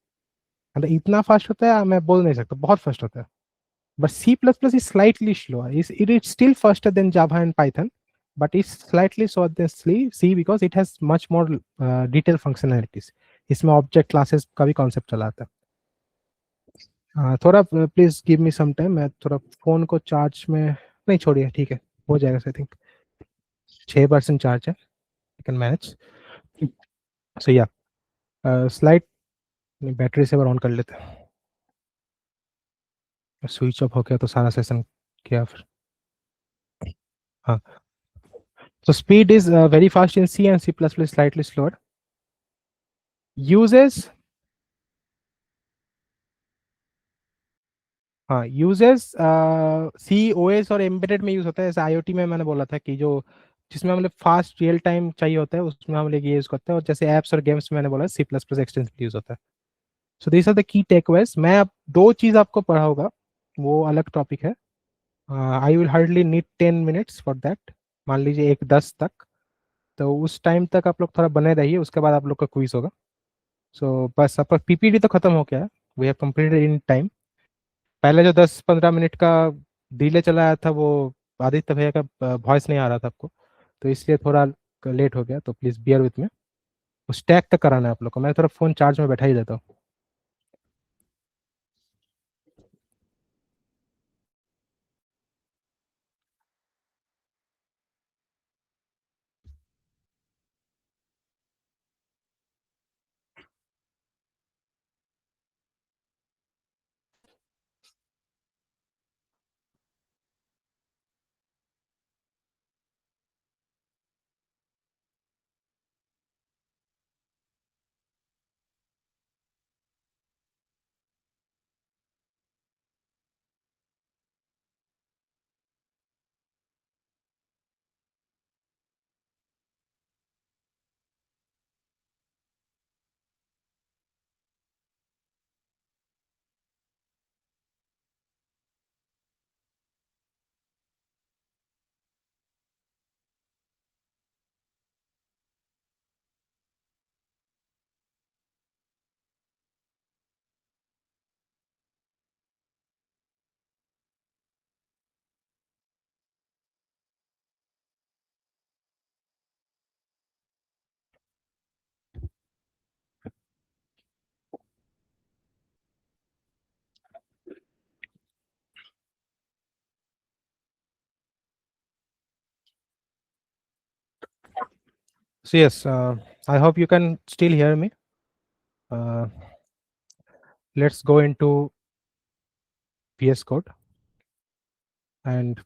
मतलब इतना फास्ट होता है मैं बोल नहीं सकता, बहुत फास्ट होता है। But C plus plus is slightly slow, it is still faster than Java and Python, but is slightly slow than C because it has much more detail functionalities. इसमें ऑब्जेक्ट क्लासेस का भी concept चला आता है। हाँ, थोड़ा please give me some time, मैं थोड़ा फोन को चार्ज में, नहीं छोड़िए, ठीक है, हो जाएगा आई थिंक। 6% चार्ज है, आई कैन मैनेज। सो या स्लाइड, बैटरी सेवर ऑन कर लेते हैं। स्विच ऑफ हो गया तो सारा सेशन क्या फिर। हाँ, so speed is very fast in C and C++ slightly slower. Uses, हाँ यूजेस, सी ओएस और एम्बेडेड में यूज होता है, जैसे आईओटी में मैंने बोला था कि जो जिसमें मतलब फास्ट रियल टाइम चाहिए होता है उसमें हम लोग ये यूज करते हैं, और जैसे एप्स और गेम्स में मैंने बोला C plus plus extensively use होता है। So this are the key takeaways. मैं अब दो चीज आपको पढ़ाऊंगा, वो अलग टॉपिक है। I will hardly need 10 minutes for that, मान लीजिए 1:10 तक। तो उस टाइम तक आप लोग थोड़ा बने रहिए, उसके बाद आप लोग का क्विज होगा। सो बस आपका पीपीटी तो खत्म हो गया है, we have completed in time. पहले जो 10-15 मिनट का डिले चला आया था वो आदित्य भैया का वॉइस नहीं आ रहा था आपको, तो इसलिए थोड़ा लेट हो गया, तो प्लीज़ बियर विथ में। उस टैग तक कराना है आप लोग को, मैं थोड़ा फ़ोन चार्ज में बैठा ही देता हूँ। So yes, I hope you can still hear me. Uh, let's go into VS Code and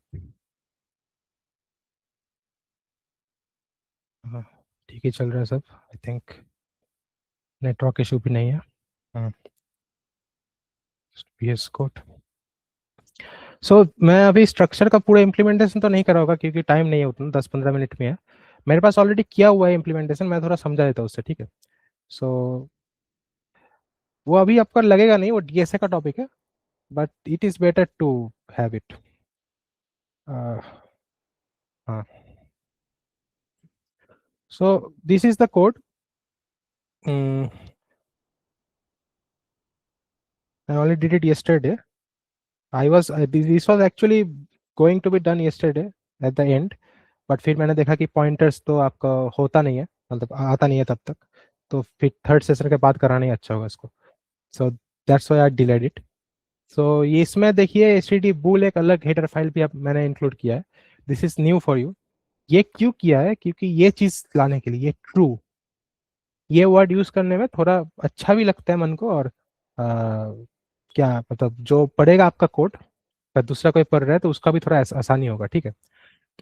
ठीक ही चल रहा है सब. आई थिंक नेटवर्क इशू भी नहीं है. VS Code. सो मैं अभी स्ट्रक्चर का पूरा इम्प्लीमेंटेशन तो नहीं करा होगा क्योंकि टाइम नहीं है उतना, 10-15 मिनट में है. मेरे पास ऑलरेडी किया हुआ है इम्प्लीमेंटेशन, मैं थोड़ा समझा देता हूँ उससे, ठीक है. सो वो अभी आपका लगेगा नहीं, वो डीएसए का टॉपिक है, but it is better to have it. हाँ. So this is the code. I only did it yesterday. This was actually going to be done yesterday at the end, but फिर मैंने देखा कि pointers तो आपका होता नहीं है, मतलब आता नहीं है तब तक, तो फिर थर्ड सेशन के बाद कराना ही अच्छा होगा इसको. So that's why I delayed it. So ये इसमें देखिए एचटीटी बूल एक अलग हेडर फाइल भी मैंने इंक्लूड किया है. This is new for you. ये क्यों किया है? क्योंकि ये चीज लाने के लिए, ये ट्रू, ये वर्ड यूज करने में थोड़ा अच्छा भी लगता है मन को, और क्या मतलब जो पढ़ेगा आपका कोड, अगर दूसरा कोई पढ़ रहा है तो उसका भी थोड़ा आसानी होगा, ठीक है.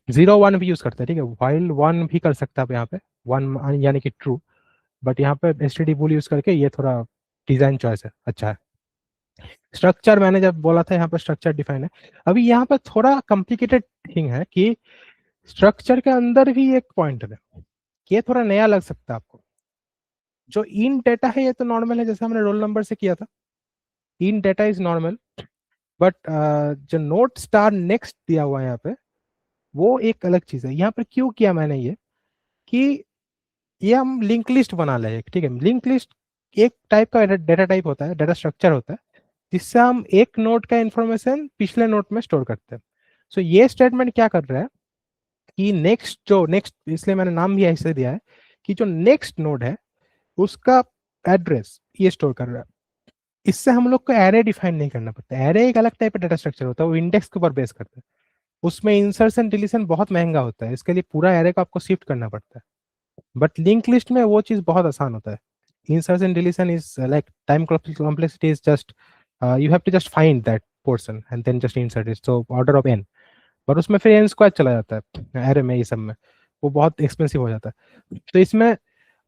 0-1 भी यूज करते हैं, ठीक है, वाइल 1 भी कर सकता है आप यहाँ पे, 1 यानी कि ट्रू. बट यहाँ पे एसटीडी बुल यूज करके ये थोड़ा डिजाइन चॉइस है, अच्छा है. स्ट्रक्चर मैंने जब बोला था यहाँ पर स्ट्रक्चर डिफाइन है. अभी यहाँ पर थोड़ा कॉम्प्लिकेटेड थिंग है कि स्ट्रक्चर के अंदर भी एक पॉइंटर है. ये थोड़ा नया लग सकता है आपको. जो इन डेटा है ये तो नॉर्मल है, जैसे हमने रोल नंबर से किया था. इन डेटा इज नॉर्मल. बट जो नोट स्टार नेक्स्ट दिया हुआ है यहाँ पे, वो एक अलग चीज है. यहाँ पर क्यों किया मैंने ये कि ये हम लिंक लिस्ट बना ले, ठीक है. लिंक लिस्ट एक टाइप का डेटा टाइप होता है, डेटा स्ट्रक्चर होता है, जिससे हम एक नोड का इंफॉर्मेशन पिछले नोड में स्टोर करते हैं. सो ये स्टेटमेंट क्या कर रहा है कि नेक्स्ट, इसलिए मैंने नाम भी ऐसे दिया है कि जो नेक्स्ट नोड है उसका एड्रेस ये स्टोर कर रहा है. इससे हम लोग को एरे डिफाइन नहीं करना पड़ता. एरे एक अलग टाइप का डेटा स्ट्रक्चर होता है, वो इंडेक्स के ऊपर बेस करता है. उसमें इंसर्शन डिलीशन बहुत महंगा होता है, इसके लिए पूरा एरे को आपको शिफ्ट करना पड़ता है. बट लिंक लिस्ट में वो चीज बहुत आसान होता है. Insertion deletion is like time complexity is just you have to just find that portion and then just insert it. So order of n. पर उसमें फिर n स्क्वायर चला जाता है एरे में, ये सब में वो बहुत एक्सपेंसिव हो जाता है. तो इसमें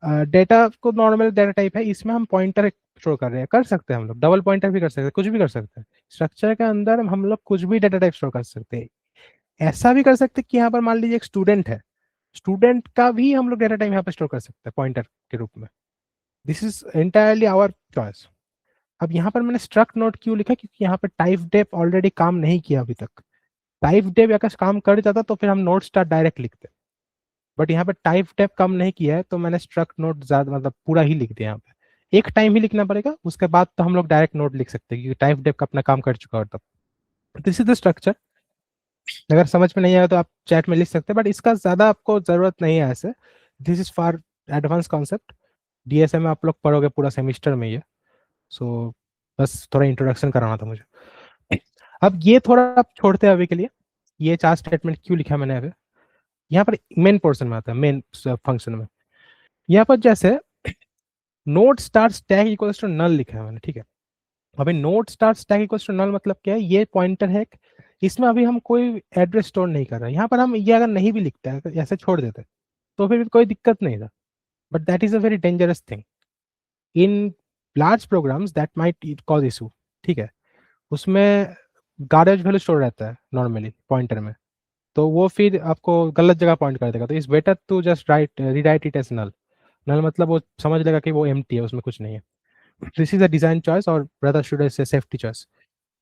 डेटा को नॉर्मल डेटा टाइप है, इसमें हम पॉइंटर स्टोर कर रहे हैं. कर सकते हैं हम लोग डबल पॉइंटर भी कर सकते हैं, कुछ भी कर सकते हैं. स्ट्रक्चर के अंदर हम लोग कुछ भी डेटा टाइप स्टोर कर सकते हैं. ऐसा भी कर सकते हैं कि यहाँ पर मान लीजिए एक स्टूडेंट है, स्टूडेंट का भी हम लोग डेटा टाइप यहाँ पर स्टोर कर सकते हैं पॉइंटर के रूप में. This is entirely our choice. अब यहाँ पर मैंने स्ट्रक्ट नोट क्यों लिखा? क्योंकि यहाँ पर टाइप डेफ ऑलरेडी काम नहीं किया अभी तक. टाइप डेफ अगर काम कर जाता तो फिर हम नोट स्टार डायरेक्ट लिखते, बट यहाँ पर टाइप डेफ काम नहीं किया है, तो मैंने स्ट्रक्ट नोट ज्यादा मतलब पूरा ही लिख दिया. यहाँ पे एक टाइम ही लिखना पड़ेगा, उसके बाद तो हम लोग डायरेक्ट नोट लिख सकते हैं क्योंकि टाइप डेफ का अपना काम कर चुका है तब. This is the structure. अगर समझ में नहीं आया तो आप चैट में लिख सकते हैं, बट इसका ज्यादा आपको जरूरत नहीं है ऐसे. This is for advance concept. DSA में आप लोग पढ़ोगे पूरा सेमिस्टर में ये. सो बस थोड़ा इंट्रोडक्शन कराना था मुझे. अब ये थोड़ा आप छोड़ते हैं अभी के लिए. ये 4 स्टेटमेंट क्यों लिखा मैंने अभी? यहाँ पर मेन पोर्शन में आता है, मेन फंक्शन में. यहाँ पर जैसे node star stack equals to null लिखा है मैंने, ठीक है. अभी node star stack equals to null मतलब क्या है? ये पॉइंटर है, इसमें अभी हम कोई एड्रेस स्टोर नहीं कर रहे हैं. यहाँ पर हम ये अगर नहीं भी लिखते हैं, ऐसे छोड़ देते हैं, तो फिर कोई दिक्कत नहीं था. But that is a very dangerous thing in large programs, that might cause issue, ठीक है. उसमें गार्बेज वैल्यू स्टोर रहता है नॉर्मली पॉइंटर में, तो वो फिर आपको गलत जगह पॉइंट कर देगा. तो it's better to just rewrite it as null. Null मतलब वो समझ लेगा कि वो एम्प्टी है, उसमें कुछ नहीं है. This is a design choice और brother should say safety choice.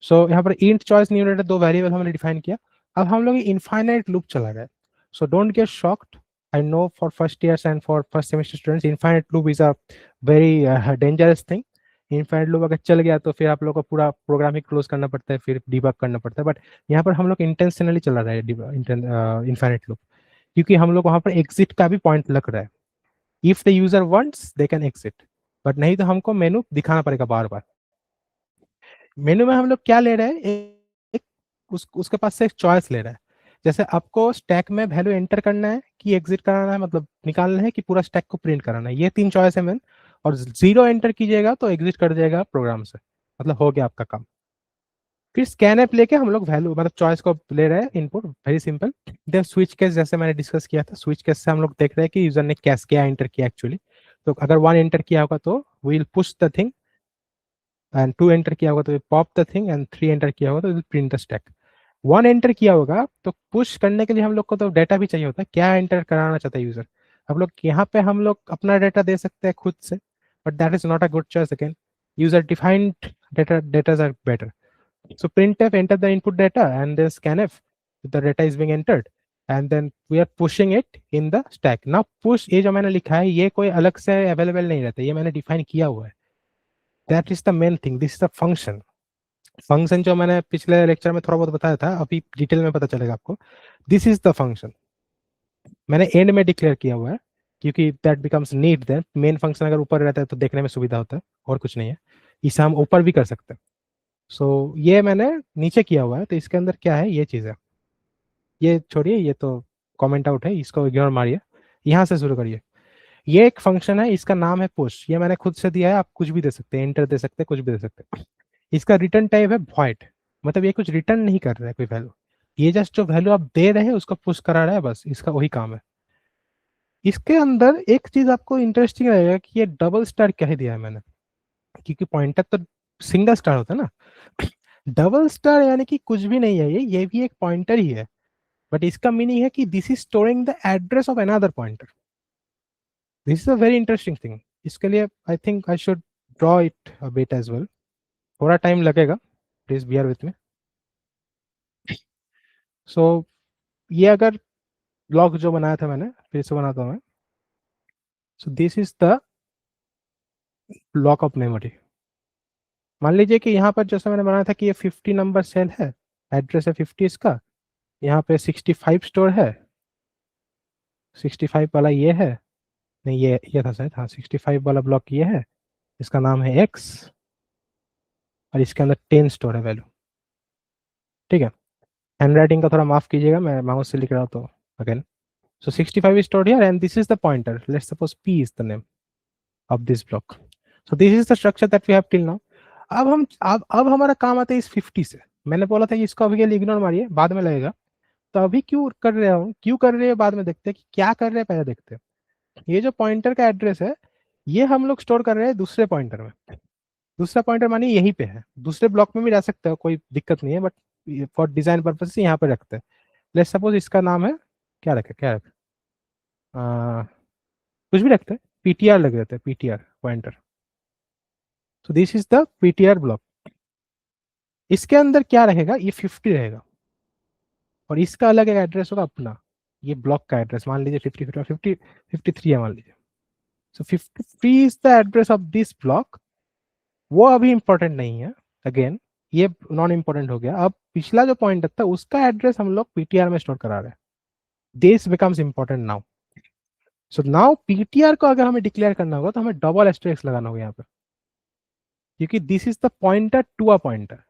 So यहाँ पर इंट चॉइस न्यूमरेटर 2 वेरिएबल हमने डिफाइन किया. अब हम लोग इनफाइनाइट लूप चला गए. So don't get shocked. I know for first years and for first semester students infinite loop is a very dangerous thing. Infinite loop अगर चल गया तो फिर आप लोग को पूरा प्रोग्राम ही क्लोज करना पड़ता है, फिर डिबग करना पड़ता है. बट यहाँ पर हम लोग इंटेंशनली चला रहा है इनफाइनाइट लूप, क्योंकि हम लोग वहाँ पर एग्जिट का भी पॉइंट लग रहा है. If the user wants they can exit, but नहीं तो हमको मेनू दिखाना पड़ेगा बार बार. मेनू में हम लोग क्या ले रहे हैं? एक उसके पास से एक चॉइस ले रहा है. जैसे आपको स्टैक में वैल्यू एंटर करना है कि एग्जिट कराना है, मतलब निकालना है, कि पूरा स्टैक को प्रिंट कराना है, ये 3 चॉइस है मैन। और 0 एंटर कीजिएगा तो एग्जिट कर जाएगा प्रोग्राम से, मतलब हो गया आपका काम। फिर स्कैन ऐप लेके हम लोग वैल्यू मतलब चॉइस को ले रहे हैं input, very simple. Then switch case, जैसे मैंने डिस्कस किया था, स्विच केस से हम लोग देख रहे हैं कि यूजर ने कैस क्या एंटर किया एक्चुअली। तो अगर 1 एंटर किया होगा तो will push the thing, and 2 enter किया होगा तो pop the thing, and 3 enter किया होगा तो will print the stack. 1 enter किया होगा तो पुश करने के लिए हम लोग को तो डाटा भी चाहिए होता है, क्या एंटर कराना चाहता है यूजर। हम लोग यहाँ पे हम लोग अपना डाटा दे सकते हैं खुद से, but that is not a good choice again. User defined data are better. So printf enter the input data and then scanf the data is being entered, and then we are pushing it in the stack. Now push, ये जो मैंने लिखा है ये कोई अलग से available नहीं रहता, ये मैंने डिफाइन किया हुआ है। That is the main thing, this is the function. Function जो मैंने पिछले लेक्चर में थोड़ा बहुत बताया था, अभी डिटेल में पता चलेगा आपको। दिस इज द फंक्शन, मैंने एंड में डिक्लेयर किया हुआ है क्योंकि that becomes need. Then main function अगर ऊपर रहता है तो देखने में सुविधा होता है, और कुछ नहीं है। इसे हम ऊपर भी कर सकते हैं। सो ये मैंने नीचे किया हुआ है, तो इसके अंदर क्या है, ये चीज़ है। ये छोड़िए, ये तो कमेंट आउट है, इसको इग्नोर मारिए। यहाँ से शुरू करिए। ये एक फंक्शन है, इसका नाम है पुश, ये मैंने खुद से दिया है, आप कुछ भी दे सकते हैं, एंटर दे सकते हैं, कुछ भी दे सकते हैं। इसका रिटर्न टाइप है वॉइड, मतलब ये कुछ रिटर्न नहीं कर रहा है कोई वैल्यू, ये जस्ट जो वैल्यू आप दे रहे हैं उसको पुश करा रहा है, बस इसका वही काम है। इसके अंदर एक चीज आपको इंटरेस्टिंग रहेगा कि ये डबल स्टार क्या ही दिया है मैंने, क्योंकि पॉइंटर तो सिंगल स्टार होता है ना। डबल स्टार यानी कि कुछ भी नहीं है, ये भी एक पॉइंटर ही है, बट इसका मीनिंग है कि this is storing the address of another pointer. This is a very interesting thing. इसके लिए I think I should draw it a bit as well, थोड़ा टाइम लगेगा, please bear with me. So ये अगर block जो बनाया था मैंने, फिर से बनाता हूँ मैं। सो this is the block of memory. मान लीजिए कि यहाँ पर जैसे मैंने बनाया था कि ये 50 नंबर सेल है, एड्रेस है 50 इसका, यहाँ पे 65 स्टोर है, 65 वाला ये है, नहीं ये था शायद, हाँ 65 वाला ब्लॉक ये है, इसका नाम है एक्स, और इसके अंदर 10 स्टोर है वैल्यू। ठीक है, हैंड राइटिंग का थोड़ा माफ कीजिएगा, मैं माउस से लिख रहा हूँ तो again. So 65 is stored here and this is the pointer. Let's suppose P is the name of this block. So this is the structure that we have till now. अब हमारा काम आता है इस 50 से। मैंने बोला था कि इसको अभी के लिए इग्नोर मारिए, बाद में लगेगा। तो अभी क्यों कर रहे हो, क्यों कर रहे हैं बाद में देखते हैं कि क्या कर रहे हैं, पहले देखते हैं। ये जो पॉइंटर का एड्रेस है, ये हम लोग स्टोर कर रहे हैं दूसरे पॉइंटर में। दूसरा पॉइंटर मानिए यहीं पे है, दूसरे ब्लॉक में भी रह सकते हो, कोई दिक्कत नहीं है, बट फॉर डिजाइन पर्पज से यहाँ पे रखते हैं। लेट्स सपोज इसका नाम है, क्या रखे कुछ भी रखते हैं, पीटीआर लग देते हैं, पीटीआर पॉइंटर। तो this is the PTR block. इसके अंदर क्या रहेगा, ये 50 रहेगा, और इसका अलग एक एड्रेस होगा अपना, ये ब्लॉक का एड्रेस मान लीजिए 53 है मान लीजिए। सो 53 is the address of this block. वो अभी इंपॉर्टेंट नहीं है, अगेन ये नॉन इंपॉर्टेंट हो गया। अब पिछला जो पॉइंटर था उसका एड्रेस हम लोग पीटीआर में स्टोर करा रहे हैं, this becomes important now. So now PTR को अगर हमें डिक्लेयर करना होगा तो हमें डबल एस्टेरिस्क लगाना होगा यहाँ पे, क्योंकि this is the pointer to a pointer.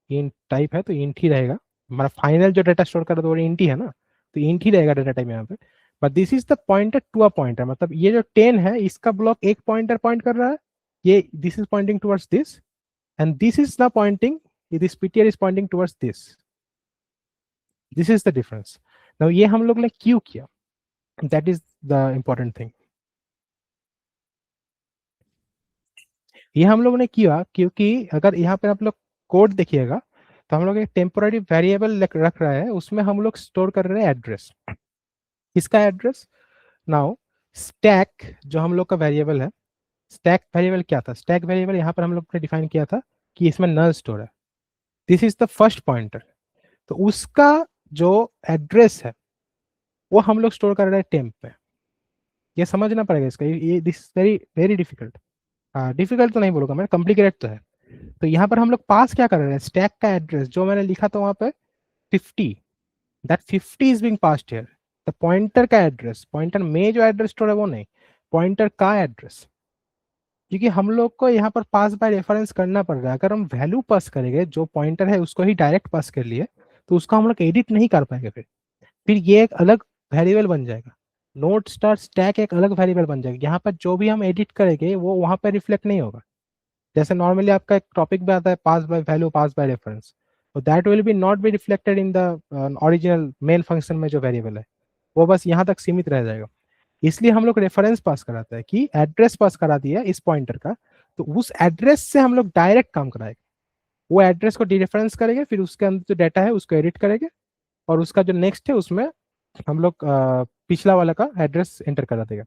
Int type है तो इंट ही रहेगा, हमारा फाइनल जो डाटा स्टोर कर रहा है वो इंट ही है ना, तो इंट ही रहेगा डाटा टाइप यहाँ पे। But this is the pointer to a pointer, मतलब ये जो 10 है इसका ब्लॉक एक पॉइंटर पॉइंट कर रहा है, ये this is pointing towards this, and this is ना pointing, this PTR is pointing towards this. This is the difference. Now ये हम लोग ने क्यों किया, that is the important thing. ये हम लोग ने किया क्योंकि अगर यहाँ पे आप लोग कोड देखिएगा तो हम लोग एक टेम्पोररी वेरिएबल रख रहा है, उसमें हम लोग स्टोर कर रहे हैं एड्रेस। किसका एड्रेस, नाउ स्टैक जो हम लोग का वेरिएबल है, स्टैक वेरिएबल क्या था, स्टैक वेरिएबल यहाँ पर हम लोग ने डिफाइन किया था कि इसमें नल स्टोर है, this is the first pointer. तो उसका जो एड्रेस है वो हम लोग स्टोर कर रहे हैं टेम्प पे। ये समझना पड़ेगा इसका, ये this very very difficult. Difficult तो नहीं बोलूंगा मैं, कॉम्प्लिकेटेड तो है। तो यहाँ पर हम लोग पास क्या कर रहे हैं, स्टैक का एड्रेस जो मैंने लिखा था वहां पे 50, that 50 is being passed here. The pointer का एड्रेस, पॉइंटर में जो एड्रेस स्टोर है वो नहीं, पॉइंटर का एड्रेस। क्योंकि हम लोग को यहाँ पर पास बाय रेफरेंस करना पड़ रहा है, अगर हम वैल्यू पास करेंगे जो पॉइंटर है उसको ही डायरेक्ट पास कर लिए तो उसको हम लोग एडिट नहीं कर पाएंगे। फिर ये एक अलग वेरिएबल बन जाएगा। नोट स्टार स्टैक एक अलग वेरिएबल बन जाएगा, यहाँ पर जो भी हम एडिट करेंगे वो वहां पर रिफ्लेक्ट नहीं होगा। जैसे नॉर्मली आपका एक टॉपिक में आता है pass by value, pass by reference, तो that will be not be reflected in the original main function में जो वेरिएबल है, वो बस यहाँ तक सीमित रह जाएगा। इसलिए हम लोग रेफरेंस पास कराते हैं कि एड्रेस पास करा दिया इस पॉइंटर का, तो उस एड्रेस से हम लोग डायरेक्ट काम कराएंगे। वो एड्रेस को डिरेफरेंस करेंगे, फिर उसके अंदर जो डाटा है उसको एडिट करेंगे, और उसका जो नेक्स्ट है उसमें हम लोग पिछला वाला का एड्रेस एंटर करा देगा।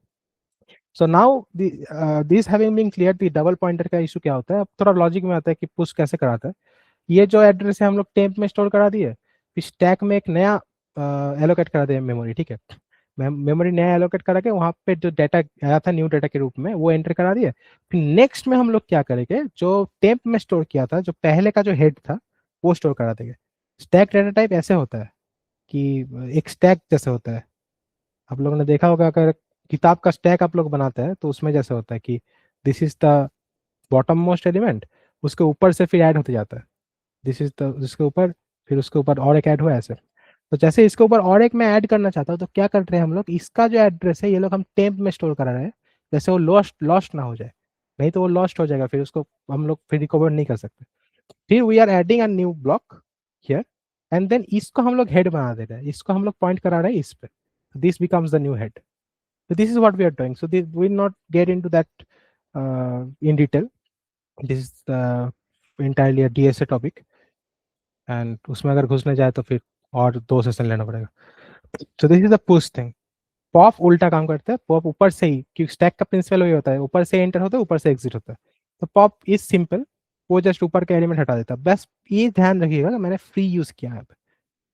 So now this having been clear, the double pointer का इशू क्या होता है, अब थोड़ा लॉजिक में आता है कि पुश कैसे कराता है। ये जो एड्रेस है हम लोग टेम्प में स्टोर करा दिए, फिर स्टैक में एक नया एलोकेट करा दिया मेमोरी, ठीक है। मेमोरी नया एलोकेट करा के वहां पे जो डाटा आया था न्यू डाटा के रूप में वो एंटर करा दिया। फिर नेक्स्ट में हम लोग क्या करेंगे, जो टेम्प में स्टोर किया था, जो पहले का जो हेड था वो स्टोर करा देंगे। स्टैक डाटा टाइप ऐसे होता है कि एक स्टैक जैसे होता है, आप लोगों ने देखा होगा, अगर किताब का स्टैक आप लोग बनाते हैं तो उसमें जैसे होता है कि this is the bottom most element, उसके ऊपर से फिर ऐड होते जाता है, दिस इज द, इसके ऊपर, फिर उसके ऊपर और एक ऐड हुआ ऐसे। तो जैसे इसके ऊपर और एक मैं ऐड करना चाहता हूँ, तो क्या कर रहे हैं हम लोग, इसका जो एड्रेस है ये लोग हम टेम्प में स्टोर करा रहे हैं, जैसे वो लॉस्ट लॉस्ट ना हो जाए। नहीं तो वो लॉस्ट हो जाएगा, फिर उसको हम लोग फिर रिकवर नहीं कर सकते। फिर we are adding a new block here, and then इसको हम लोग हेड बना दे रहे हैं, इसको हम लोग पॉइंट करा रहे हैं इस पे, this becomes the new head. So this is what we are doing. So this, we will not get into that in detail. This is entirely a DSA topic, and उसमें अगर घुसने जाए तो फिर और 2 सेशन लेना पड़ेगा। So this is the push thing. Pop उल्टा काम करता है, पॉप ऊपर से ही, क्योंकि स्टैक का प्रिंसिपल वही होता है, ऊपर से एंटर होता है ऊपर से एग्जिट होता है। तो पॉप इज सिंपल, वो जस्ट ऊपर का एलिमेंट हटा देता है। बस ये ध्यान रखिएगा कि मैंने फ्री यूज किया है,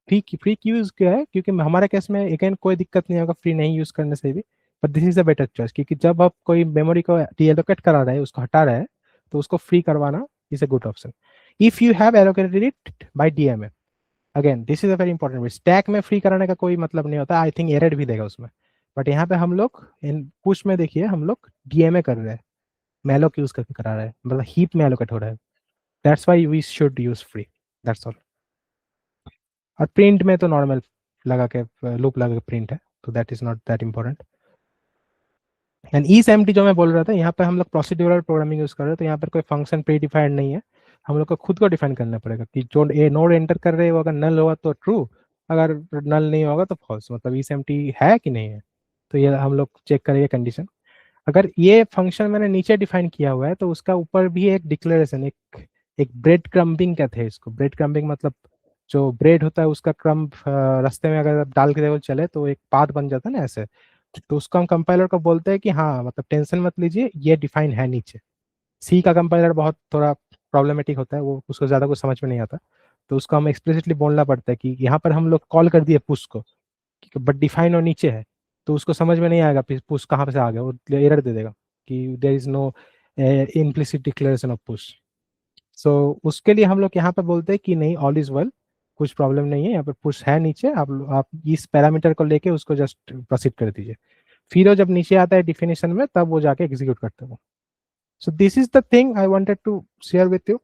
फ्री फ्री क्यों यूज किया है, क्योंकि हमारे केस में अगेन कोई दिक्कत नहीं होगा फ्री नहीं यूज करने से भी, but this is a better choice, क्योंकि जब आप कोई मेमोरी को डीएलोकेट करा रहे हैं, उसको हटा रहे हैं, तो उसको फ्री करवाना is a good option. If you have allocated it by DMA, again this is a very important, stack में फ्री कराने का कोई मतलब नहीं होता, आई थिंक एरर भी देगा उसमें। बट यहाँ पे हम लोग इन पुश में देखिए हम लोग डीएमए कर रहे हैं, मैलोक यूज करके करा रहे हैं, मतलब हीप में एलोकेट हो रहा है। That's why we should use free, that's all. और प्रिंट में तो नॉर्मल लगा के लूप लगा के प्रिंट है, तो that is not that important. And is empty जो मैं बोल रहा था, यहाँ पे हम लोग प्रोसीड्यूरल प्रोग्रामिंग यूज कर रहे हैं, तो यहाँ पर कोई फंक्शन प्री डिफाइंड नहीं है, हम लोग को खुद को डिफाइन करना पड़ेगा कि जो ए नोड एंटर कर रहे हैं वो अगर नल होगा तो ट्रू, अगर नल नहीं होगा तो फॉल्स, मतलब ईस एम्प्टी है कि नहीं है। तो ये हम लोग चेक करेंगे कंडीशन। अगर ये फंक्शन मैंने नीचे डिफाइन किया हुआ है, तो उसका ऊपर भी एक डिक्लेरेशन, एक एक ब्रेड क्रम्बिंग कहते हैं इसको। ब्रेड क्रम्बिंग मतलब जो ब्रेड होता है उसका क्रम्ब रास्ते में अगर आप डाल के चले तो एक पाथ बन जाता है ना ऐसे, तो उसको हम कंपाइलर को बोलते हैं कि हाँ मतलब टेंशन मत लीजिए, ये डिफाइन है नीचे। सी का कंपाइलर बहुत थोड़ा प्रॉब्लमेटिक होता है, वो उसको ज्यादा कुछ समझ में नहीं आता, तो उसको हम एक्सप्लिसिटली बोलना पड़ता है कि यहाँ पर हम लोग कॉल कर दिए पुश को, बट डिफाइन और नीचे है, तो उसको समझ में नहीं आएगा पुश कहाँ पे से आ गया, वो एरर दे देगा कि there is no implicit declaration of push. So उसके लिए हम लोग यहाँ पे बोलते हैं कि नहीं, ऑल इज वेल, कुछ प्रॉब्लम नहीं है, यहाँ पे पुश है नीचे, आप इस पैरामीटर को लेके उसको जस्ट प्रोसीड कर दीजिए। फिर वो जब नीचे आता है डिफिनेशन में, तब वो जाके एग्जीक्यूट करते हो। So this is the thing I wanted to share with you.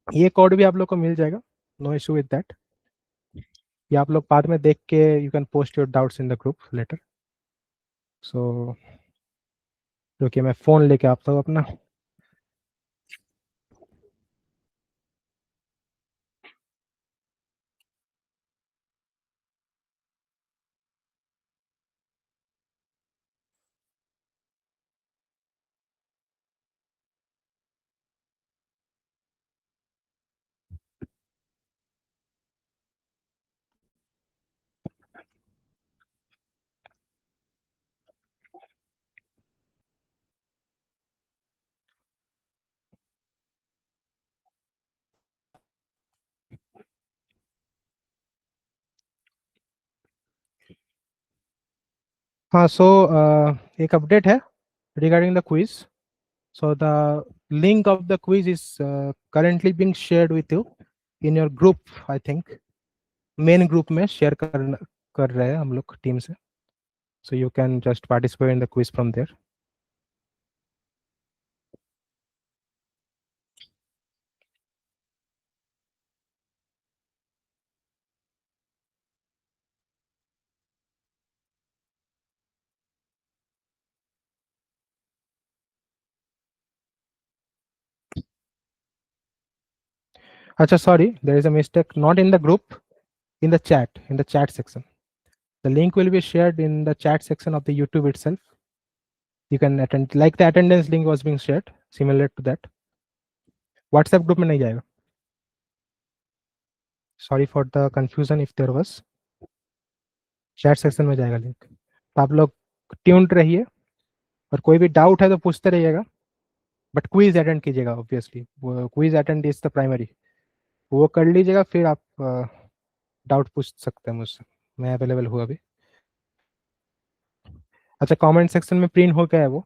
ये कोड भी आप लोग को मिल जाएगा, नो इशू विद दैट। ये आप लोग बाद में देख के you can post your doubts in the group later. So क्योंकि मैं फोन लेके आता हूँ अपना। हाँ, सो एक अपडेट है regarding the quiz. So the link of the quiz is currently being shared with you in your group, I think. Main group में शेयर कर रहे हैं हम लोग टीम से, so you can just participate in the quiz from there. अच्छा, sorry, there is a mistake, not in the group, in the chat, in the chat section. The link will be shared in the chat section of the YouTube itself. You can attend, like the attendance link was being shared, similar to that. WhatsApp group में नहीं जाएगा. Sorry for the confusion if there was. Chat section में जाएगा link. तो आप लोग tuned रहिए, और कोई भी डाउट है तो पूछते रहिएगा, बट क्विज अटेंड कीजिएगा ऑब्वियसली. वो quiz attend is the primary, वो कर लीजिएगा, फिर आप डाउट पूछ सकते हैं मुझसे. मैं अवेलेबल हूँ अभी. अच्छा, कमेंट सेक्शन में प्रिंट हो गया है, वो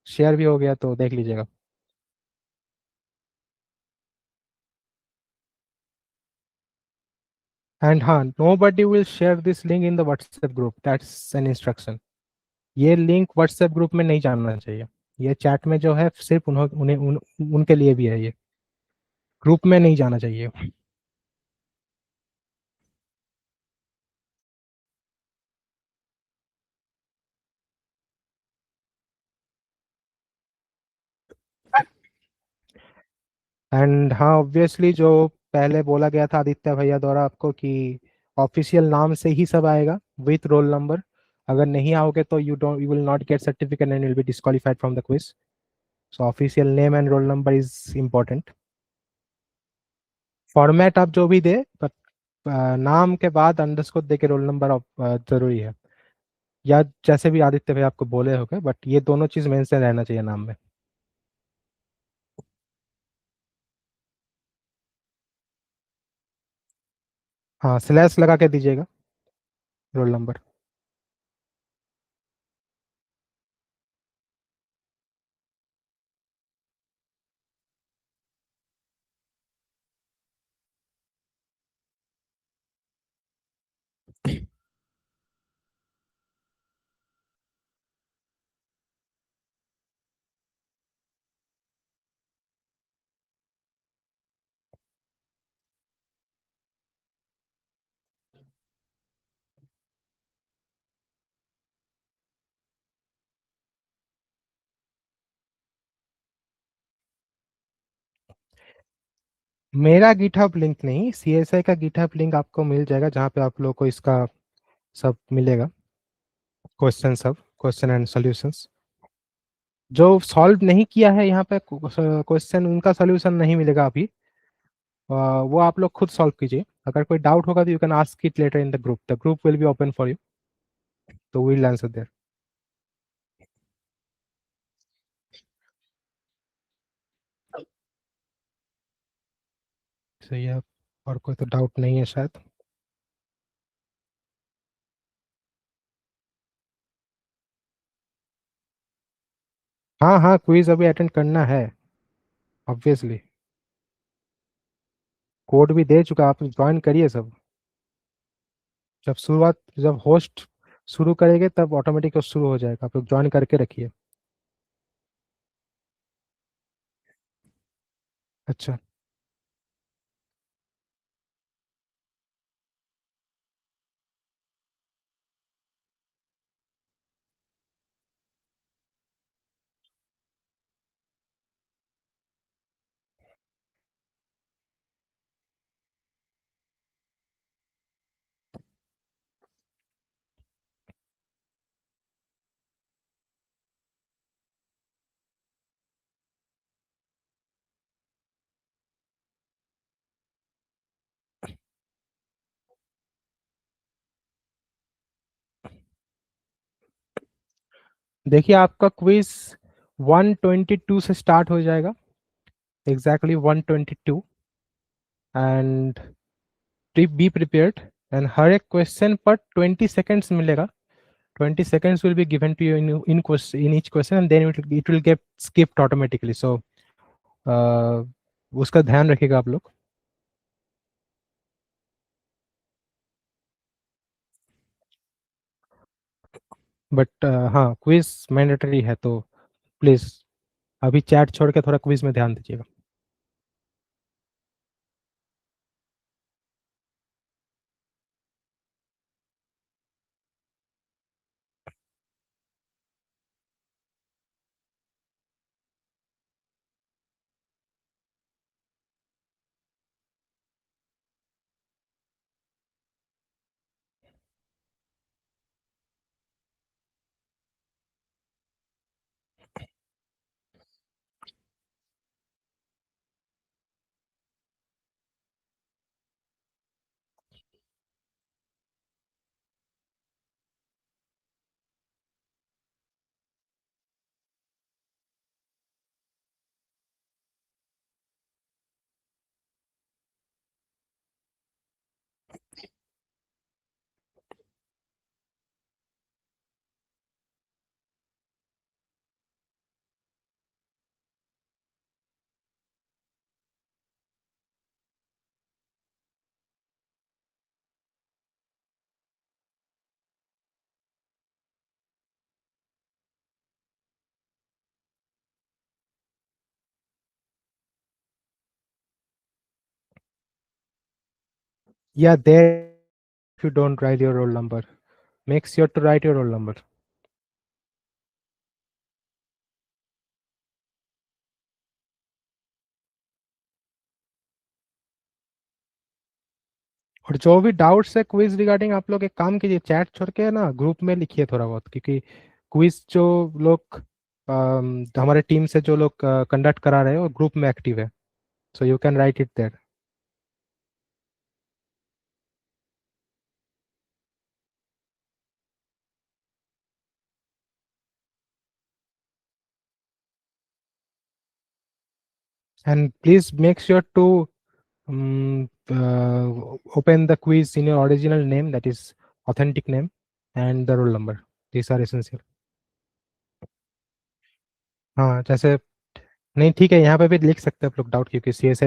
शेयर भी हो गया, तो देख लीजिएगा. एंड हाँ, nobody will share this link in the WhatsApp group, that's an instruction. ये लिंक व्हाट्सएप ग्रुप में नहीं जाना चाहिए. ये चैट में जो है सिर्फ उनके लिए भी है, ये ग्रुप में नहीं जाना चाहिए. एंड हाँ, ऑब्वियसली जो पहले बोला गया था आदित्य भैया द्वारा आपको कि ऑफिशियल नाम से ही सब आएगा विथ रोल नंबर. अगर नहीं आओगे तो you will not gate certificate and will be disqualified from the quiz. So official name and roll number is important. Format आप जो भी दे, बट नाम के बाद अंडरस्कोर दे के रोल नंबर जरूरी है. या जैसे भी आदित्य भाई आपको बोले होंगे, बट ये दोनों चीज मेंशन रहना चाहिए नाम में. हाँ, स्लैश लगा के दीजिएगा रोल नंबर. मेरा गिटहब लिंक नहीं, सीएसआई का गिटहब लिंक आपको मिल जाएगा, जहाँ पे आप लोग को इसका सब मिलेगा. क्वेश्चन, सब क्वेश्चन एंड सॉल्यूशंस जो सॉल्व नहीं किया है यहाँ पे क्वेश्चन, उनका सॉल्यूशन नहीं मिलेगा अभी. वो आप लोग खुद सॉल्व कीजिए. अगर कोई डाउट होगा तो you can ask it later in the group will be open for you, तो वी विल आंसर देयर. सही है. और कोई तो डाउट नहीं है शायद. हाँ हाँ, क्विज अभी अटेंड करना है ऑब्वियसली. कोड भी दे चुका, आप ज्वाइन करिए सब. जब होस्ट शुरू करेंगे तब ऑटोमेटिक शुरू हो जाएगा, आप लोग ज्वाइन करके रखिए. अच्छा. देखिए, आपका क्विज 122 से स्टार्ट हो जाएगा, exactly 122. And be prepared. And हर एक क्वेश्चन पर 20 सेकेंड्स मिलेगा. 20 seconds will be given to you in each question, and then it will get skipped automatically. So उसका ध्यान रखिएगा आप लोग. बट हाँ, क्विज मैंडेटरी है, तो प्लीज अभी चैट छोड़ के थोड़ा क्विज में ध्यान दीजिएगा. Yeah, there if you don't write your roll number, make sure to write your roll number. और जो भी डाउट्स है क्विज रिगार्डिंग, आप लोग एक काम कीजिए, चैट छोड़ के ना ग्रुप में लिखिए थोड़ा बहुत, क्योंकि क्विज जो लोग हमारे टीम से जो लोग कंडक्ट करा रहे हैं वो ग्रुप में एक्टिव है, so you can write it there. And please make sure to open the quiz in your original name, that is authentic name, and the roll number. These are essential. हाँ, जैसे नहीं ठीक है, यहाँ पे भी लिख सकते हैं आप लोग डाउट, क्योंकि सी एस